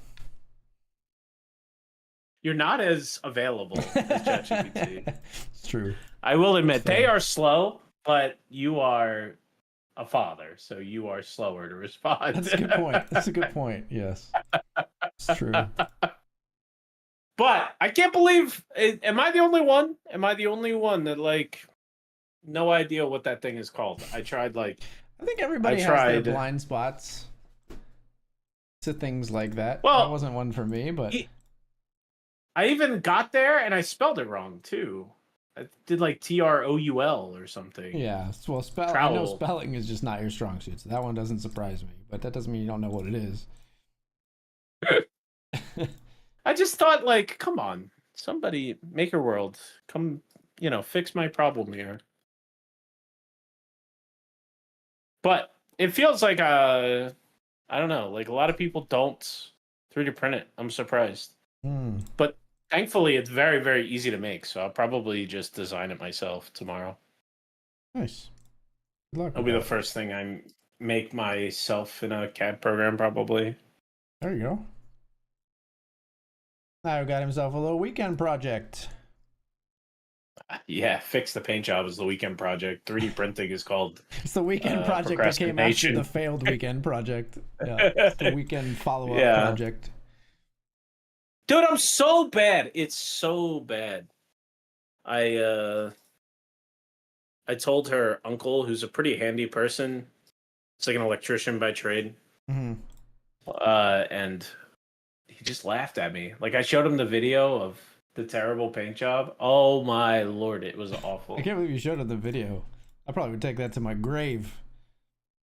You're not as available as ChatGPT. It's true. I will admit, they are slow, but you are a father, so you are slower to respond. That's a good point. That's a good point. Yes, it's true. But I can't believe. Am I the only one? Am I the only one that like no idea what that thing is called? I tried like. I think everybody has their blind spots to things like that. Well, that wasn't one for me, but I even got there and I spelled it wrong too. I did like TROUL or something. Yeah, well, I know spelling is just not your strong suit, so that one doesn't surprise me. But that doesn't mean you don't know what it is. I just thought, like, come on, somebody, Maker World, come, fix my problem here. But it feels like I don't know, like a lot of people don't 3D print it. I'm surprised. But thankfully, it's very, very easy to make, so I'll probably just design it myself tomorrow. Nice. Good luck. It'll be the first thing I make myself in a CAD program, probably. There you go. Now got himself a little weekend project. Yeah, fix the paint job is the weekend project. 3D printing is called. It's the weekend project that came after the failed weekend project. Yeah, it's the weekend follow-up project. Dude, I'm so bad. It's so bad. I told her uncle, who's a pretty handy person. It's like an electrician by trade. Mm-hmm. And he just laughed at me. Like I showed him the video of the terrible paint job. Oh my Lord, it was awful. I can't believe you showed him the video. I probably would take that to my grave.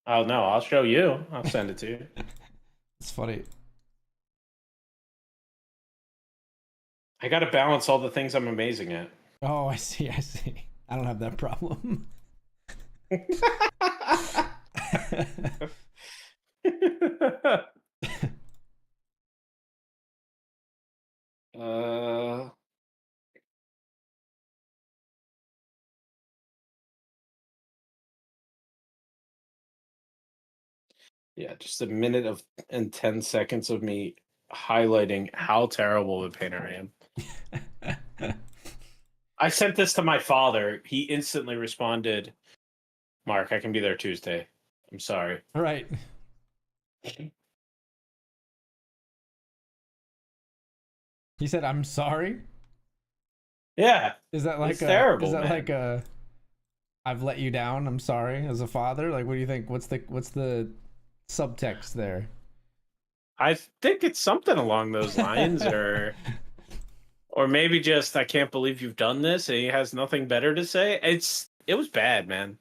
Oh no, I'll show you. I'll send it to you. It's funny. I gotta balance all the things I'm amazing at. Oh, I see. I don't have that problem. Yeah, just a minute and 10 seconds of me highlighting how terrible of a painter I am. I sent this to my father. He instantly responded, "Mark, I can be there Tuesday. I'm sorry." All right. He said, "I'm sorry." Yeah. Is that like terrible? Is that man. like a I've let you down, I'm sorry as a father? Like, what do you think? What's the subtext there? I think it's something along those lines, or maybe just I can't believe you've done this, and he has nothing better to say. It was bad, man.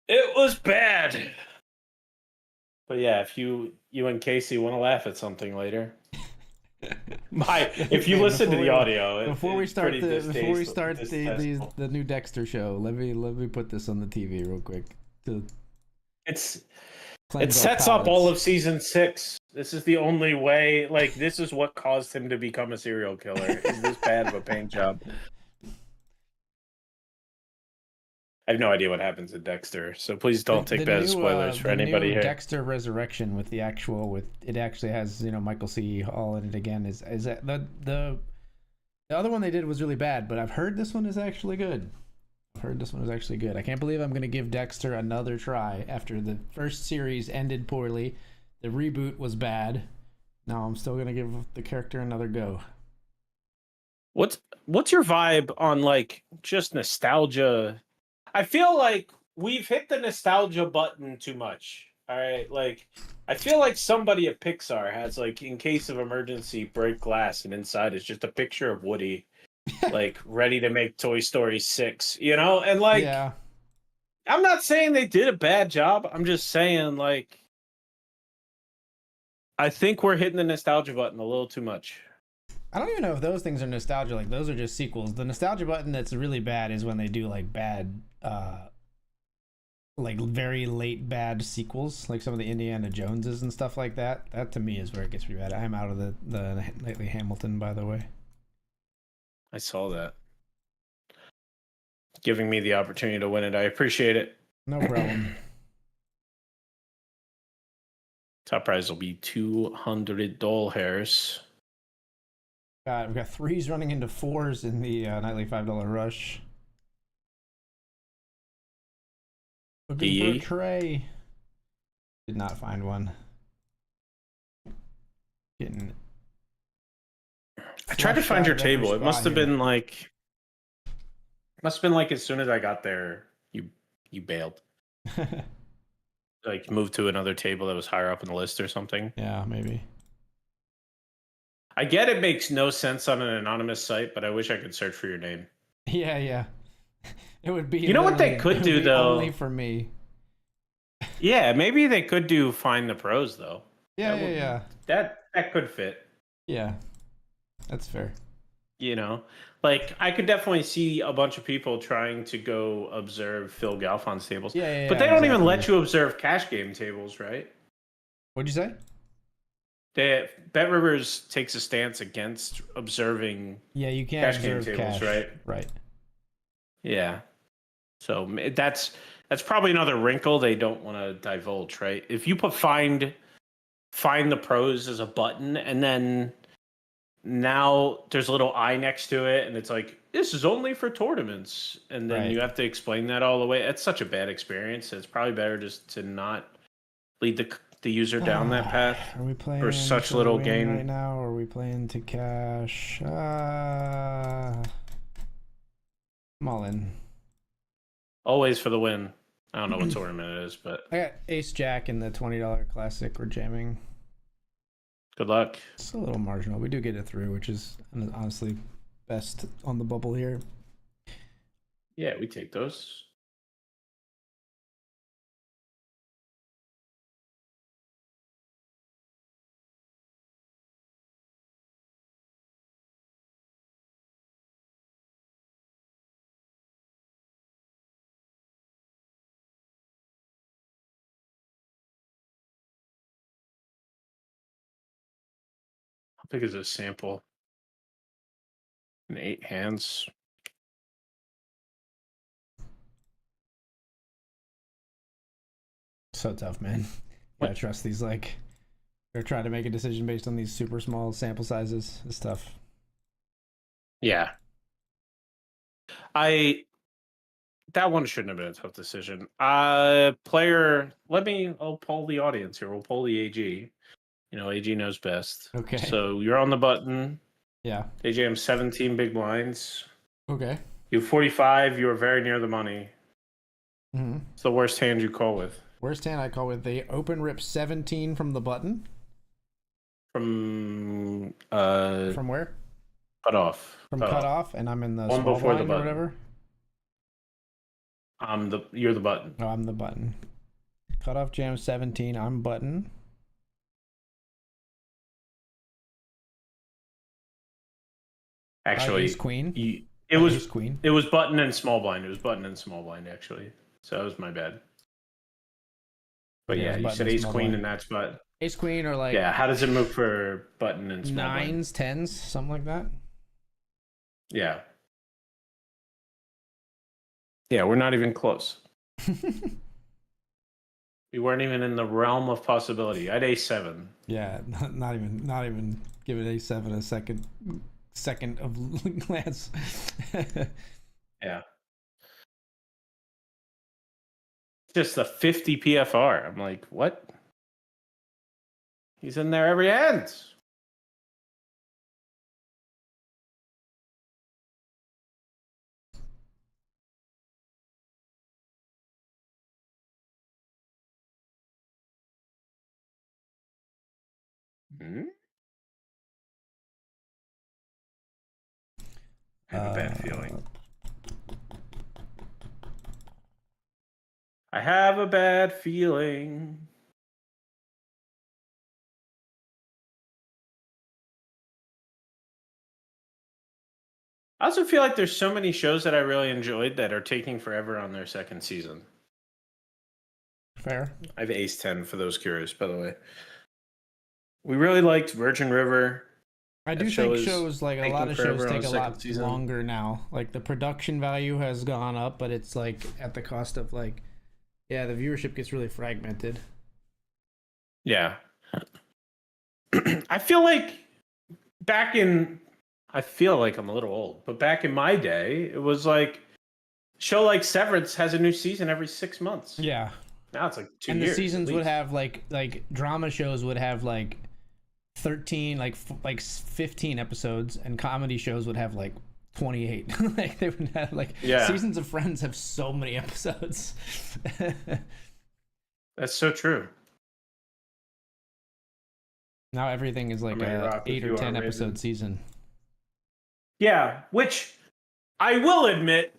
It was bad. But yeah, if you and Casey want to laugh at something later, if you listen to the audio, before we start the new Dexter show, let me put this on the TV real quick. It sets up all of season 6. This is the only way. Like, this is what caused him to become a serial killer. Is this bad of a paint job? I have no idea what happens in Dexter, so please don't take that as spoilers for anybody here. Dexter Resurrection with it actually has Michael C. Hall in it again. Is that the other one they did was really bad, but I've heard this one is actually good. I can't believe I'm going to give Dexter another try after the first series ended poorly. The reboot was bad. Now I'm still going to give the character another go. What's your vibe on like just nostalgia? I feel like we've hit the nostalgia button too much. All right, like I feel like somebody at Pixar has like, in case of emergency, break glass, and inside is just a picture of Woody, like ready to make Toy Story 6. And like, yeah. I'm not saying they did a bad job. I'm just saying like, I think we're hitting the nostalgia button a little too much. I don't even know if those things are nostalgia. Like, those are just sequels. The nostalgia button that's really bad is when they do like bad, like very late bad sequels, like some of the Indiana Joneses and stuff like that. That to me is where it gets pretty bad. I'm out of the lately Hamilton, by the way. I saw that. Giving me the opportunity to win it. I appreciate it. No problem. Top prize will be $200. We've got 3s running into 4s in the nightly $5 rush. Looking for a tray. Did not find one. Getting. I tried to find your flushed out of every table. It must spot have here. been like. Must have been like as soon as I got there, you bailed. Like moved to another table that was higher up in the list or something. Yeah, maybe. I get it makes no sense on an anonymous site, but I wish I could search for your name. Yeah. It would be. You know what they literally- could it would do be though? Only for me. Yeah, maybe they could do find the pros though. Yeah. That could fit. Yeah. That's fair. You know, like I could definitely see a bunch of people trying to go observe Phil Galfond's tables. Yeah. But they don't even exactly. let you observe cash game tables, right? What'd you say? BetRivers takes a stance against observing. Yeah, you can't Cash game observe tables, cash. right? Right. Yeah. So that's probably another wrinkle they don't want to divulge, right? If you put find the pros as a button and then now there's a little I next to it and it's like this is only for tournaments and then Right. you have to explain that all the way. It's such a bad experience. It's probably better just to not lead the user down that path. Are we playing for such to little win gain right now, or are we playing to cash? Mullen. Always for the win. I don't know what tournament it is, but I got Ace Jack in the $20 classic. We're jamming. good luck. It's a little marginal. We do get it through, which is honestly best on the bubble here. Yeah, we take those. How big is this sample? In 8 hands. So tough, man. Gotta trust these, like, they're trying to make a decision based on these super small sample sizes. It's tough. Yeah. That one shouldn't have been a tough decision. Player, I'll poll the audience here. We'll poll the AG. You know, AG knows best. Okay. So you're on the button. Yeah. AJ, I'm 17 big blinds. Okay. You have 45. You are very near the money. Mm-hmm. It's the worst hand you call with. Worst hand I call with the open rip 17 from the button. From where? cut off. From cut off, and I'm in the one small before the blind or button. whatever. You're the button. No, I'm the button. Cut off jam 17. I'm button. Actually, Ace queen. it was Ace queen. It was button and small blind. It was button and small blind actually. So that was my bad. But yeah, you said ace queen and that's but Ace queen or like yeah. How does it move for button and small blind? nines, tens, something like that. Yeah. Yeah, we're not even close. We weren't even in the realm of possibility. I had A7. Yeah, not even give it A7 a second of glance. Yeah. Just a 50 PFR. I'm like, what? He's in there every hand. Hmm? I have a bad feeling. I have a bad feeling. I also feel like there's so many shows that I really enjoyed that are taking forever on their second season. Fair. I have Ace 10 for those curious, by the way. We really liked Virgin River. I do think shows like a lot of shows take a lot longer now. Like the production value has gone up, but it's like at the cost of like, yeah, the viewership gets really fragmented. Yeah. I feel like I feel like I'm a little old, but back in my day, it was like show like Severance has a new season every 6 months. Yeah. Now it's like 2 and years. The seasons would have like drama shows would have like 13 like 15 episodes, and comedy shows would have like 28. Like they would have like seasons of Friends have so many episodes. That's so true. Now everything is like a 8 or 10 episode season. Yeah, which I will admit,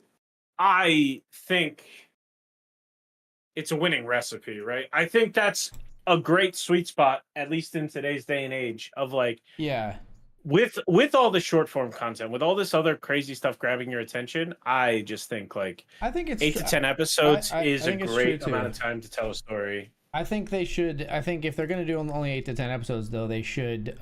I think it's a winning recipe, right? I think that's a great sweet spot, at least in today's day and age, of like, with all the short form content, with all this other crazy stuff grabbing your attention. I just think like I think it's 8 to 10 episodes is a great amount of time to tell a story. I think they should. I think if they're going to do only 8 to 10 episodes, though, they should.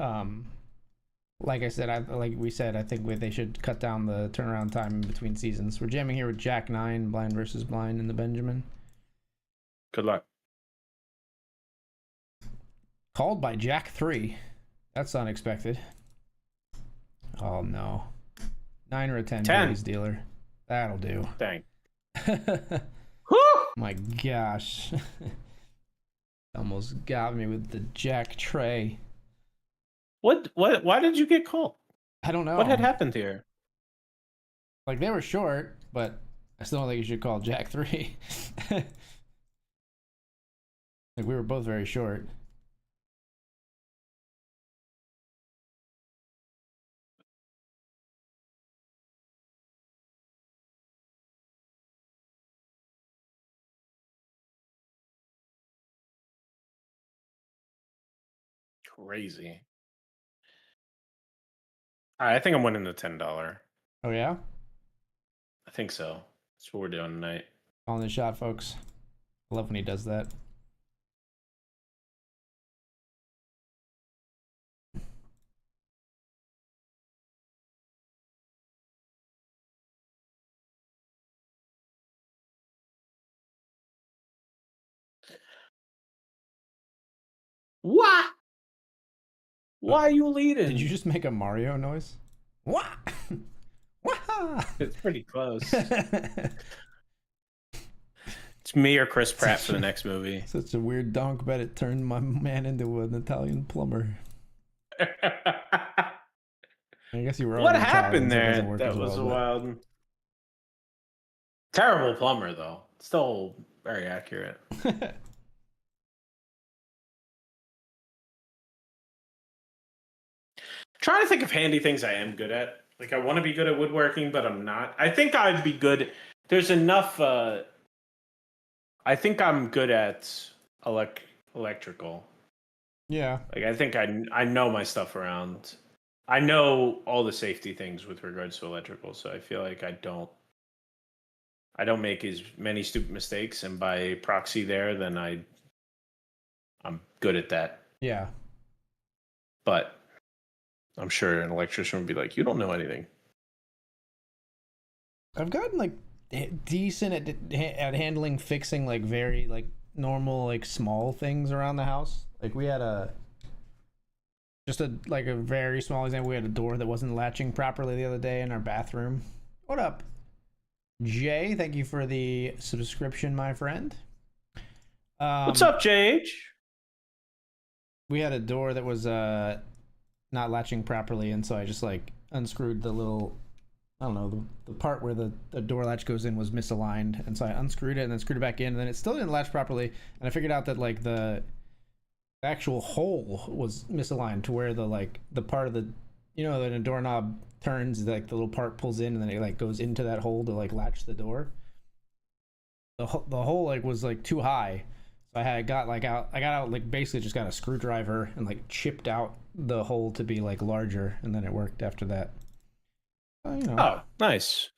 Like I said, like we said, I think they should cut down the turnaround time in between seasons. We're jamming here with Jack 9, Blind versus Blind in the Benjamin. Good luck. Called by Jack 3. That's unexpected. Oh no. 9 or a 10, please, dealer. That'll do. Dang. My gosh. Almost got me with the Jack tray. What? Why did you get called? I don't know. What had happened here? Like, they were short, but I still don't think you should call Jack 3. Like, we were both very short. Crazy. All right, I think I'm winning the $10. Oh, yeah? I think so. That's what we're doing tonight. Calling the shot, folks. I love when he does that. What? Why are you leading? Did you just make a Mario noise? What? It's pretty close. It's me or Chris Pratt for the next movie. Such a weird donk, but it turned my man into an Italian plumber. I guess you were. What happened there? That was a wild. Terrible plumber, though. Still very accurate. Trying to think of handy things I am good at. Like, I want to be good at woodworking, but I'm not. I think I'd be good. There's enough. I think I'm good at electrical. Yeah. Like, I think I know my stuff around. I know all the safety things with regards to electrical, so I feel like I don't make as many stupid mistakes, and by proxy then I'm good at that. Yeah. But I'm sure an electrician would be like, you don't know anything. I've gotten like decent at handling fixing like very like normal like small things around the house. Like we had a very small example. We had a door that wasn't latching properly the other day in our bathroom. What up, Jay? Thank you for the subscription, my friend. What's up, JH? We had a door that was not latching properly, and so I just like unscrewed the little, I don't know, the part where the door latch goes in was misaligned, and so I unscrewed it and then screwed it back in, and then it still didn't latch properly, and I figured out that like the actual hole was misaligned to where the part of the, you know, when a doorknob turns, like the little part pulls in and then it like goes into that hole to like latch the door. The hole like was like too high, so I got out like basically just got a screwdriver and like chipped out the hole to be like larger, and then it worked after that. You know. Oh, nice.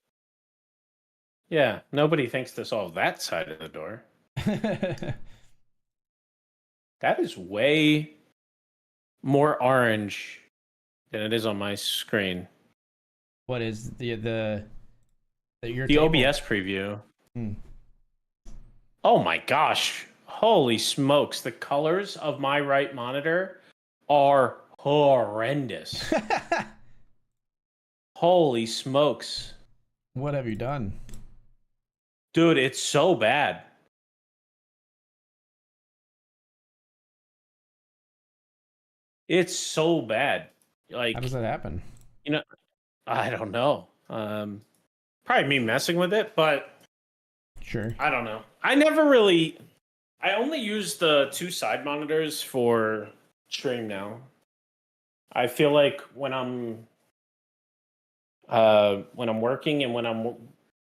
Yeah, nobody thinks to solve that side of the door. That is way more orange than it is on my screen. What is the OBS preview? Oh my gosh. Holy smokes. The colors of my right monitor are horrendous. Holy smokes. What have you done? Dude, it's so bad. It's so bad. Like, How does that happen? you know, I don't know. Probably me messing with it, but Sure. I don't know. I only use the 2 side monitors for stream now. I feel like when I'm working and when I'm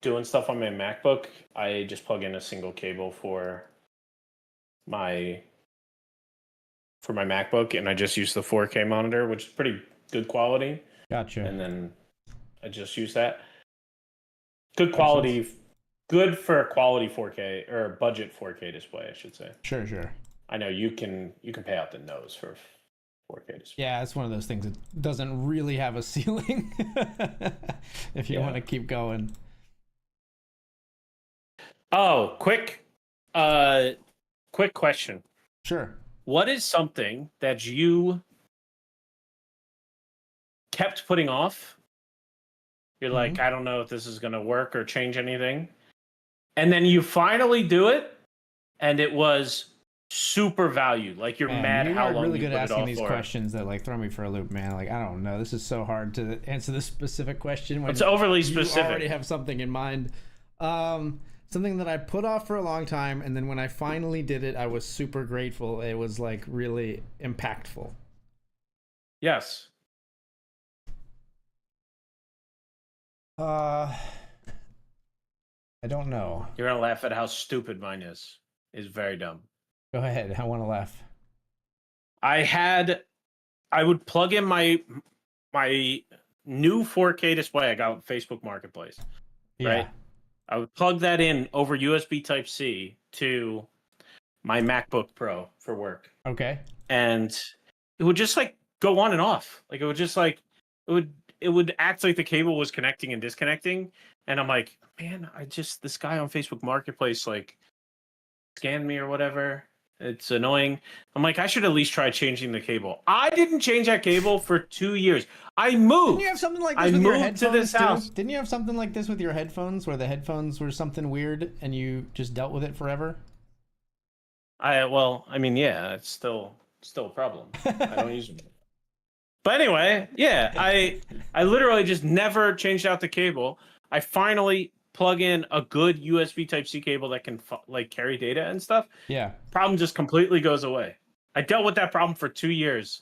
doing stuff on my MacBook, I just plug in a single cable for my MacBook, and I just use the 4K monitor, which is pretty good quality. Gotcha. And then I just use that. Good quality, good for a quality 4K or budget 4K display, I should say. Sure. I know you can pay out the nose for 4K display. Yeah, it's one of those things that doesn't really have a ceiling if you want to keep going. Oh, quick question. Sure. What is something that you kept putting off? You're like, I don't know if this is going to work or change anything. And then you finally do it, and it was super valued. Like, you're mad how long really you good put at it asking off these for. questions that like throw me for a loop, man. Like, I don't know. This is so hard to answer this specific question when It's overly specific. You already have something in mind. Something that I put off for a long time, and then when I finally did it, I was super grateful. It was like really impactful. Yes. I don't know. You're gonna laugh at how stupid mine is. It's very dumb. Go ahead. I want to laugh. I would plug in my new 4K display I got on Facebook Marketplace. Yeah. Right? I would plug that in over USB Type-C to my MacBook Pro for work. Okay. And it would just like go on and off. Like, it would just like it would act like the cable was connecting and disconnecting. And I'm like, man, this guy on Facebook Marketplace like scanned me or whatever. It's annoying. I'm like, I should at least try changing the cable. I didn't change that cable for 2 years. I moved. Didn't you have something like this with your headphones to this house. too? Didn't you have something like this with your headphones, where the headphones were something weird and you just dealt with it forever? I mean, yeah, it's still a problem. I don't use them. But anyway, yeah, I literally just never changed out the cable. I finally plug in a good USB Type-C cable that can like carry data and stuff. Yeah. Problem just completely goes away. I dealt with that problem for 2 years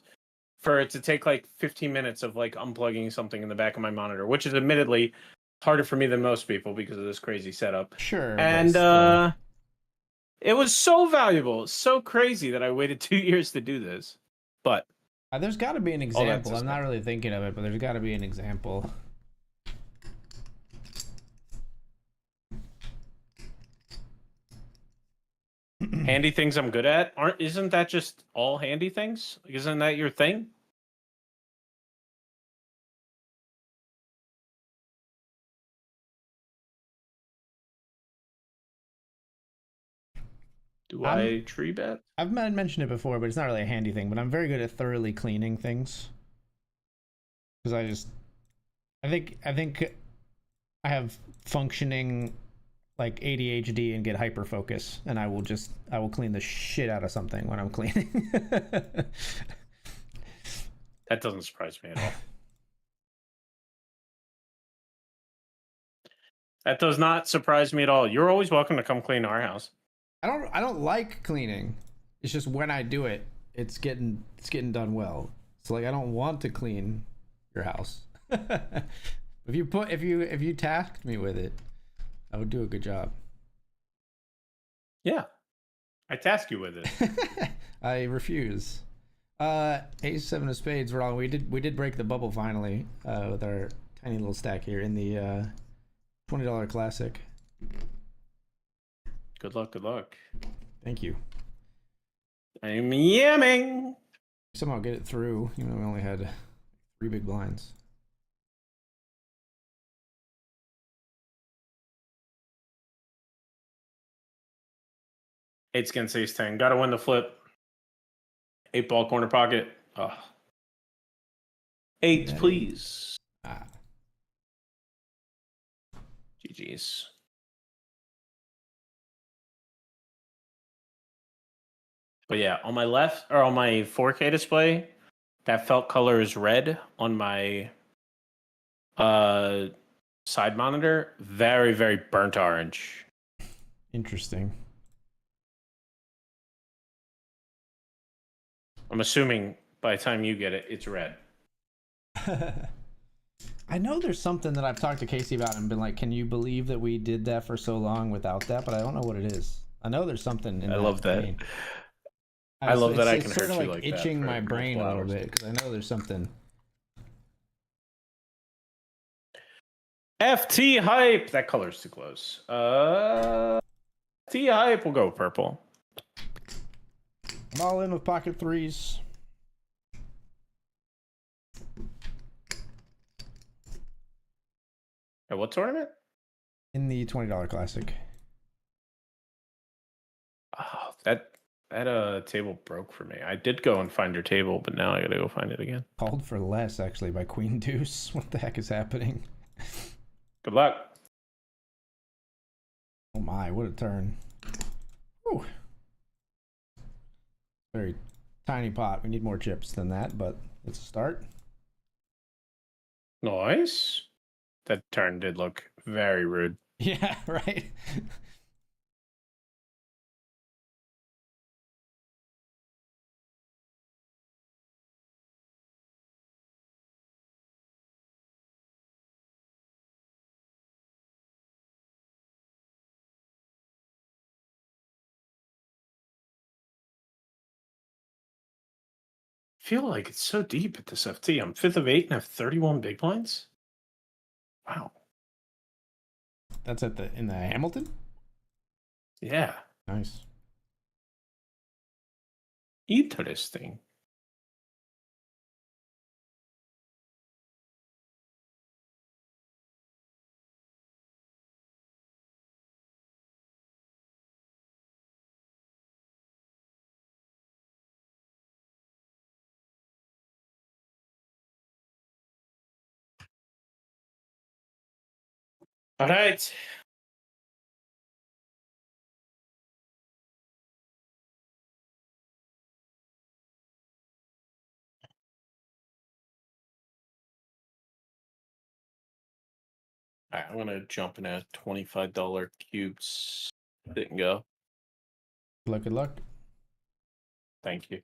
for it to take like 15 minutes of like unplugging something in the back of my monitor, which is admittedly harder for me than most people because of this crazy setup. Sure. And it was so valuable, so crazy that I waited 2 years to do this. But there's got to be an example. I'm not really thinking of it, but there's got to be an example. Handy things I'm good at? Isn't that just all handy things? Isn't that your thing? Do I tree bet? I've mentioned it before, but it's not really a handy thing. But I'm very good at thoroughly cleaning things. Because I think I have functioning like ADHD and get hyper focus, and I will clean the shit out of something when I'm cleaning. That doesn't surprise me at all. That does not surprise me at all. You're always welcome to come clean our house. I don't like cleaning. It's just when I do it, it's getting done well. So like I don't want to clean your house. if you tasked me with it, I would do a good job. Yeah. I task you with it. I refuse. Ace 7 of spades wrong. We did break the bubble finally with our tiny little stack here in the $20 classic. Good luck, good luck. Thank you. I'm yamming. Somehow get it through. You know, we only had 3 big blinds. Eight's against ace 10. Gotta win the flip. 8-ball corner pocket. Oh. 8, please. GG's. But yeah, on my left or on my 4K display, that felt color is red. On my side monitor, very, very burnt orange. Interesting. I'm assuming by the time you get it, it's red. I know there's something that I've talked to Casey about and been like, can you believe that we did that for so long without that? But I don't know what it is. I know there's something in I that love that. vein. I love that I it's can sort hurt of you like like that itching for my brain multiple a little hours. bit because I know there's something. FT hype. That color's too close. FT hype will go purple. I'm all in with pocket threes. At what tournament? In the $20 classic. Oh, that table broke for me. I did go and find your table, but now I gotta go find it again. Called for less actually by Queen Deuce. What the heck is happening? Good luck. Oh my, what a turn. Whew. Very tiny pot. We need more chips than that, but it's a start. Nice. That turn did look very rude. Yeah, right. I feel like it's so deep at this FT. I'm 5th of 8 and have 31 big blinds. Wow. That's in the Hamilton? Yeah. Nice. Interesting. All right. All right, I'm gonna jump in a $25 cubes. Didn't go. Good luck. Thank you.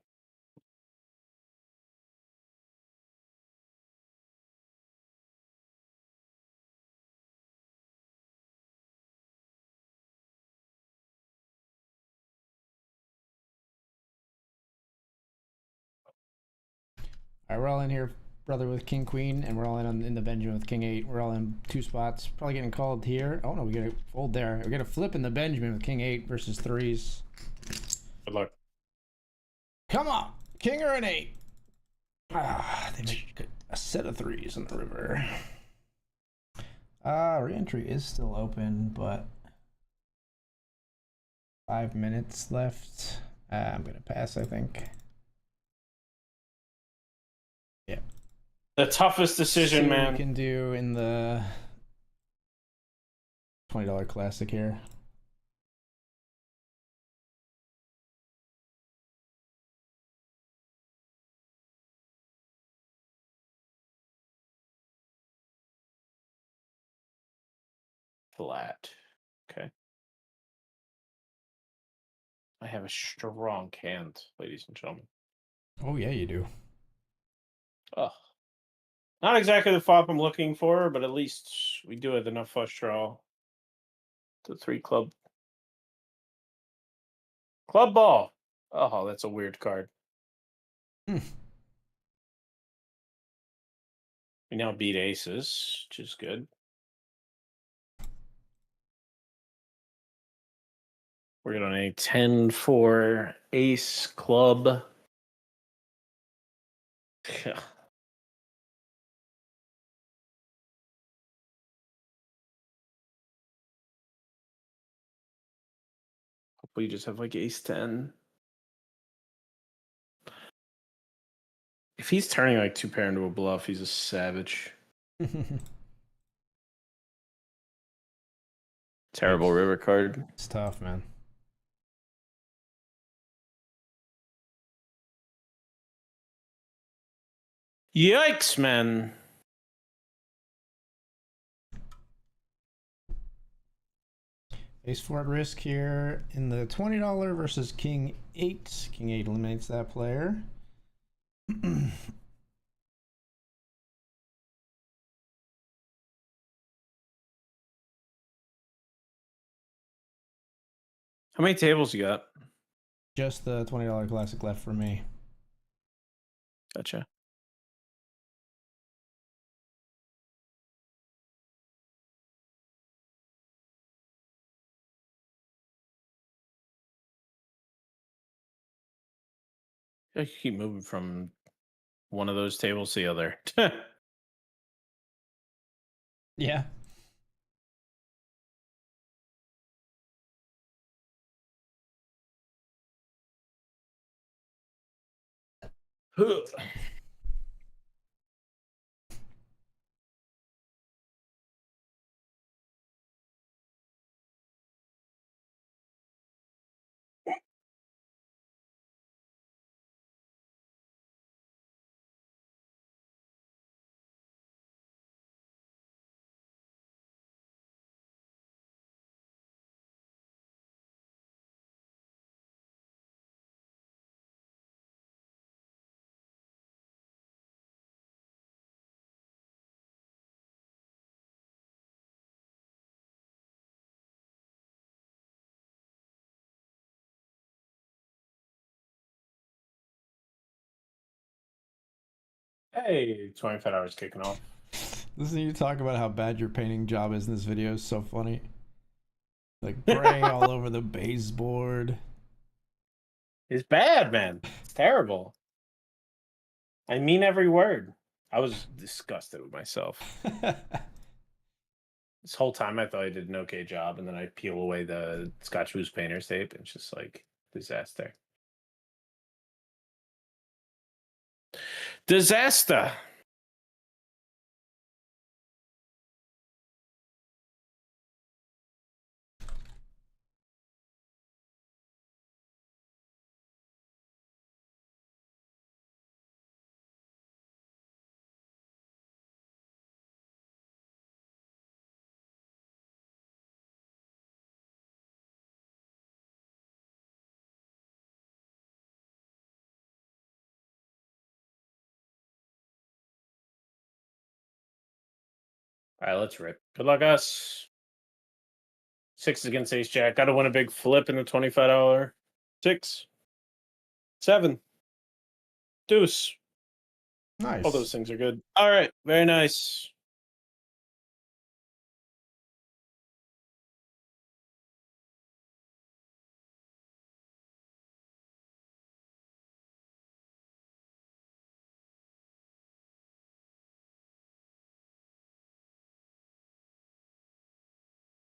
All right, we're all in here, brother, with King Queen, and we're all in the Benjamin with King 8. We're all in 2 spots. Probably getting called here. Oh no, we got a fold there. We're gonna flip in the Benjamin with King 8 versus 3s. Good luck. Come on, King or an 8? Ah, they make a set of 3s in the river. Reentry is still open, but 5 minutes left. I'm gonna pass, I think. Yeah. The toughest decision, See what man. we can do in the $20 classic here. Flat. Okay. I have a strong hand, ladies and gentlemen. Oh yeah, you do. Oh. Not exactly the flop I'm looking for, but at least we do have enough flush draw. The 3 club. Club ball. Oh, that's a weird card. Hmm. We now beat aces, which is good. We're getting a 10-4 ace club. Hopefully you just have like ace 10. If he's turning like 2 pair into a bluff, he's a savage. Terrible river card. It's tough, man. Yikes, man. Ace 4 at risk here in the $20 versus King 8. King 8 eliminates that player. How many tables you got? Just the $20 classic left for me. Gotcha. I keep moving from one of those tables to the other. Yeah. Hey, 25 hours kicking off. Listening to you talk about how bad your painting job is in this video is so funny. Like gray all over the baseboard. It's bad, man. It's terrible. I mean every word. I was disgusted with myself. This whole time I thought I did an okay job, and then I peel away the Scotch Boost painter's tape, and it's just like disaster. Disaster. All right, let's rip. Good luck, us. 6 against Ace Jack. Got to win a big flip in the $25. 6, 7, deuce. Nice. All those things are good. All right, very nice.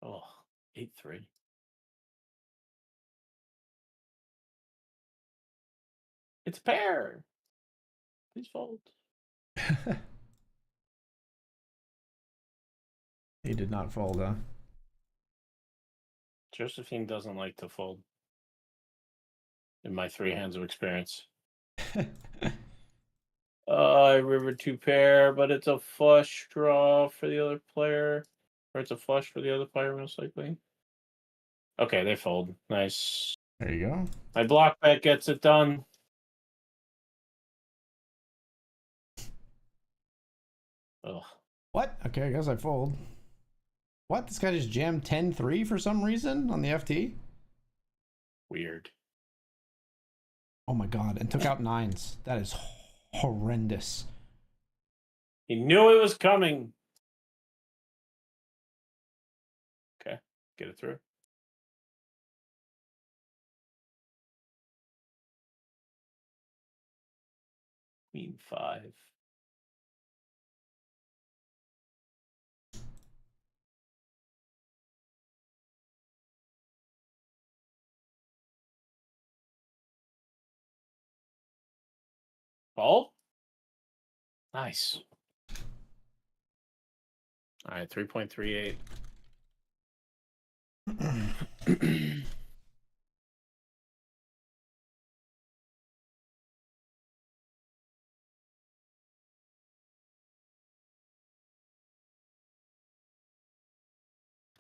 Oh, 8-3. It's a pair. Please fold. He did not fold, huh? Josephine doesn't like to fold. In my 3 hands of experience. River 2 pair, but it's a flush draw for the other player. Or it's a flush for the other player, most likely. Okay, they fold. Nice. There you go. My block bet gets it done. Ugh. What? Okay, I guess I fold. What? This guy just jammed 10-3 for some reason on the FT? Weird. Oh my god, and took out 9s. That is horrendous. He knew it was coming. Okay, get it through. Queen 5. Ball? Nice. All right, 3.38.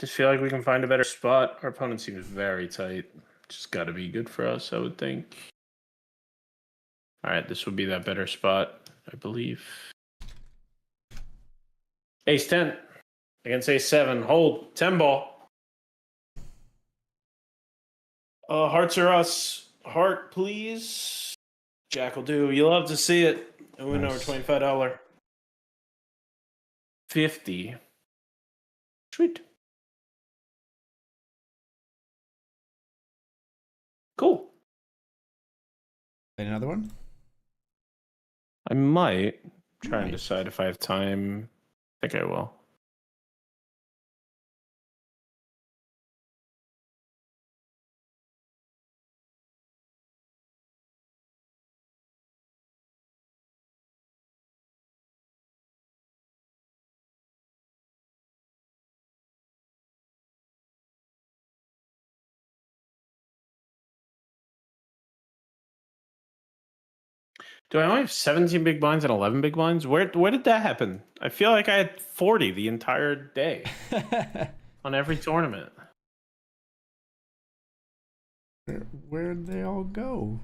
Just feel like we can find a better spot. Our opponent seems very tight. Just got to be good for us, I would think. All right, this would be that better spot, I believe. Ace 10 against Ace 7. Hold. 10 ball. Hearts are us. Heart, please. Jack will do. You love to see it. And win over $25. 50. Sweet. Cool. Another one? I might try and decide if I have time. I think I will. Do I only have 17 big blinds and 11 big blinds? Where did that happen? I feel like I had 40 the entire day on every tournament. Where'd they all go?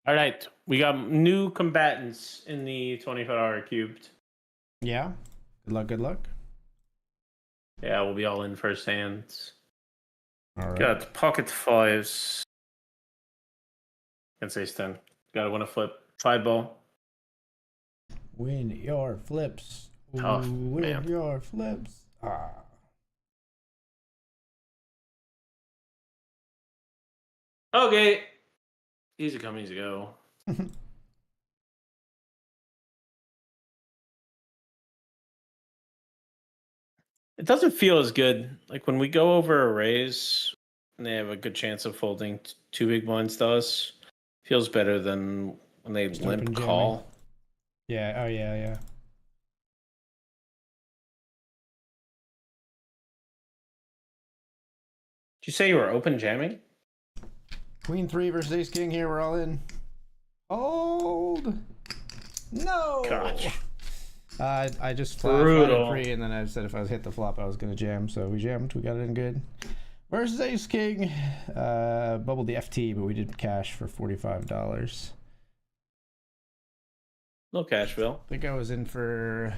All right, we got new combatants in the $25 cubed. Yeah. Good luck, good luck. Yeah, we'll be all in first hands. All right. Got pocket fives. Against Ace 10. Gotta win a flip. 5 ball. Win your flips. Tough, win man. your flips. Ah. Okay. Easy come, easy go. It doesn't feel as good. Like when we go over a raise and they have a good chance of folding 2 big blinds to us, feels better than when they Just limp open call. Yeah, oh yeah. Did you say you were open jamming? Queen 3 versus Ace King here, we're all in. Hold! No! Gosh. I just flat free, and then I said if I was hit the flop, I was going to jam. So we jammed. We got it in good. Versus Ace King. Bubbled the FT, but we did cash for $45. No cash, Phil. I think I was in for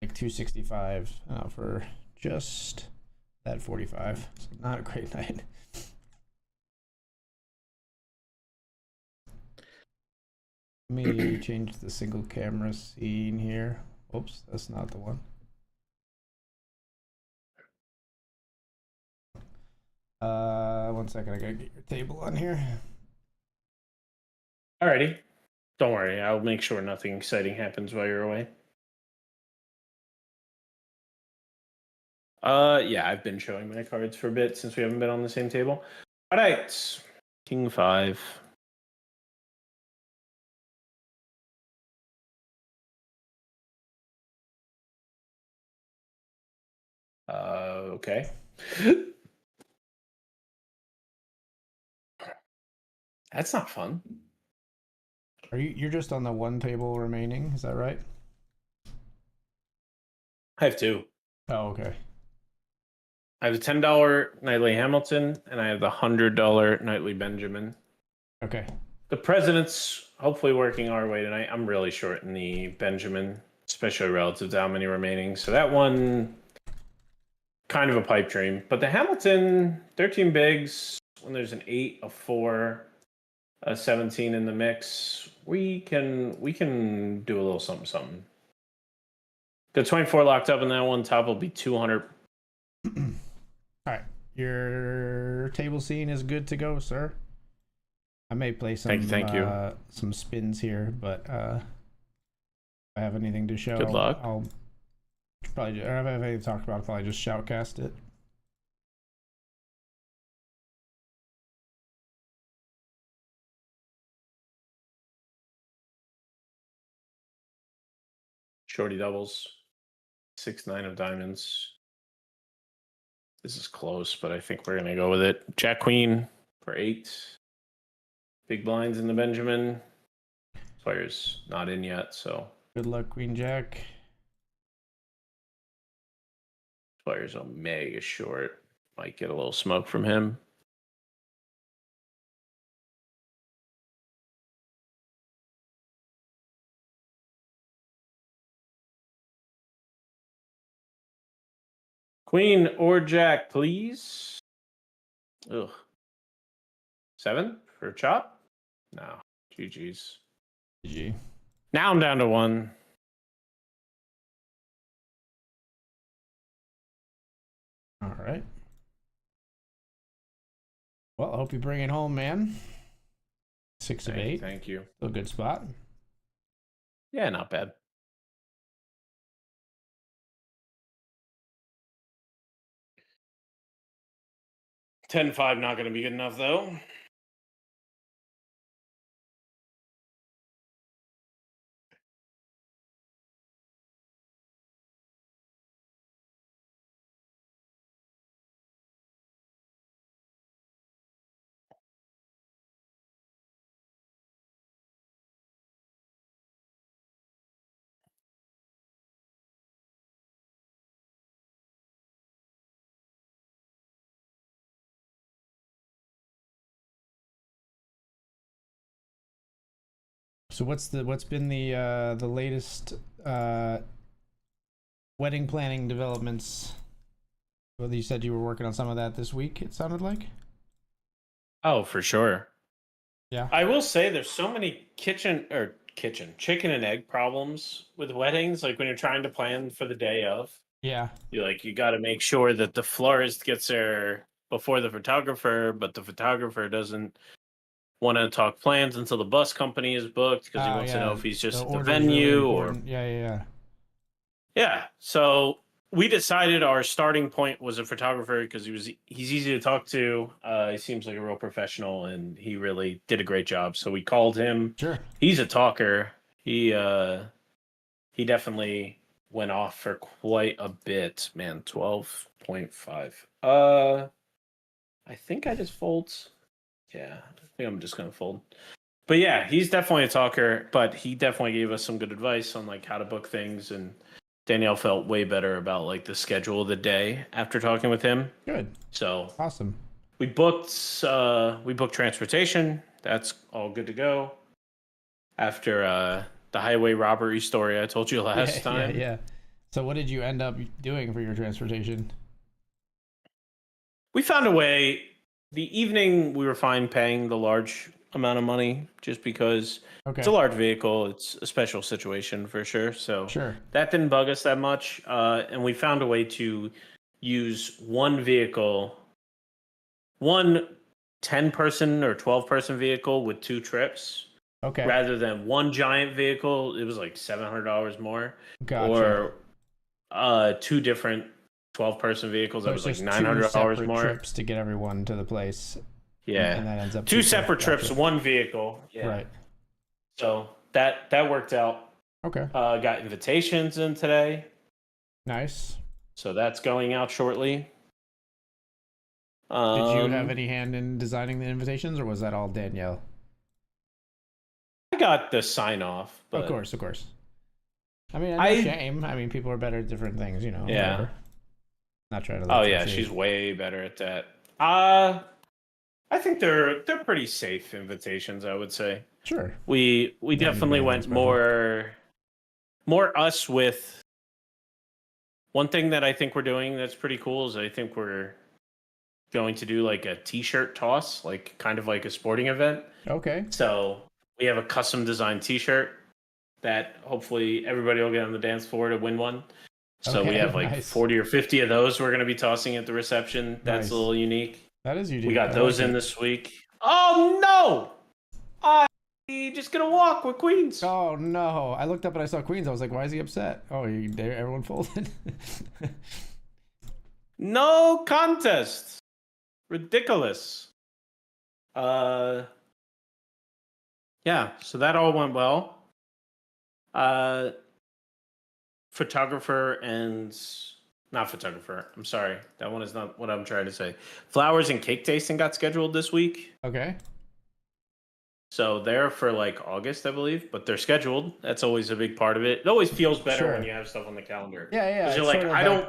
like 265 for just that 45. So not a great night. Let me change the single camera scene here. Oops, that's not the one. One second, I gotta get your table on here. Alrighty. Don't worry, I'll make sure nothing exciting happens while you're away. Yeah, I've been showing my cards for a bit since we haven't been on the same table. Alright. King 5. Okay. That's not fun. You're just on the one table remaining, is that right? I have 2. Oh, okay. I have the $10 Nightly Hamilton, and I have the $100 Nightly Benjamin. Okay. The president's hopefully working our way tonight. I'm really short in the Benjamin. especially relative to how many remaining. So that one, kind of a pipe dream. But the Hamilton 13 bigs, when there's an 8, a 4, a 17 in the mix, we can do a little something something. The 24 locked up in that one. Top will be 200. All right, your table scene is good to go, sir. I may play some Thank you. Some spins here, but if I have anything to show, Good luck. I'll probably, or if I have anything to talk about, I'll probably just shoutcast it. Shorty doubles. 6-9 of diamonds. This is close, but I think we're gonna go with it. Jack Queen for 8. Big blinds in the Benjamin. Player's not in yet, so Good luck, Queen Jack. player's a mega short. Might get a little smoke from him. Queen or Jack, please. Ugh. 7 for chop? No. GG's. GG. Now I'm down to 1. All right. Well, I hope you bring it home, man. 6 of 8. Thank you. Still a good spot. Yeah, not bad. 10-5 not going to be good enough, though. So what's been the latest wedding planning developments? Well, you said you were working on some of that this week, it sounded like. Oh, for sure. Yeah. I will say there's so many chicken and egg problems with weddings. Like when you're trying to plan for the day of, Yeah. you got to make sure that the florist gets there before the photographer, but the photographer doesn't want to talk plans until the bus company is booked because he wants to know if he's just at the venue or yeah. So we decided our starting point was a photographer because he's easy to talk to. He seems like a real professional and he really did a great job. So we called him. Sure. He's a talker. He definitely went off for quite a bit, man. 12.5. I think I just fold. Yeah, I think I'm just gonna fold. But yeah, he's definitely a talker, but he definitely gave us some good advice on like how to book things, and Danielle felt way better about like the schedule of the day after talking with him. Good. So Awesome. we booked transportation. That's all good to go. After the highway robbery story I told you last time. Yeah. So what did you end up doing for your transportation? We found a way. The evening we were fine paying the large amount of money just because it's a large vehicle. It's a special situation for sure. So that didn't bug us that much. And we found a way to use one vehicle, one 10-person or 12-person vehicle with 2 trips. Okay. Rather than one giant vehicle, it was like $700 more. Gotcha. Or 2 different 12-person vehicles. That was like $900 more. Trips to get everyone to the place. Yeah. And that ends up 2 separate trips, one vehicle. Yeah. Right. So that worked out. Okay. Got invitations in today. Nice. So that's going out shortly. Did you have any hand in designing the invitations, or was that all Danielle? I got the sign off. But of course. I mean, no shame. I mean, people are better at different things, you know. Yeah. Whatever. Not trying to. Oh yeah, she's way better at that. I think they're pretty safe invitations, I would say. Sure. We definitely went more more us with one thing that I think we're doing that's pretty cool is I think we're going to do like a t-shirt toss, like kind of like a sporting event. Okay. So we have a custom designed t-shirt that hopefully everybody will get on the dance floor to win one. So we have like 40 or 50 of those we're going to be tossing at the reception. That's a little unique. That is unique. We got those in this week. Oh no! I just gonna walk with Queens. Oh no! I looked up and I saw Queens. I was like, why is he upset? Oh, everyone folded. No contest. Ridiculous. Yeah, so that all went well. Not photographer. I'm sorry. That one is not what I'm trying to say. Flowers and cake tasting got scheduled this week. Okay. So they're for like August, I believe, but they're scheduled. That's always a big part of it. It always feels better when you have stuff on the calendar. Yeah. Because you're like,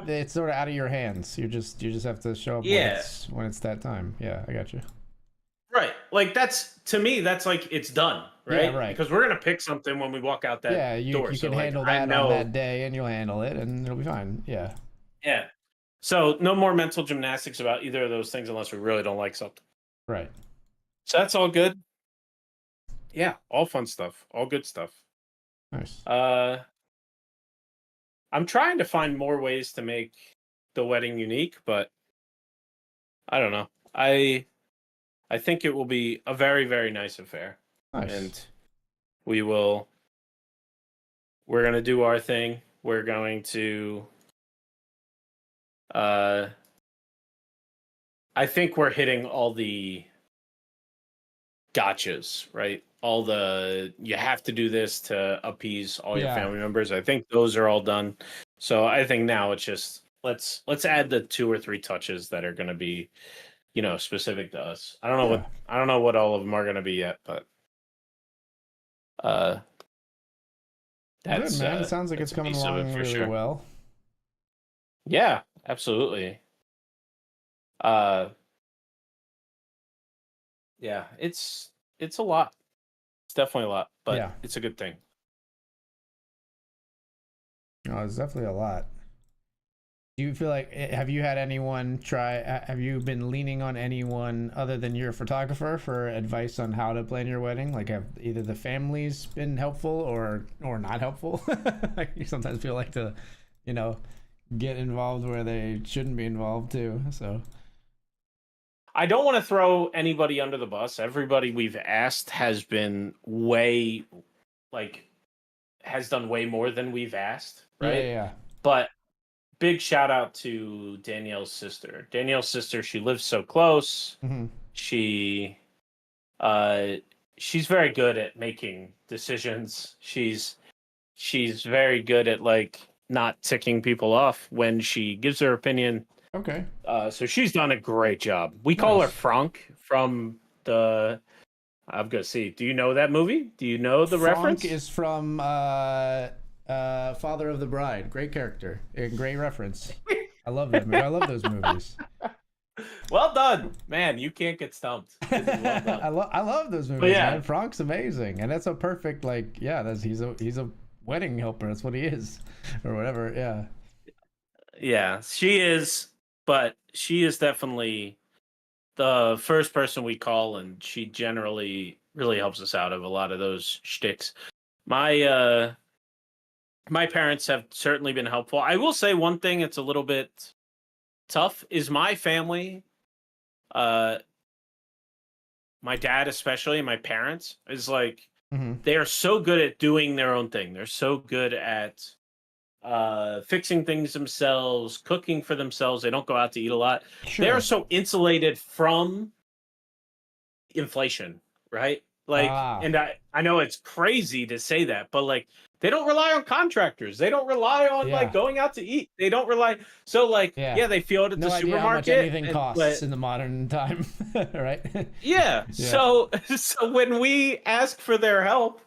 it's sort of out of your hands. You just have to show up when it's that time. Yeah, I got you. Right. Like to me, that's like it's done. Right. Yeah, right. Because we're gonna pick something when we walk out that door. You can handle that on that day, and you'll handle it, and it'll be fine. Yeah. Yeah. So no more mental gymnastics about either of those things unless we really don't like something. Right. So that's all good. Yeah, all fun stuff, all good stuff. Nice. I'm trying to find more ways to make the wedding unique, but I don't know. I think it will be a very, very nice affair. Nice. And we're going to do our thing. We're going to I think we're hitting all the gotchas, right? All the you have to do this to appease all your family members. I think those are all done. So I think now it's just let's add the 2 or 3 touches that are going to be, specific to us. I don't know what all of them are going to be yet, but that's good, man. It sounds like it's coming along really well. Yeah, absolutely. Yeah, it's a lot. It's definitely a lot, but it's a good thing. No, it's definitely a lot. Do you feel like, have you been leaning on anyone other than your photographer for advice on how to plan your wedding? Like, have either the families been helpful or not helpful? You sometimes feel like to, get involved where they shouldn't be involved too. So I don't want to throw anybody under the bus. Everybody we've asked has been has done way more than we've asked, right? Yeah. But big shout out to Danielle's sister. She lives so close. Mm-hmm. She's very good at making decisions. She's very good at not ticking people off when she gives her opinion. Okay. So she's done a great job. We call her Frank from the. I'm gonna see. Do you know that movie? Do you know the reference? Frank is from Father of the Bride. Great character and great reference. I love that movie. I love those movies. Well done, man. You can't get stumped. This is well done. I love those movies. Man. Frank's amazing, and that's a perfect he's a wedding helper. That's what he is, or whatever. Yeah. Yeah, she is. But she is definitely the first person we call, and she generally really helps us out of a lot of those shticks. My parents have certainly been helpful. I will say one thing it's a little bit tough is my family, my dad especially, and my parents, is they are so good at doing their own thing. They're so good at fixing things themselves, cooking for themselves. They don't go out to eat a lot. Sure. They are so insulated from inflation, right? And I know it's crazy to say that, but they don't rely on contractors. They don't rely on going out to eat. They don't rely. So they feel it at the supermarket. How much anything costs in the modern time, right? Yeah. So when we ask for their help,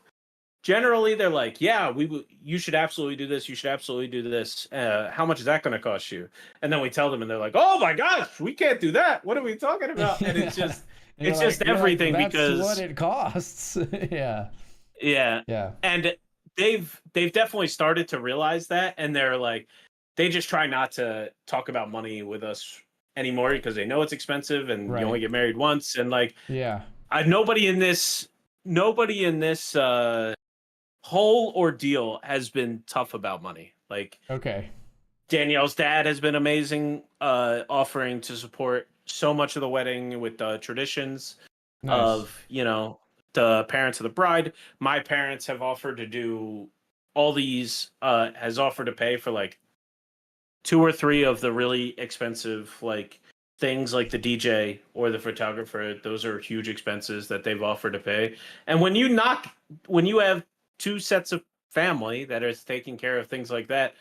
generally they're like, you should absolutely do this. You should absolutely do this. How much is that going to cost you? And then we tell them and they're like, oh my gosh, we can't do that. What are we talking about? And it's just, everything that's because what it costs. Yeah. And they've definitely started to realize that, and they're like, they just try not to talk about money with us anymore because they know it's expensive and you only get married once, and like nobody in this whole ordeal has been tough about money. Like Danielle's dad has been amazing, offering to support so much of the wedding with the traditions of, you know, the parents of the bride. My parents have offered to do all these, has offered to pay for like 2 or 3 of the really expensive like things like the DJ or the photographer. Those are huge expenses that they've offered to pay. And when you have 2 sets of family that is taking care of things like that,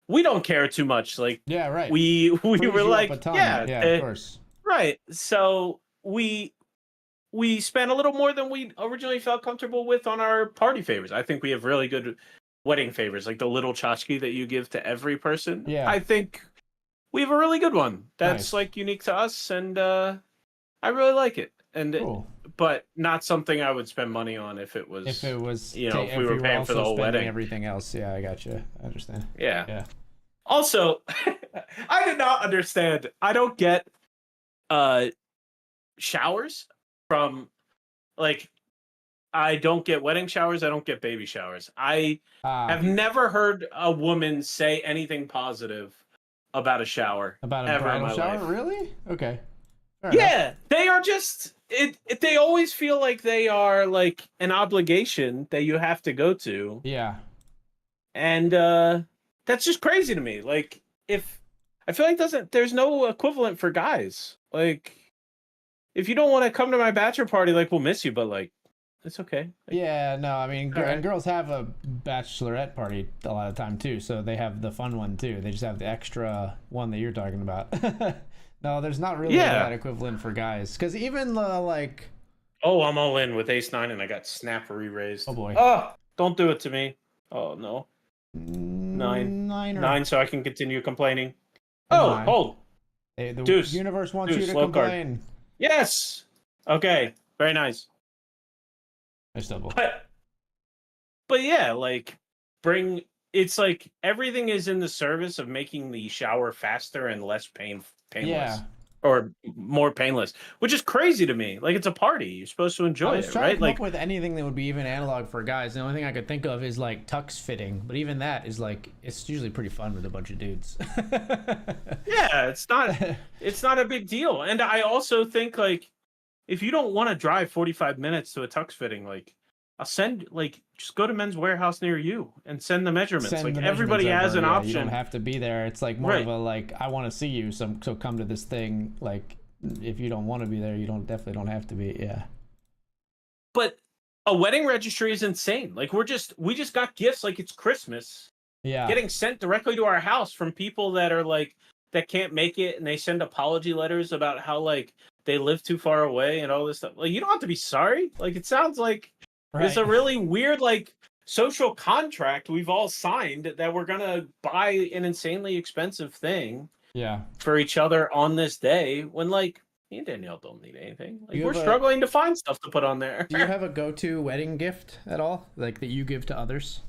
we don't care too much. Like, we were like, of course. Right. So we spent a little more than we originally felt comfortable with on our party favors. I think we have really good wedding favors, like the little tchotchke that you give to every person. I think we have a really good one that's like unique to us, and I really like it. And but not something I would spend money on if it was you know, if we were paying for the whole wedding. Everything else, I got you. I understand. Yeah. Also, I did not understand. I don't get showers from, like, I don't get wedding showers. I don't get baby showers. I have never heard a woman say anything positive about a shower. About a bridal shower? Really? Okay. Yeah, they are just they always feel like they are like an obligation that you have to go to. Yeah. And that's just crazy to me. Like, if I feel like there's no equivalent for guys. Like, if you don't want to come to my bachelor party, like, we'll miss you, but like, it's okay. Like, no, I mean, and girls have a bachelorette party a lot of time too, so they have the fun one too. They just have the extra one that you're talking about. No, there's not really that equivalent for guys, because even like, oh, I'm all in with ace 9 and I got snap re-raised. Oh boy. Oh, don't do it to me. Oh no. 9 so I can continue complaining. Hold. Hey, the Deuce. universe wants you to complain. Card. Yes. Okay. Very nice. Nice double. But yeah, like, it's like everything is in the service of making the shower faster and less painless. Or more painless, which is crazy to me. Like, it's a party. You're supposed to enjoy it, right? I was trying to come up with anything that would be even analog for guys. The only thing I could think of is like tux fitting, but even that is like, it's usually pretty fun with a bunch of dudes. Yeah, it's not a big deal. And I also think, like, if you don't want to drive 45 minutes to a tux fitting, like, I'll send, like, just go to Men's Warehouse near you and send the measurements. Everybody has an option. You don't have to be there. It's like more of a, like, I want to see you, so come to this thing. Like, if you don't want to be there, you definitely don't have to be. Yeah. But a wedding registry is insane. Like, we just got gifts like it's Christmas. Yeah. Getting sent directly to our house from people that are like, that can't make it, and they send apology letters about how, like, they live too far away and all this stuff. Like, you don't have to be sorry. Like, it sounds like it's a really weird, like, social contract we've all signed that we're gonna buy an insanely expensive thing for each other on this day, when, like, me and Danielle don't need anything. Like, we're struggling to find stuff to put on there. Do you have a go-to wedding gift at all, like, that you give to others?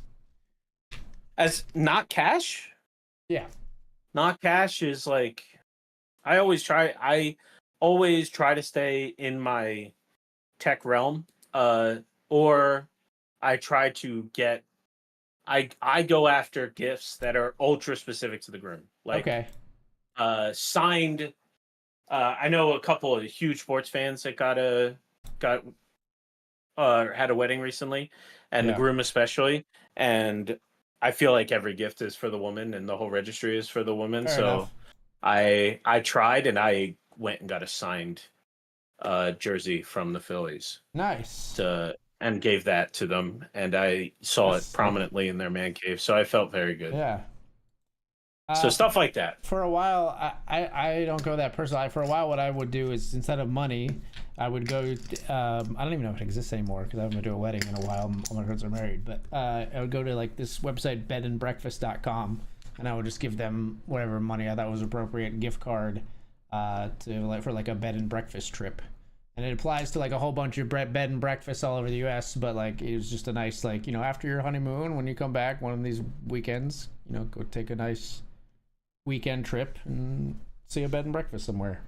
As not cash? Yeah. Not cash is like, I always try to stay in my tech realm, or I try to get, I go after gifts that are ultra specific to the groom. Like, signed, I know a couple of huge sports fans that had a wedding recently, and the groom especially, and I feel like every gift is for the woman and the whole registry is for the woman. Fair enough. I tried, and I went and got a signed jersey from the Phillies. Nice. And gave that to them, and I saw it prominently in their man cave, so I felt very good. Yeah. So stuff like that. For a while, I don't go that personal. For a while, what I would do is, instead of money, I would go. I don't even know if it exists anymore because I haven't been to a wedding in a while. All my friends are married, but I would go to, like, this website, bedandbreakfast.com, and I would just give them whatever money I thought was appropriate, gift card, for a bed and breakfast trip. And it applies to like a whole bunch of bed and breakfasts all over the U.S. But like it was just a nice like after your honeymoon, when you come back one of these weekends, go take a nice weekend trip and see a bed and breakfast somewhere.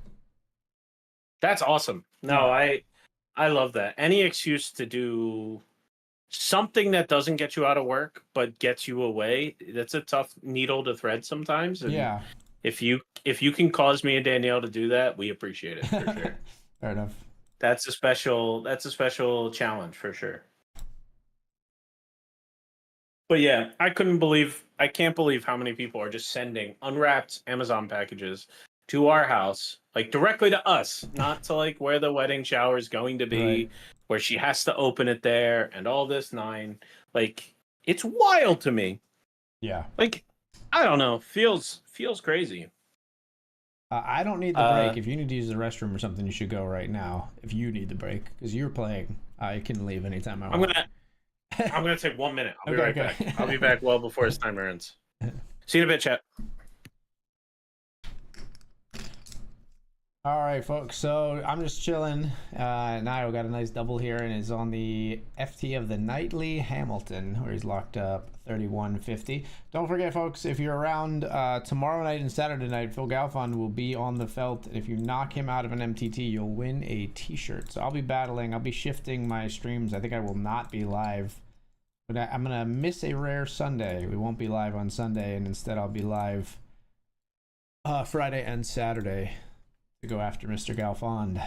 That's awesome. No, I love that. Any excuse to do something that doesn't get you out of work but gets you away. That's a tough needle to thread sometimes. And yeah. If you can cause me and Danielle to do that, we appreciate it for sure. Fair enough. That's a special challenge for sure. But yeah, I can't believe how many people are just sending unwrapped Amazon packages to our house, like directly to us, not to like where the wedding shower is going to be, Right. where she has to open it there and all this nine. Like, it's wild to me. Yeah. Like, I don't know, feels crazy. I don't need the break. If you need to use the restroom or something, you should go right now. If you need the break, because you're playing, I can leave anytime I want. I'm gonna take 1 minute. I'll be right Okay. back. I'll be back well before his timer ends. See you in a bit, chat. All right, folks. So I'm just chilling. Naigo got a nice double here and is on the FT of the nightly Hamilton, where he's locked up 31.50. Don't forget, folks, if you're around tomorrow night and Saturday night, Phil Galfond will be on the felt. And if you knock him out of an MTT, you'll win a T-shirt. So I'll be battling. I'll be shifting my streams. I think I will not be live. But I'm going to miss a rare Sunday. We won't be live on Sunday, and instead I'll be live Friday and Saturday to go after Mr. Galfond.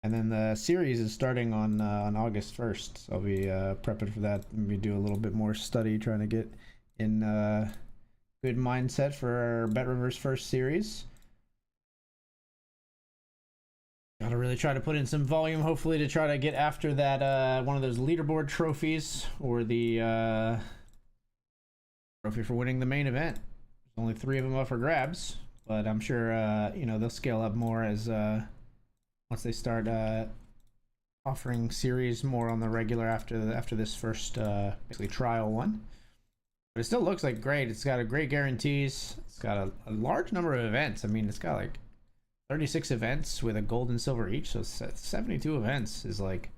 And then the series is starting on August 1st. So I'll be prepping for that. Maybe do a little bit more study, trying to get in good mindset for our BetRivers first series. Gotta really try to put in some volume, hopefully, to try to get after that one of those leaderboard trophies, or the trophy for winning the main event. There's only 3 of them up for grabs, but I'm sure they'll scale up more as once they start offering series more on the regular after this first basically trial one. But it still looks like great. It's got a great guarantees. It's got a large number of events. I mean, it's got like 36 events with a gold and silver each, so 72 events is like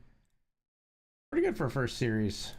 pretty good for a first series.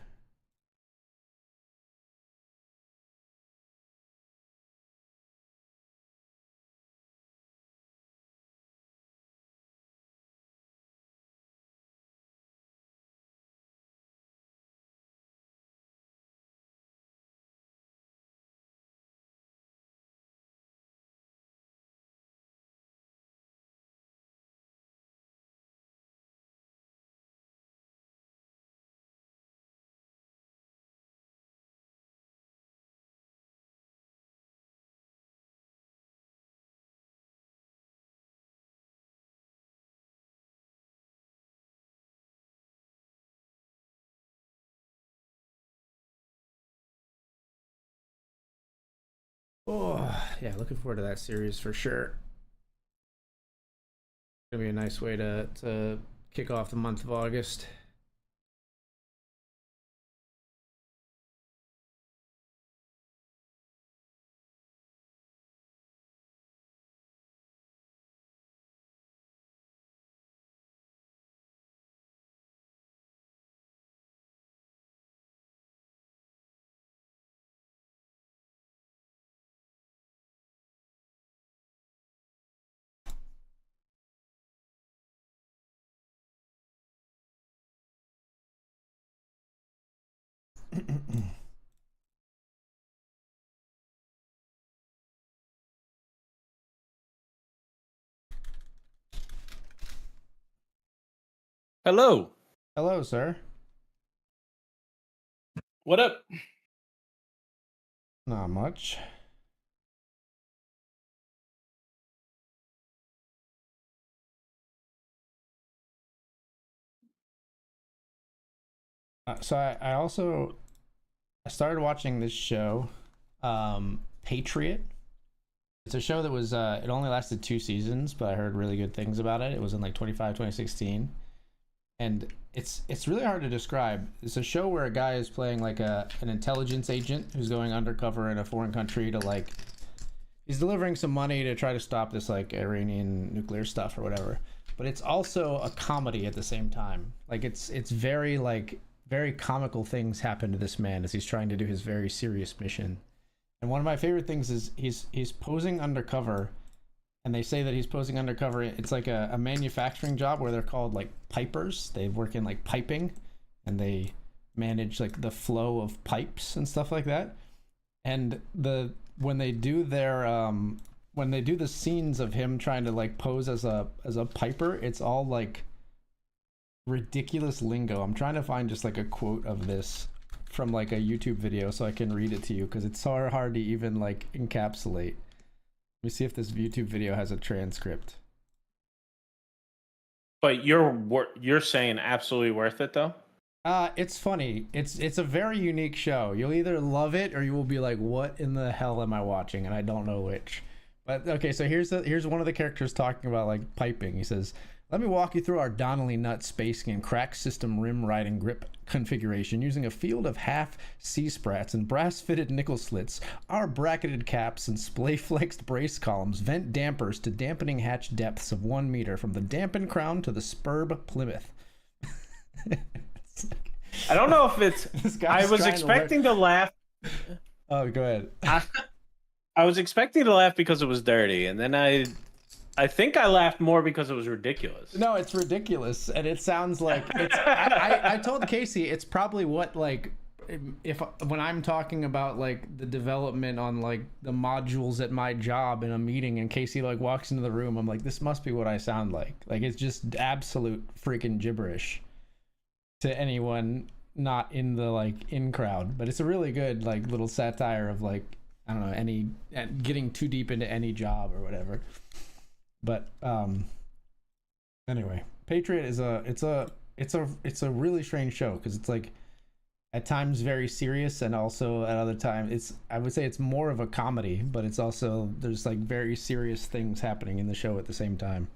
Oh, yeah, looking forward to that series for sure. It's gonna be a nice way to kick off the month of August. Hello. Hello, sir. What up? Not much. So I started watching this show, Patriot. It's a show that was it only lasted 2 seasons, but I heard really good things about it. It was in like 2016. and it's really hard to describe. It's a show where a guy is playing like an intelligence agent who's going undercover in a foreign country to like he's delivering some money to try to stop this like Iranian nuclear stuff or whatever. But it's also a comedy at the same time. Like it's very like very comical things happen to this man as he's trying to do his very serious mission. And one of my favorite things is he's posing undercover, and they say that he's posing undercover. It's like a manufacturing job where they're called like pipers. They work in like piping, and they manage like the flow of pipes and stuff like that. And when they do the scenes of him trying to like pose as a piper, it's all like ridiculous lingo. I'm trying to find just like a quote of this from like a YouTube video so I can read it to you because it's so hard to even like encapsulate. Let me see if this YouTube video has a transcript. But you're saying absolutely worth it though? It's funny. It's a very unique show. You'll either love it or you will be like, what in the hell am I watching? And I don't know which. But okay, so here's one of the characters talking about like piping. He says, "Let me walk you through our Donnelly nut space and crack system rim riding grip configuration using a field of half C-sprats and brass-fitted nickel slits, our bracketed caps and splay-flexed brace columns vent dampers to dampening hatch depths of 1 meter from the dampened crown to the spurb plymouth." I don't know if it's. I was expecting to laugh. Oh, go ahead. I was expecting to laugh because it was dirty, and then I think I laughed more because it was ridiculous. No, it's ridiculous, and it sounds like it's. I told Casey it's probably what like if when I'm talking about like the development on like the modules at my job in a meeting, and Casey like walks into the room, I'm like, this must be what I sound like. Like it's just absolute freaking gibberish to anyone not in the like in crowd. But it's a really good like little satire of like I don't know any getting too deep into any job or whatever. But anyway, Patriot is it's a really strange show because it's like at times very serious and also at other times I would say it's more of a comedy, but it's also there's like very serious things happening in the show at the same time.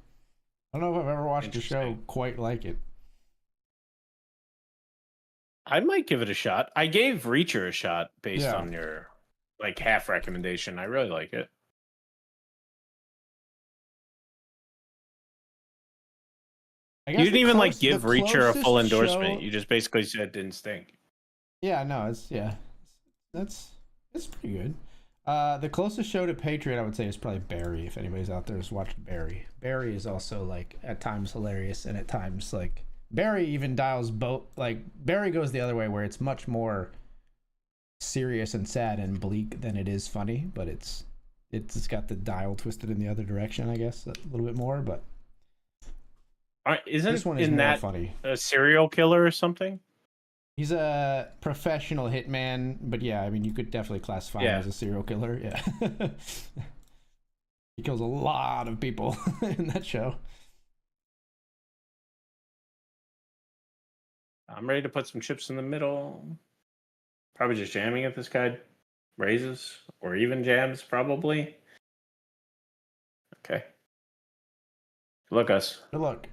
I don't know if I've ever watched a show quite like it. I might give it a shot. I gave Reacher a shot based on your like half recommendation. I really like it. You didn't even like give Reacher a full endorsement. You just basically said it didn't stink. Yeah, no, that's pretty good. The closest show to Patriot I would say is probably Barry. If anybody's out there has watched Barry, Barry is also like at times hilarious and at times like Barry even dials both. Like Barry goes the other way where it's much more serious and sad and bleak than it is funny, but it's got the dial twisted in the other direction, I guess, a little bit more, but. Isn't this one is in more that funny. A serial killer or something? He's a professional hitman, but yeah, I mean, you could definitely classify him as a serial killer. Yeah, he kills a lot of people in that show. I'm ready to put some chips in the middle. Probably just jamming if this guy raises or even jams, probably. Okay. Good luck, us. Good luck.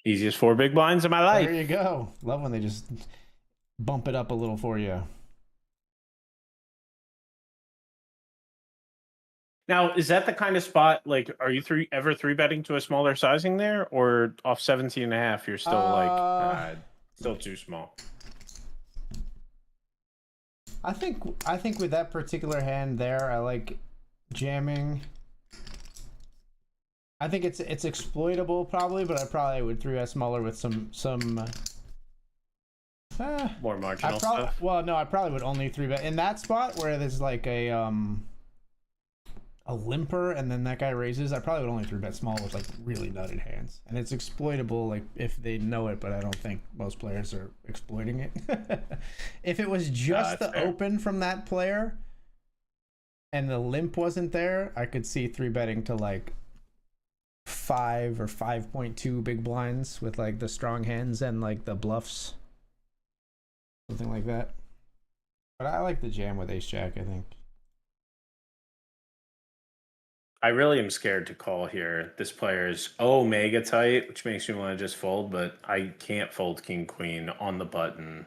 Easiest 4 big blinds of my life. There you go. Love when they just bump it up a little for you. Now, is that the kind of spot, like, are you ever 3-betting to a smaller sizing there? Or off 17.5, you're still like, still too small? I think with that particular hand there, I like jamming. I think it's exploitable probably, but I probably would 3-bet smaller with some more marginal stuff. Well, no, I probably would only 3-bet in that spot where there's like a limper and then that guy raises. I probably would only 3-bet small with like really nutted hands, and it's exploitable like if they know it, but I don't think most players are exploiting it. If it was just the fair. Open from that player and the limp wasn't there, I could see 3-betting to like 5 or 5.2 big blinds with like the strong hands and like the bluffs, something like that. But I like the jam with ace jack, I think. I really am scared to call here. This player is mega tight, which makes me want to just fold, but I can't fold king queen on the button.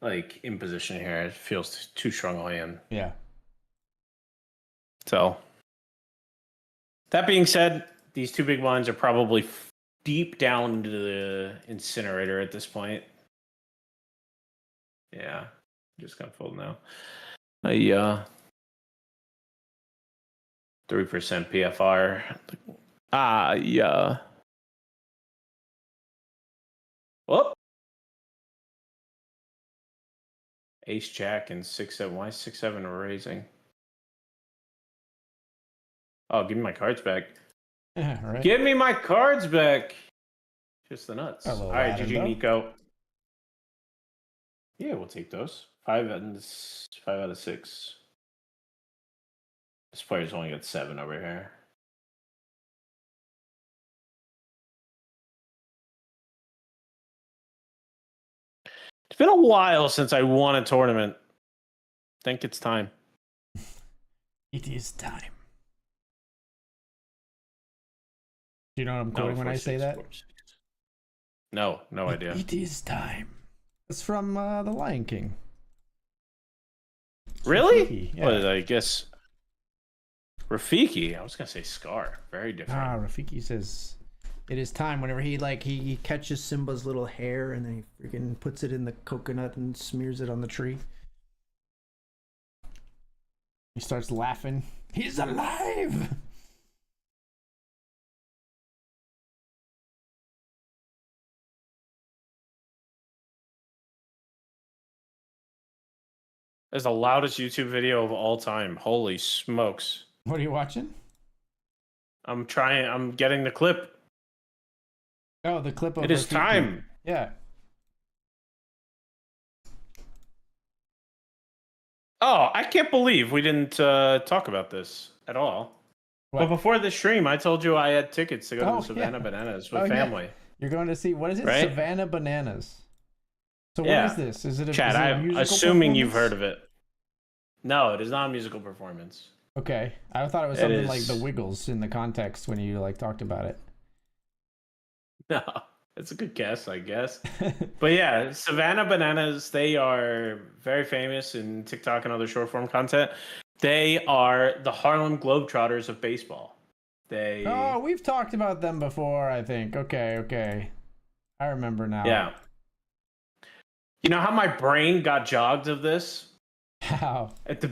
Like in position here, it feels too strong a hand. Yeah. So that being said, these two big blinds are probably deep down into the incinerator at this point. Yeah, just gonna fold now. 3% PFR. Yeah. Whoop. Ace Jack and 6-7. Why is 6-7 raising? Oh, give me my cards back. Yeah, right. Give me my cards back. Just the nuts. All right, Latin, GG Nico. Yeah, we'll take those. 5 out of 6. This player's only got 7 over here. It's been a while since I won a tournament. I think it's time. It is time. Do you know what I'm quoting when I say that? No idea. It is time. It's from The Lion King. It's Really? Rafiki, yeah. Well, I guess Rafiki. I was gonna say Scar. Very different. Rafiki says it is time whenever he catches Simba's little hair and then he freaking puts it in the coconut and smears it on the tree. He starts laughing. He's alive! It's the loudest YouTube video of all time. Holy smokes. What are you watching? I'm getting the clip. Oh, the clip of It is Rafiki. time. Yeah. Oh, I can't believe we didn't talk about this at all. What? But before the stream, I told you I had tickets to go to the Savannah yeah. Bananas with family. Yeah. You're going to see, what is it? Right? Savannah Bananas. So Yeah. what is this? Is it a, Chad, is it a I'm musical assuming you've performance? heard of it. No, it is not a musical performance. Okay. I thought it was It something is- like the Wiggles in the context when you talked about it. No, it's a good guess, I guess. But yeah, Savannah Bananas, they are very famous in TikTok and other short form content. They are the Harlem Globetrotters of baseball. Oh, we've talked about them before, I think. Okay. I remember now. Yeah. You know how my brain got jogged of this? How? At the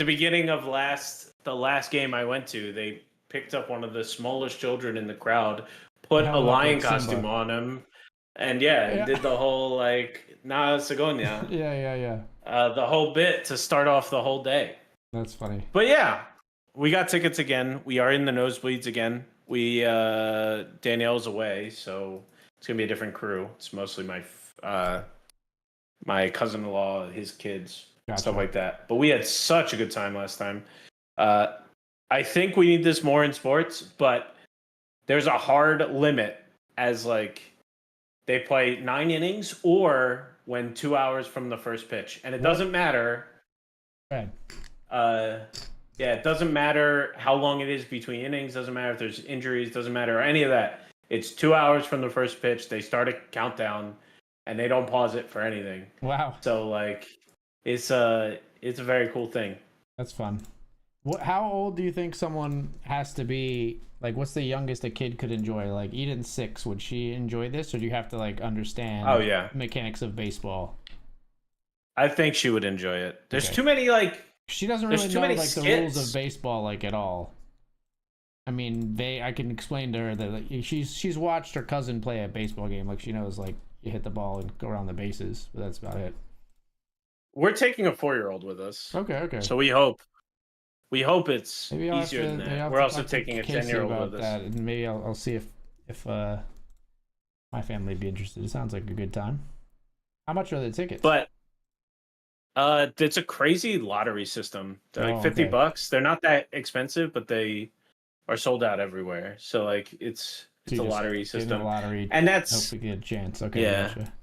beginning of the last game I went to, they picked up one of the smallest children in the crowd, put a lion costume on him, and did the whole Sagonia. Yeah. The whole bit to start off the whole day. That's funny. But yeah, we got tickets again. We are in the nosebleeds again. Danielle's away, so it's gonna be a different crew. It's mostly my cousin-in-law, his kids, stuff like that. But we had such a good time last time. I think we need this more in sports, but there's a hard limit as they play 9 innings or when 2 hours from the first pitch, and it doesn't matter. Right. It doesn't matter how long it is between innings. Doesn't matter if there's injuries. Doesn't matter any of that. It's 2 hours from the first pitch. They start a countdown, and they don't pause it for anything. Wow. So it's a very cool thing. That's fun. How old do you think someone has to be? What's the youngest a kid could enjoy? Eden's 6. Would she enjoy this, or do you have to understand? Oh yeah. Mechanics of baseball. I think she would enjoy it. There's too many She doesn't really know the rules of baseball at all. I mean, I can explain to her that she's watched her cousin play a baseball game. She knows you hit the ball and go around the bases, but that's about it. We're taking a 4-year-old with us. Okay. So we hope it's maybe easier than that. We're also taking a 10-year-old with us. And maybe I'll see if my family would be interested. It sounds like a good time. How much are the tickets? But it's a crazy lottery system. They're $50. They're not that expensive, but they are sold out everywhere. So it's a lottery system. Lottery, and that's hopefully get a chance. Okay. Yeah. Gotcha.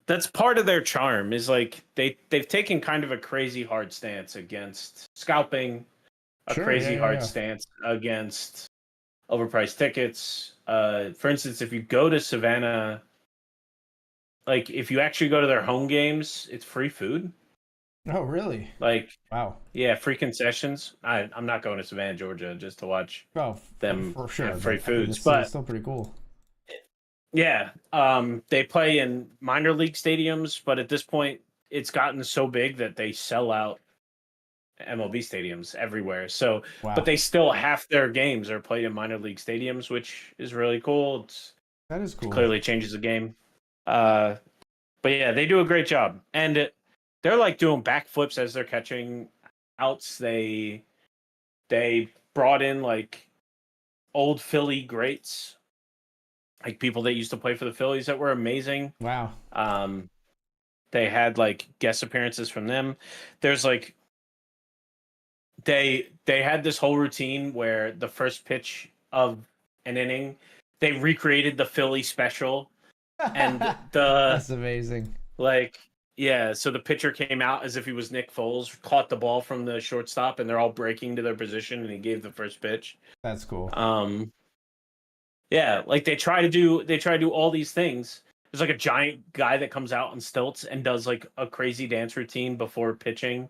that's part of their charm is like they've taken kind of a crazy hard stance against scalping, a crazy hard stance against overpriced tickets. For instance, if you go to Savannah, like if you actually go to their home games, it's free food. Oh, really? Like, wow. Yeah, free concessions. I'm not going to Savannah, Georgia, just to watch them for sure. have free foods, but but it's still pretty cool. yeah, they play in minor league stadiums, but at this point, it's gotten so big that they sell out MLB stadiums everywhere. So, but they still half their games are played in minor league stadiums, which is really cool. That is cool. Clearly changes the game. But yeah, they do a great job, and they're like doing backflips as they're catching outs. They brought in like old Philly greats, like people that used to play for the Phillies that were amazing. Wow. They had like guest appearances from them. There's like they had this whole routine where the first pitch of an inning, they recreated the Philly special, and that's amazing. Like, yeah, so the pitcher came out as if he was Nick Foles, caught the ball from the shortstop, and they're all breaking to their position, and he gave the first pitch. That's cool. Yeah, like they try to do all these things. There's like a giant guy that comes out on stilts and does like a crazy dance routine before pitching,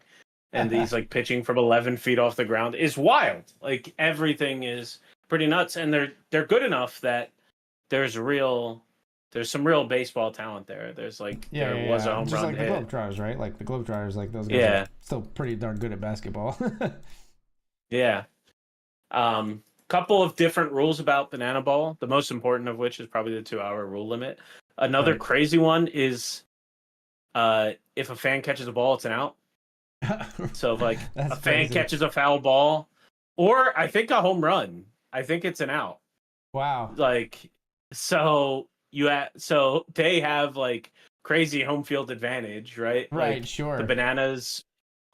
and he's like pitching from 11 feet off the ground. It's wild. Like everything is pretty nuts, and they're good enough that there's some real baseball talent there. There's like there was a home just run like hit. The Globetrotters, right? Like the Globetrotters, like those guys are still pretty darn good at basketball. Yeah. Couple of different rules about banana ball. The most important of which is probably the 2-hour rule limit. Another crazy one is if a fan catches a ball, it's an out. So if like a fan catches a foul ball, or I think a home run, I think it's an out. Wow. Like so they have like crazy home field advantage, right? Right, like, sure. The bananas.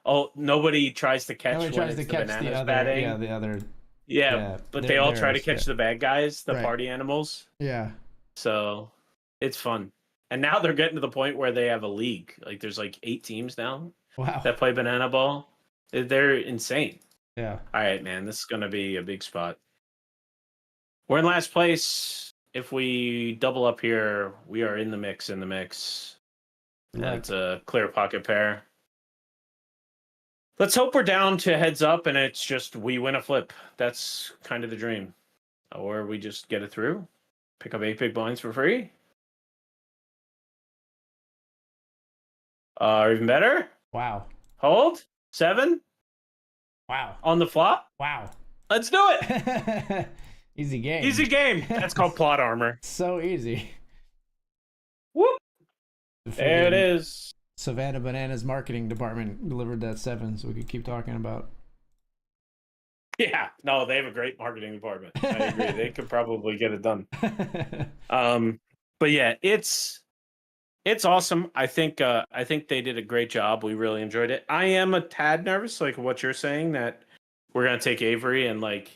Oh, nobody tries to catch the bananas batting. Yeah, the other. Yeah, but they all try to catch the bad guys, the party animals. Yeah. So it's fun. And now they're getting to the point where they have a league. Like there's like 8 teams now that play banana ball. They're insane. Yeah. All right, man. This is going to be a big spot. We're in last place. If we double up here, we are in the mix. That's a clear pocket pair. Let's hope we're down to heads up and it's just we win a flip. That's kind of the dream. Or we just get it through. Pick up 8 big blinds for free. Even better. Wow. Hold. 7. Wow. On the flop. Wow. Let's do it. Easy game. Easy game. That's called plot armor. So easy. Whoop. There it is. Savannah Bananas marketing department delivered that 7, so we could keep talking about. Yeah, no, they have a great marketing department. I agree. They could probably get it done. But yeah, it's awesome. I think they did a great job. We really enjoyed it. I am a tad nervous, like what you're saying, that we're gonna take Avery and like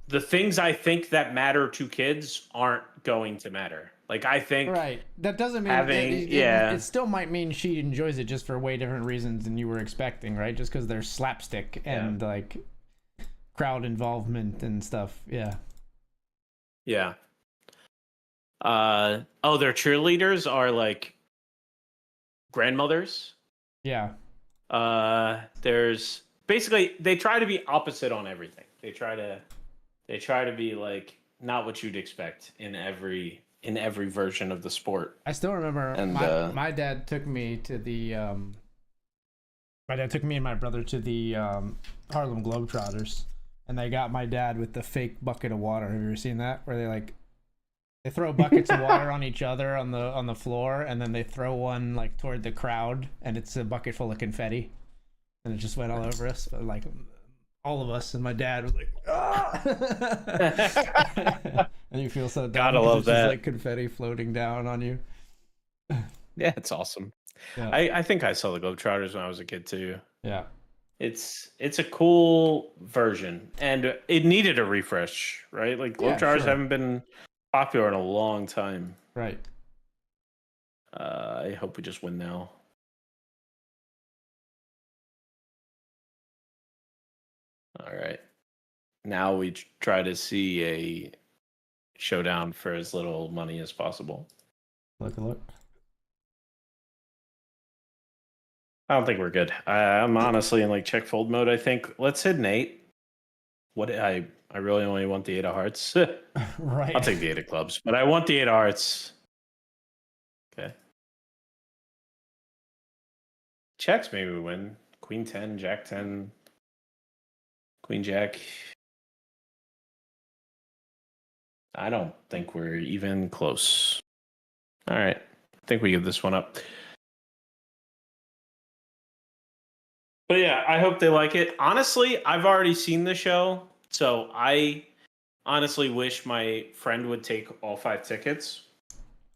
the things I think that matter to kids aren't going to matter. Like I think that doesn't mean it still might mean she enjoys it just for way different reasons than you were expecting, right? Just because there's slapstick and like crowd involvement and stuff. Yeah. Yeah. Their cheerleaders are like grandmothers. Yeah. There's basically they try to be opposite on everything. They try to be like not what you'd expect in every version of the sport. I still remember my dad took me to the my dad took me and my brother to the Harlem Globetrotters, and they got my dad with the fake bucket of water. Have you ever seen that? Where they throw buckets of water on each other on the floor, and then they throw one like toward the crowd, and it's a bucket full of confetti, and it just went all over us. But like all of us, and my dad was like, ah! And you feel so dumb. Gotta love that. Just like confetti floating down on you. Yeah, it's awesome. Yeah. I think I saw the Globetrotters when I was a kid too. Yeah. It's a cool version, and it needed a refresh, right? Like Globetrotters haven't been popular in a long time. Right. I hope we just win now. All right. Now we try to see a showdown for as little money as possible. Look. I don't think we're good. I'm honestly in like check fold mode. I think let's hit an 8. What I really only want the 8 of hearts. Right. I'll take the 8 of clubs, but I want the 8 of hearts. Okay. Checks, maybe we win. Queen 10, Jack 10, Queen Jack. I don't think we're even close. All right. I think we give this one up. But yeah, I hope they like it. Honestly, I've already seen the show, so I honestly wish my friend would take all 5 tickets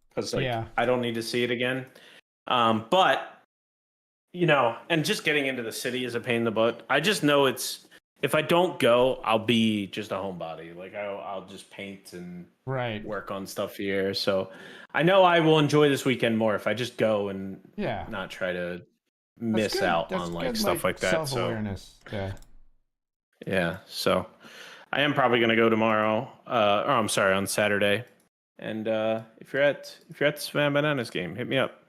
because I don't need to see it again. But and just getting into the city is a pain in the butt. I just know if I don't go, I'll be just a homebody. Like I'll just paint and work on stuff here. So I know I will enjoy this weekend more if I just go and not try to miss out on stuff like that. Self-awareness. So, yeah. So I am probably going to go tomorrow. I'm sorry, on Saturday. And if you're at the Savannah Bananas game, hit me up.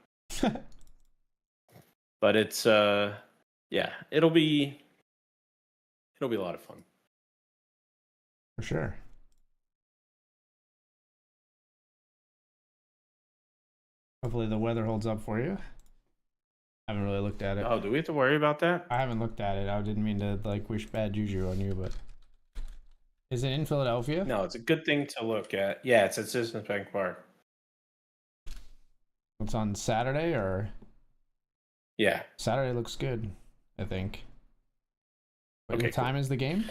But it's it'll be a lot of fun. For sure. Hopefully the weather holds up for you. I haven't really looked at it. Oh, do we have to worry about that? I haven't looked at it. I didn't mean to wish bad juju on you, but is it in Philadelphia? No, it's a good thing to look at. Yeah, it's at Citizens Bank Park. It's on Saturday or? Yeah. Saturday looks good, I think. What time is the game?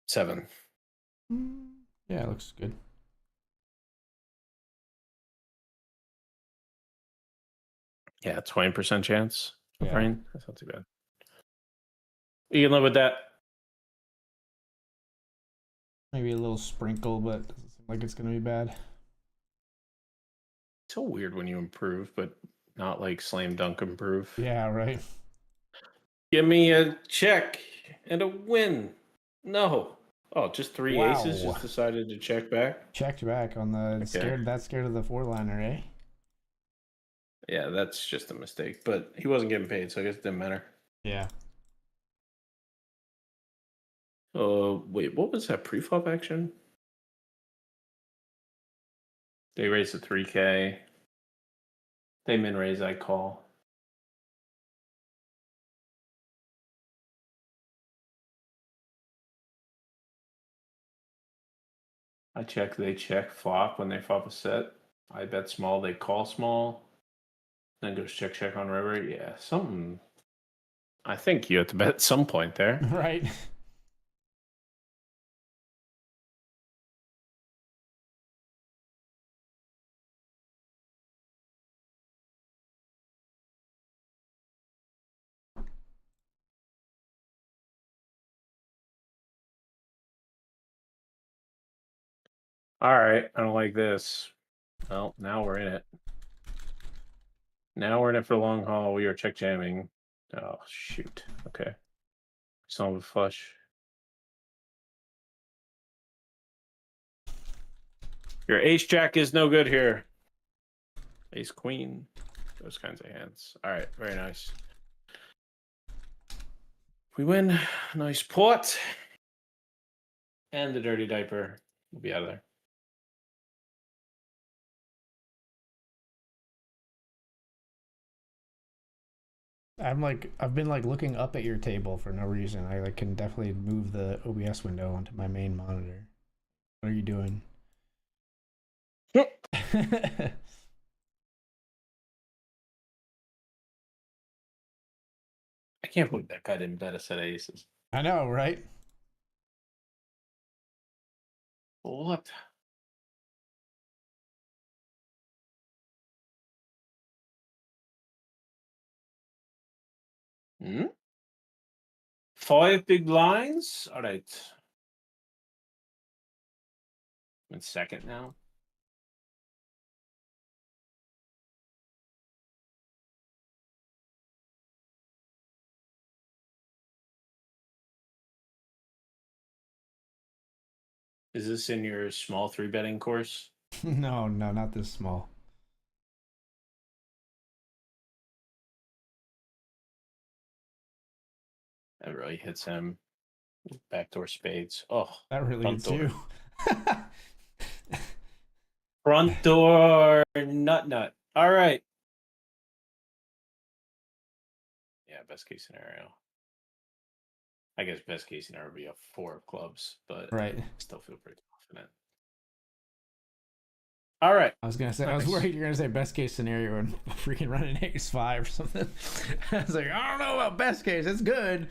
7. Yeah, it looks good. Yeah, 20% chance of rain. That's not too bad. You can live with that. Maybe a little sprinkle, but doesn't seem like it's going to be bad. It's so weird when you improve, but not like slam dunk improve. Yeah, right. Give me a check and a win. No. Oh, just 3 aces just decided to check back? Checked back on the scared of the 4-liner, eh? Yeah, that's just a mistake. But he wasn't getting paid, so I guess it didn't matter. Yeah. Wait, what was that pre-flop action? They raised to 3K. They min-raise, I call. I check, they check, flop when they flop a set. I bet small, they call small. Then goes check on river. Yeah, something. I think you have to bet at some point there. Right. All right, I don't like this. Well, now we're in it. Now we're in it for the long haul. We are check jamming. Oh, shoot. Okay. Still have a flush. Your ace jack is no good here. Ace queen. Those kinds of hands. All right, very nice. We win. Nice pot. And the dirty diaper will be out of there. I've been looking up at your table for no reason. I can definitely move the OBS window onto my main monitor. What are you doing? I can't believe that guy didn't bet a set of aces. I know, right? What? Hmm? 5 big blinds? All right. I'm in second now. Is this in your small 3-betting course? No, not this small. That really hits him. Backdoor spades. Oh, that really front hits door. you. Front door, nut. All right. Yeah, best case scenario. I guess best case scenario would be a 4 of clubs, but right. I still feel pretty confident. All right. I was gonna say, nice. I was worried you're gonna say best case scenario and freaking running ace-5 or something. I was like, I don't know about best case. It's good.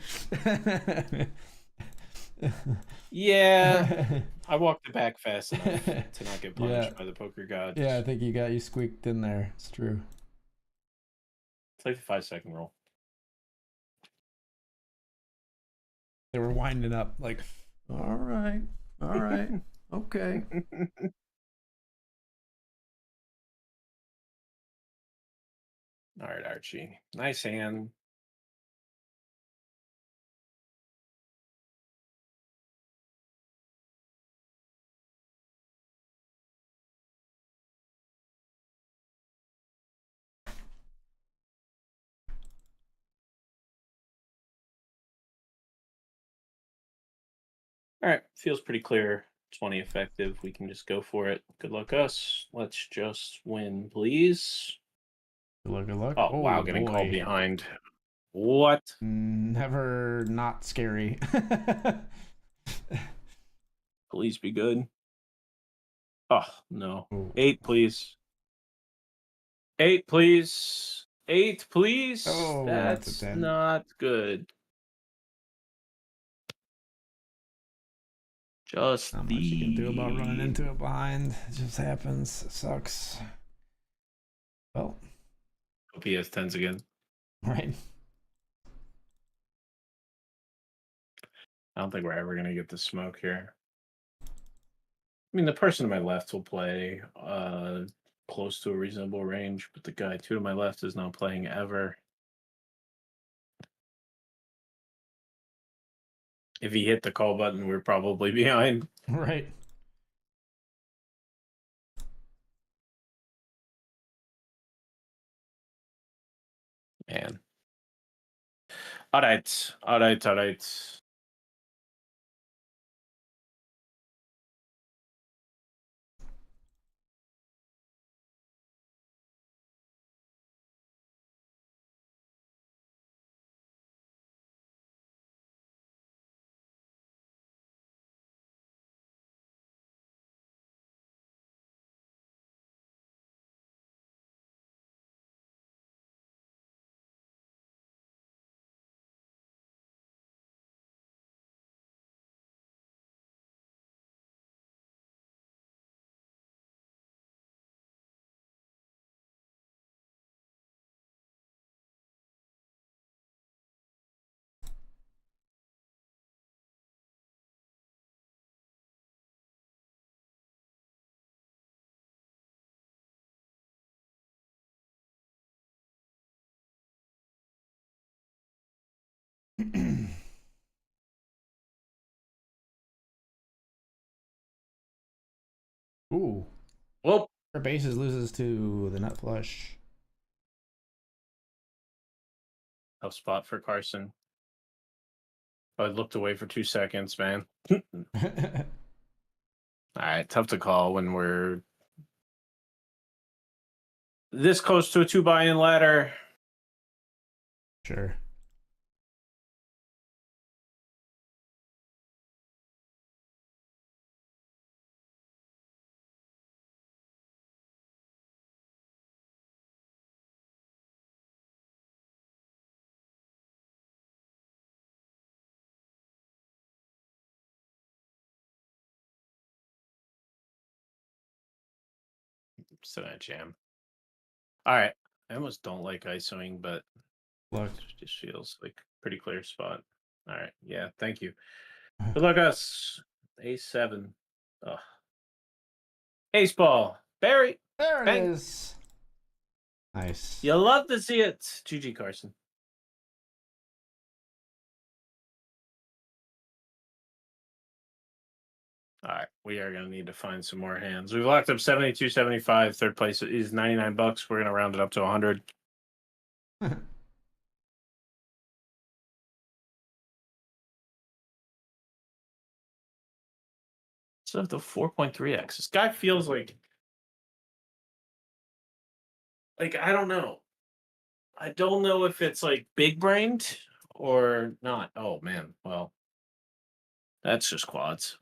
Yeah, I walked it back fast enough to not get punished by the poker gods. Yeah, I think you squeaked in there. It's true. It's like the 5-second rule. They were winding up like, all right, okay. All right, Archie. Nice hand. All right, feels pretty clear. 20 effective. We can just go for it. Good luck us. Let's just win, please. Good luck. Oh, wow, getting called behind. What? Never not scary. Please be good. Oh, no. Ooh. 8, please. 8, please. 8, please. Oh, that's not good. Just not much you can do about running into it behind. It just happens. It sucks. Well, hope he has 10s again. Right. I don't think we're ever going to get the smoke here. I mean, the person to my left will play close to a reasonable range, but the guy 2 to my left is not playing ever. If he hit the call button, we're probably behind. Right. Man. All right. Ooh. Well, our bases loses to the nut flush. tough spot for Carson. I looked away for 2 seconds, man. All right, tough to call when we're this close to a 2 buy-in ladder. Sure. Still gonna jam. All right. I almost don't like ISOing, but Look. it just feels like a pretty clear spot. All right. Yeah, thank you. Good luck us. A7. Ugh. Ace ball. Barry. There it Bang. is. Nice. You love to see it. GG, Carson. All right, we are going to need to find some more hands. We've locked up 72.75. Third place is $99. We're going to round it up to 100. So the 4.3x. This guy feels like I don't know. I don't know if it's like big brained or not. Oh man, well, that's just quads.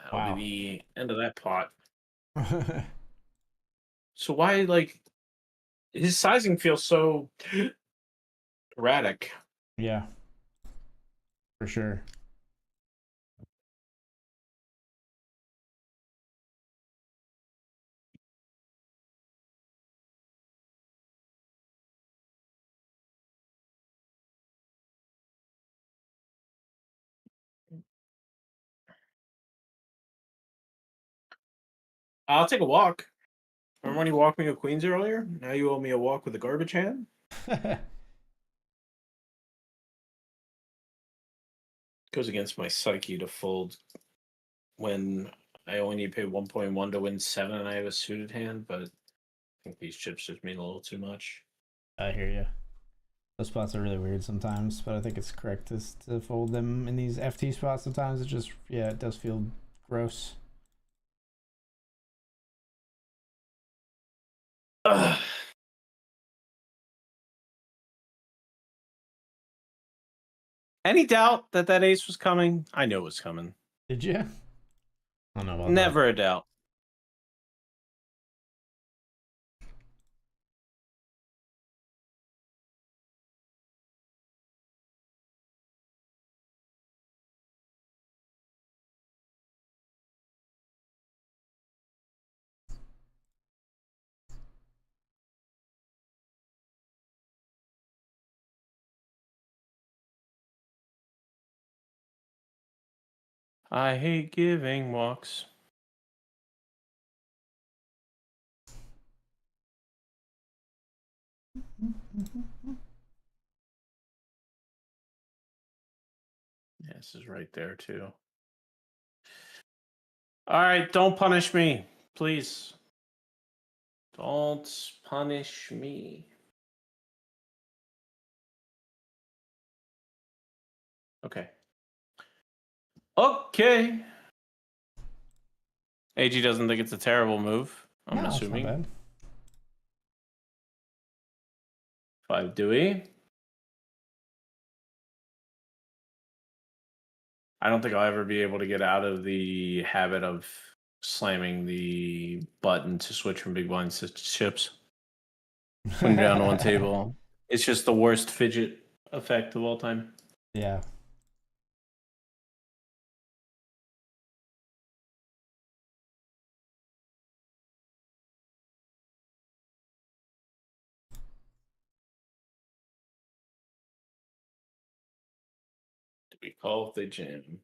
That'll Wow. be the end of that pot. So why his sizing feels so erratic? Yeah, for sure. I'll take a walk. Remember when you walked me to Queens earlier? Now you owe me a walk with a garbage hand? Goes against my psyche to fold when I only need to pay 1.1 to win 7 and I have a suited hand, but I think these chips just mean a little too much. I hear you. Those spots are really weird sometimes, but I think it's correct to fold them in these FT spots. Sometimes it just, yeah, it does feel gross. Ugh. Any doubt that ace was coming? I knew it was coming. Did you? I don't know about Never a doubt. I hate giving walks. Yeah, this is right there too. All right, don't punish me, please. Don't punish me. Okay. Okay. AG doesn't think it's a terrible move, I'm No, assuming. it's not bad. 5 Dewey. I don't think I'll ever be able to get out of the habit of slamming the button to switch from big blinds to chips when you're down to one table. It's just the worst fidget effect of all time. Yeah. Do we call if they jam?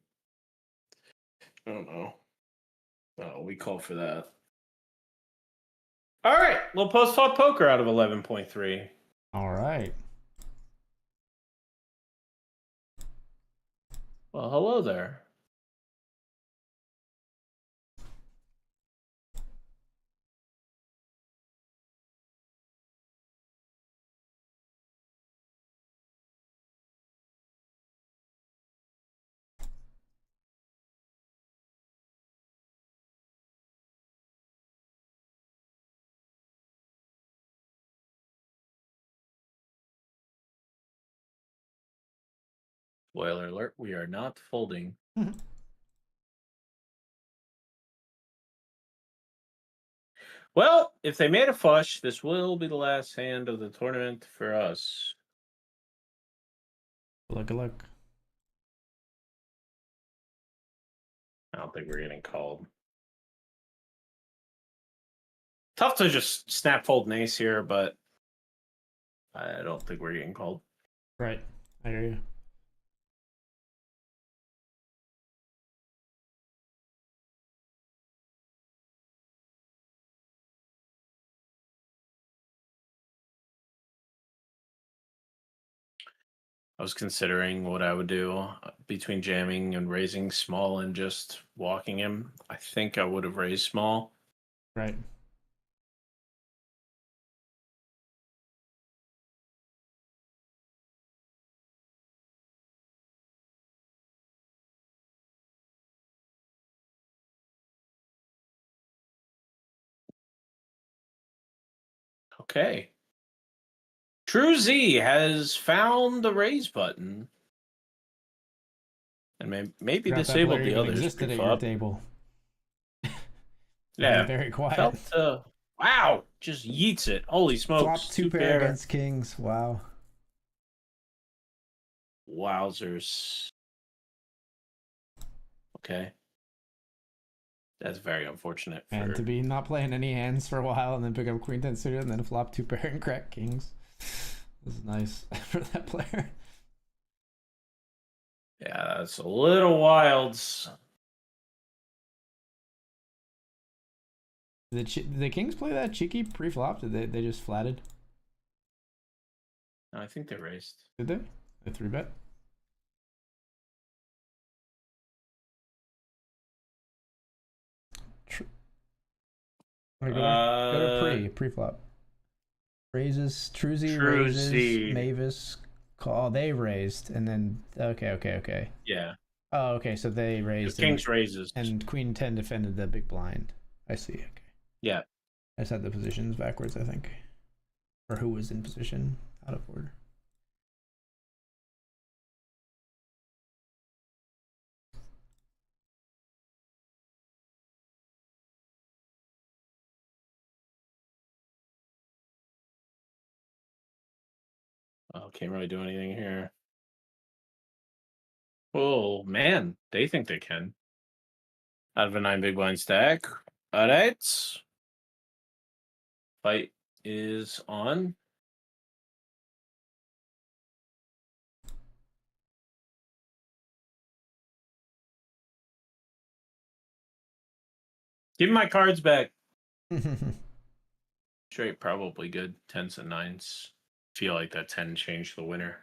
I don't know. Oh, we call for that. All right, little post-flop poker out of 11.3. All right. Well, hello there. Spoiler alert, we are not folding. Well, if they made a flush, this will be the last hand of the tournament for us. Look. I don't think we're getting called. Tough to just snap fold an ace here, but I don't think we're getting called. Right. I hear you. I was considering what I would do between jamming and raising small and just walking him. I think I would have raised small. Right. Okay. True Z has found the raise button. And maybe Forgot that disabled player the even others existed at your pre-flop. table. Yeah. Very quiet. Felt, wow. Just yeets it. Holy smokes. Flop two pair against kings. Wow. Wowzers. Okay. That's very unfortunate. And to be not playing any hands for a while and then pick up queen 10 suited and then flop two pair and crack kings. This is nice for that player. Yeah, that's a little wild. Did the kings play that cheeky pre-flop? Did they just flatted? No, I think they raised. Did they? They 3-bet? Go to pre-flop. Raises, Truzy raises, Mavis call. They raised, and then okay. Yeah. Oh, okay. So they raised. Kings raises, and queen 10 defended the big blind. I see. Okay. Yeah. I just had the positions backwards, I think, or who was in position out of order. Oh, can't really do anything here. Oh man, they think they can. Out of a 9 big blind stack. All right. Fight is on. Give me my cards back. Straight, probably good. 10s and 9s. Feel like that 10 changed the winner.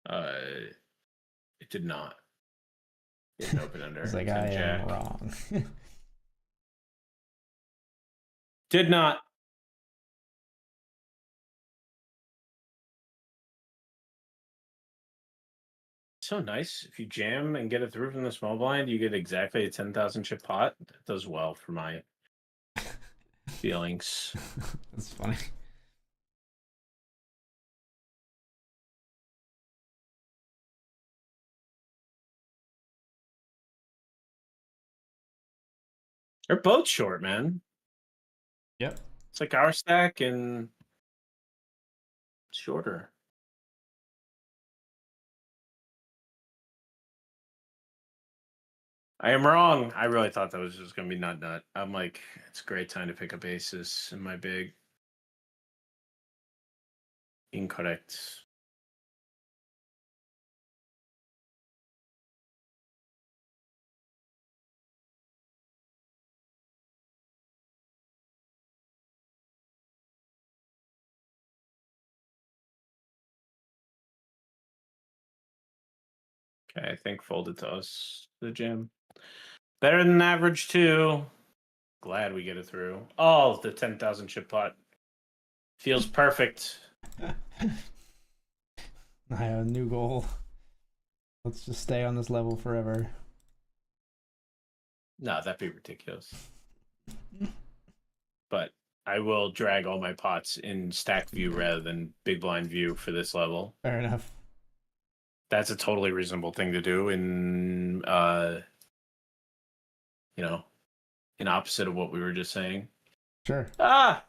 It did not. It didn't open under. It's like 10 I jack. am wrong. Did not. So nice. If you jam and get it through from the small blind, you get exactly a 10,000 chip pot. That does well for my feelings. That's funny. They're both short, man. Yep. It's like our stack and shorter. I am wrong. I really thought that was just going to be nut. I'm like, it's a great time to pick up aces in my big. Incorrect. Okay, I think folded to us, the jam. Better than average too. Glad we get it through. Oh, the 10,000 chip pot. Feels perfect. I have a new goal. Let's just stay on this level forever. No, that'd be ridiculous. But I will drag all my pots in stacked view rather than big blind view for this level. Fair enough. That's a totally reasonable thing to do in in opposite of what we were just saying. Sure. Ah!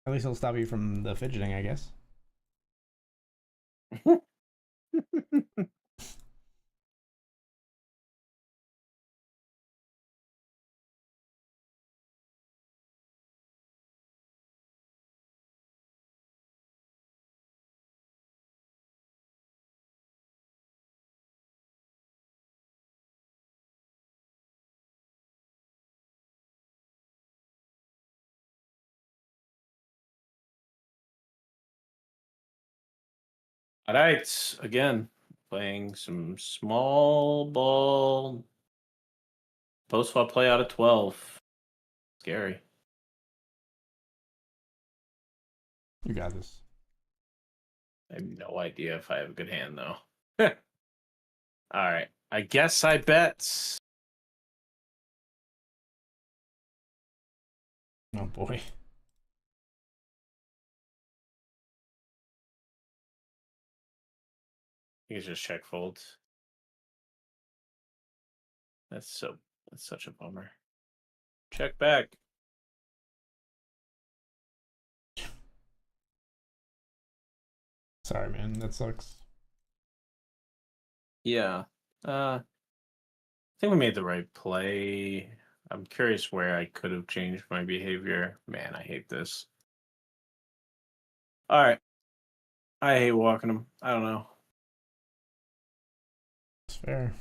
At least it'll stop you from the fidgeting, I guess. All right, again, playing some small ball post flop play out of 12. Scary. You got this. I have no idea if I have a good hand though. All right, I guess I bet. Oh boy. You can just check folds. That's such a bummer. Check back. Sorry, man. That sucks. Yeah. I think we made the right play. I'm curious where I could have changed my behavior. Man, I hate this. All right. I hate walking them. I don't know. It's fair.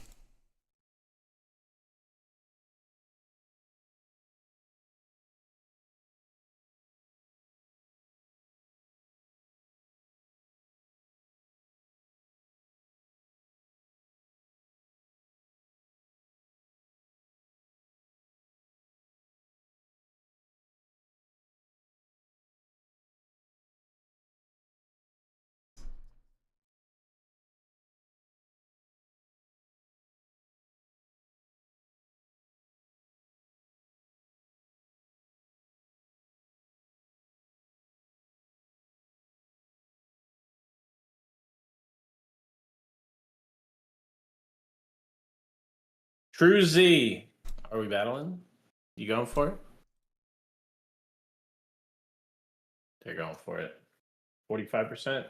True Z. Are we battling? You going for it? They're going for it. 45%.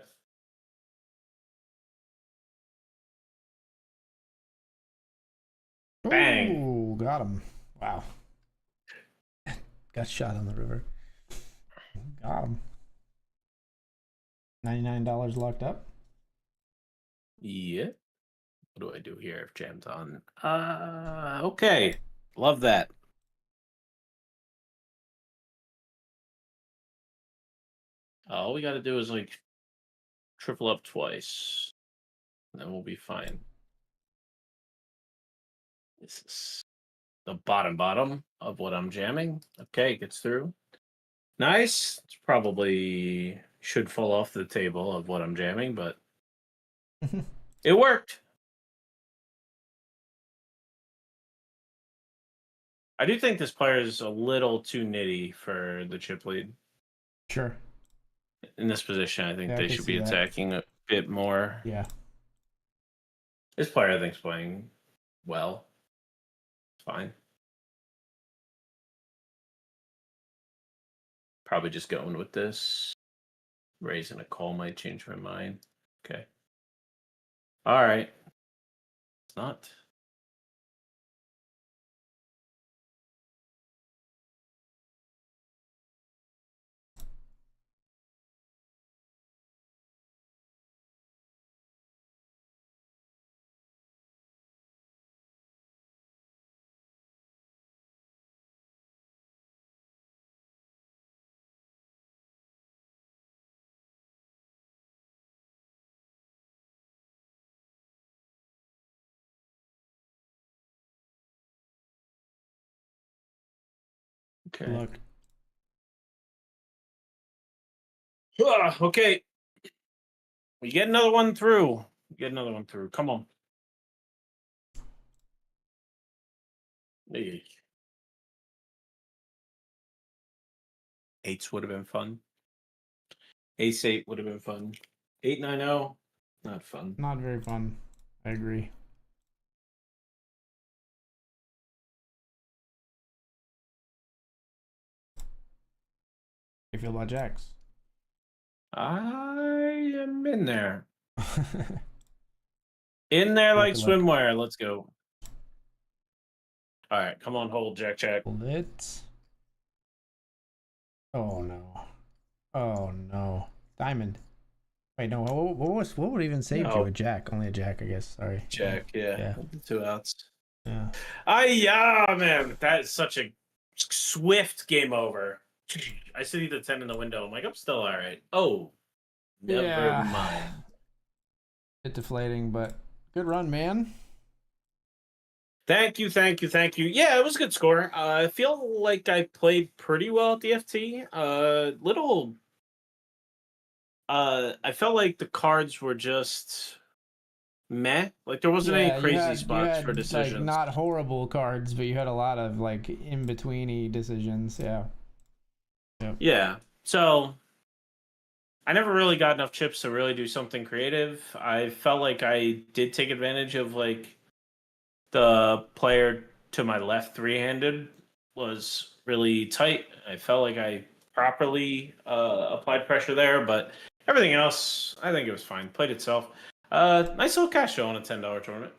Bang. Ooh, got him. Wow. Got shot on the river. Got him. $99 locked up. Yeah. What do I do here if jam's on? Okay. Love that. All we got to do is like triple up twice. And then we'll be fine. This is the bottom of what I'm jamming. Okay, gets through. Nice. It's probably should fall off the table of what I'm jamming, but it worked. I do think this player is a little too nitty for the chip lead. Sure. In this position, I think Yeah, I they can should see be that. attacking a bit more. Yeah. This player, I think, is playing well. It's fine. Probably just going with this. Raising a call might change my mind. Okay. All right. It's not. Okay. Good luck. Okay. We get another one through. Come on. Hey. Eights would have been fun. Ace 8 would have been fun. 8-9-0, not fun. Not very fun. I agree. How you feel about jacks? I am in there. In there like swimwear. Let's go. All right, come on, hold, jack. Hold it. Oh no. Oh no. Diamond. Wait, no. What would even save you? A jack? Only a jack, I guess. Sorry. Jack, yeah. 2 outs. Yeah. Yeah, man. That is such a swift game over. I see the 10 in the window. I'm like, I'm still all right. Oh, never mind. bit deflating, but good run, man. Thank you. Yeah, it was a good score. I feel like I played pretty well at the FT. I felt like the cards were just meh. Like there wasn't any crazy spots for decisions. Like not horrible cards, but you had a lot of like in betweeny decisions. Yeah. Yep. Yeah. So I never really got enough chips to really do something creative. I felt like I did take advantage of like the player to my left three-handed was really tight. I felt like I properly applied pressure there, but everything else, I think it was fine. Played itself. Nice little cash show on a $10 tournament.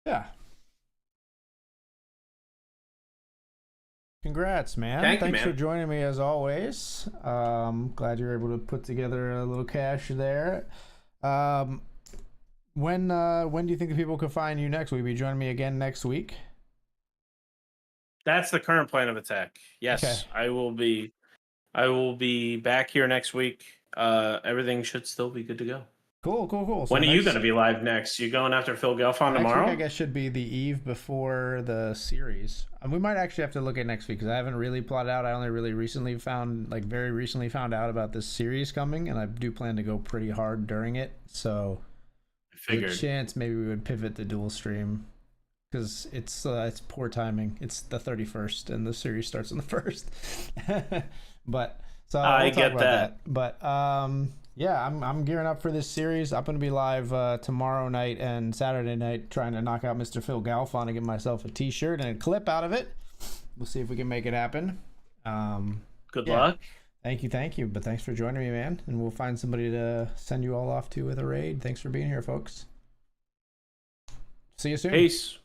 Yeah. Congrats, man. Thanks man. For joining me as always. Glad you were able to put together a little cash there. When do you think people can find you next? Will you be joining me again next week? That's the current plan of attack. Yes, okay. I will be back here next week. Everything should still be good to go. Cool. So when are you going to be live next? You going after Phil Galfond tomorrow? I guess should be the eve before the series. We might actually have to look at next week because I haven't really plotted out. I only really very recently found out about this series coming, and I do plan to go pretty hard during it. So, there's a chance maybe we would pivot the dual stream because it's poor timing. It's the 31st, and the series starts on the 1st. But so I get that. But yeah, I'm gearing up for this series. I'm going to be live tomorrow night and Saturday night trying to knock out Mr. Phil Galfond and get myself a t-shirt and a clip out of it. We'll see if we can make it happen. Good luck. Thank you. But thanks for joining me, man. And we'll find somebody to send you all off to with a raid. Thanks for being here, folks. See you soon. Peace.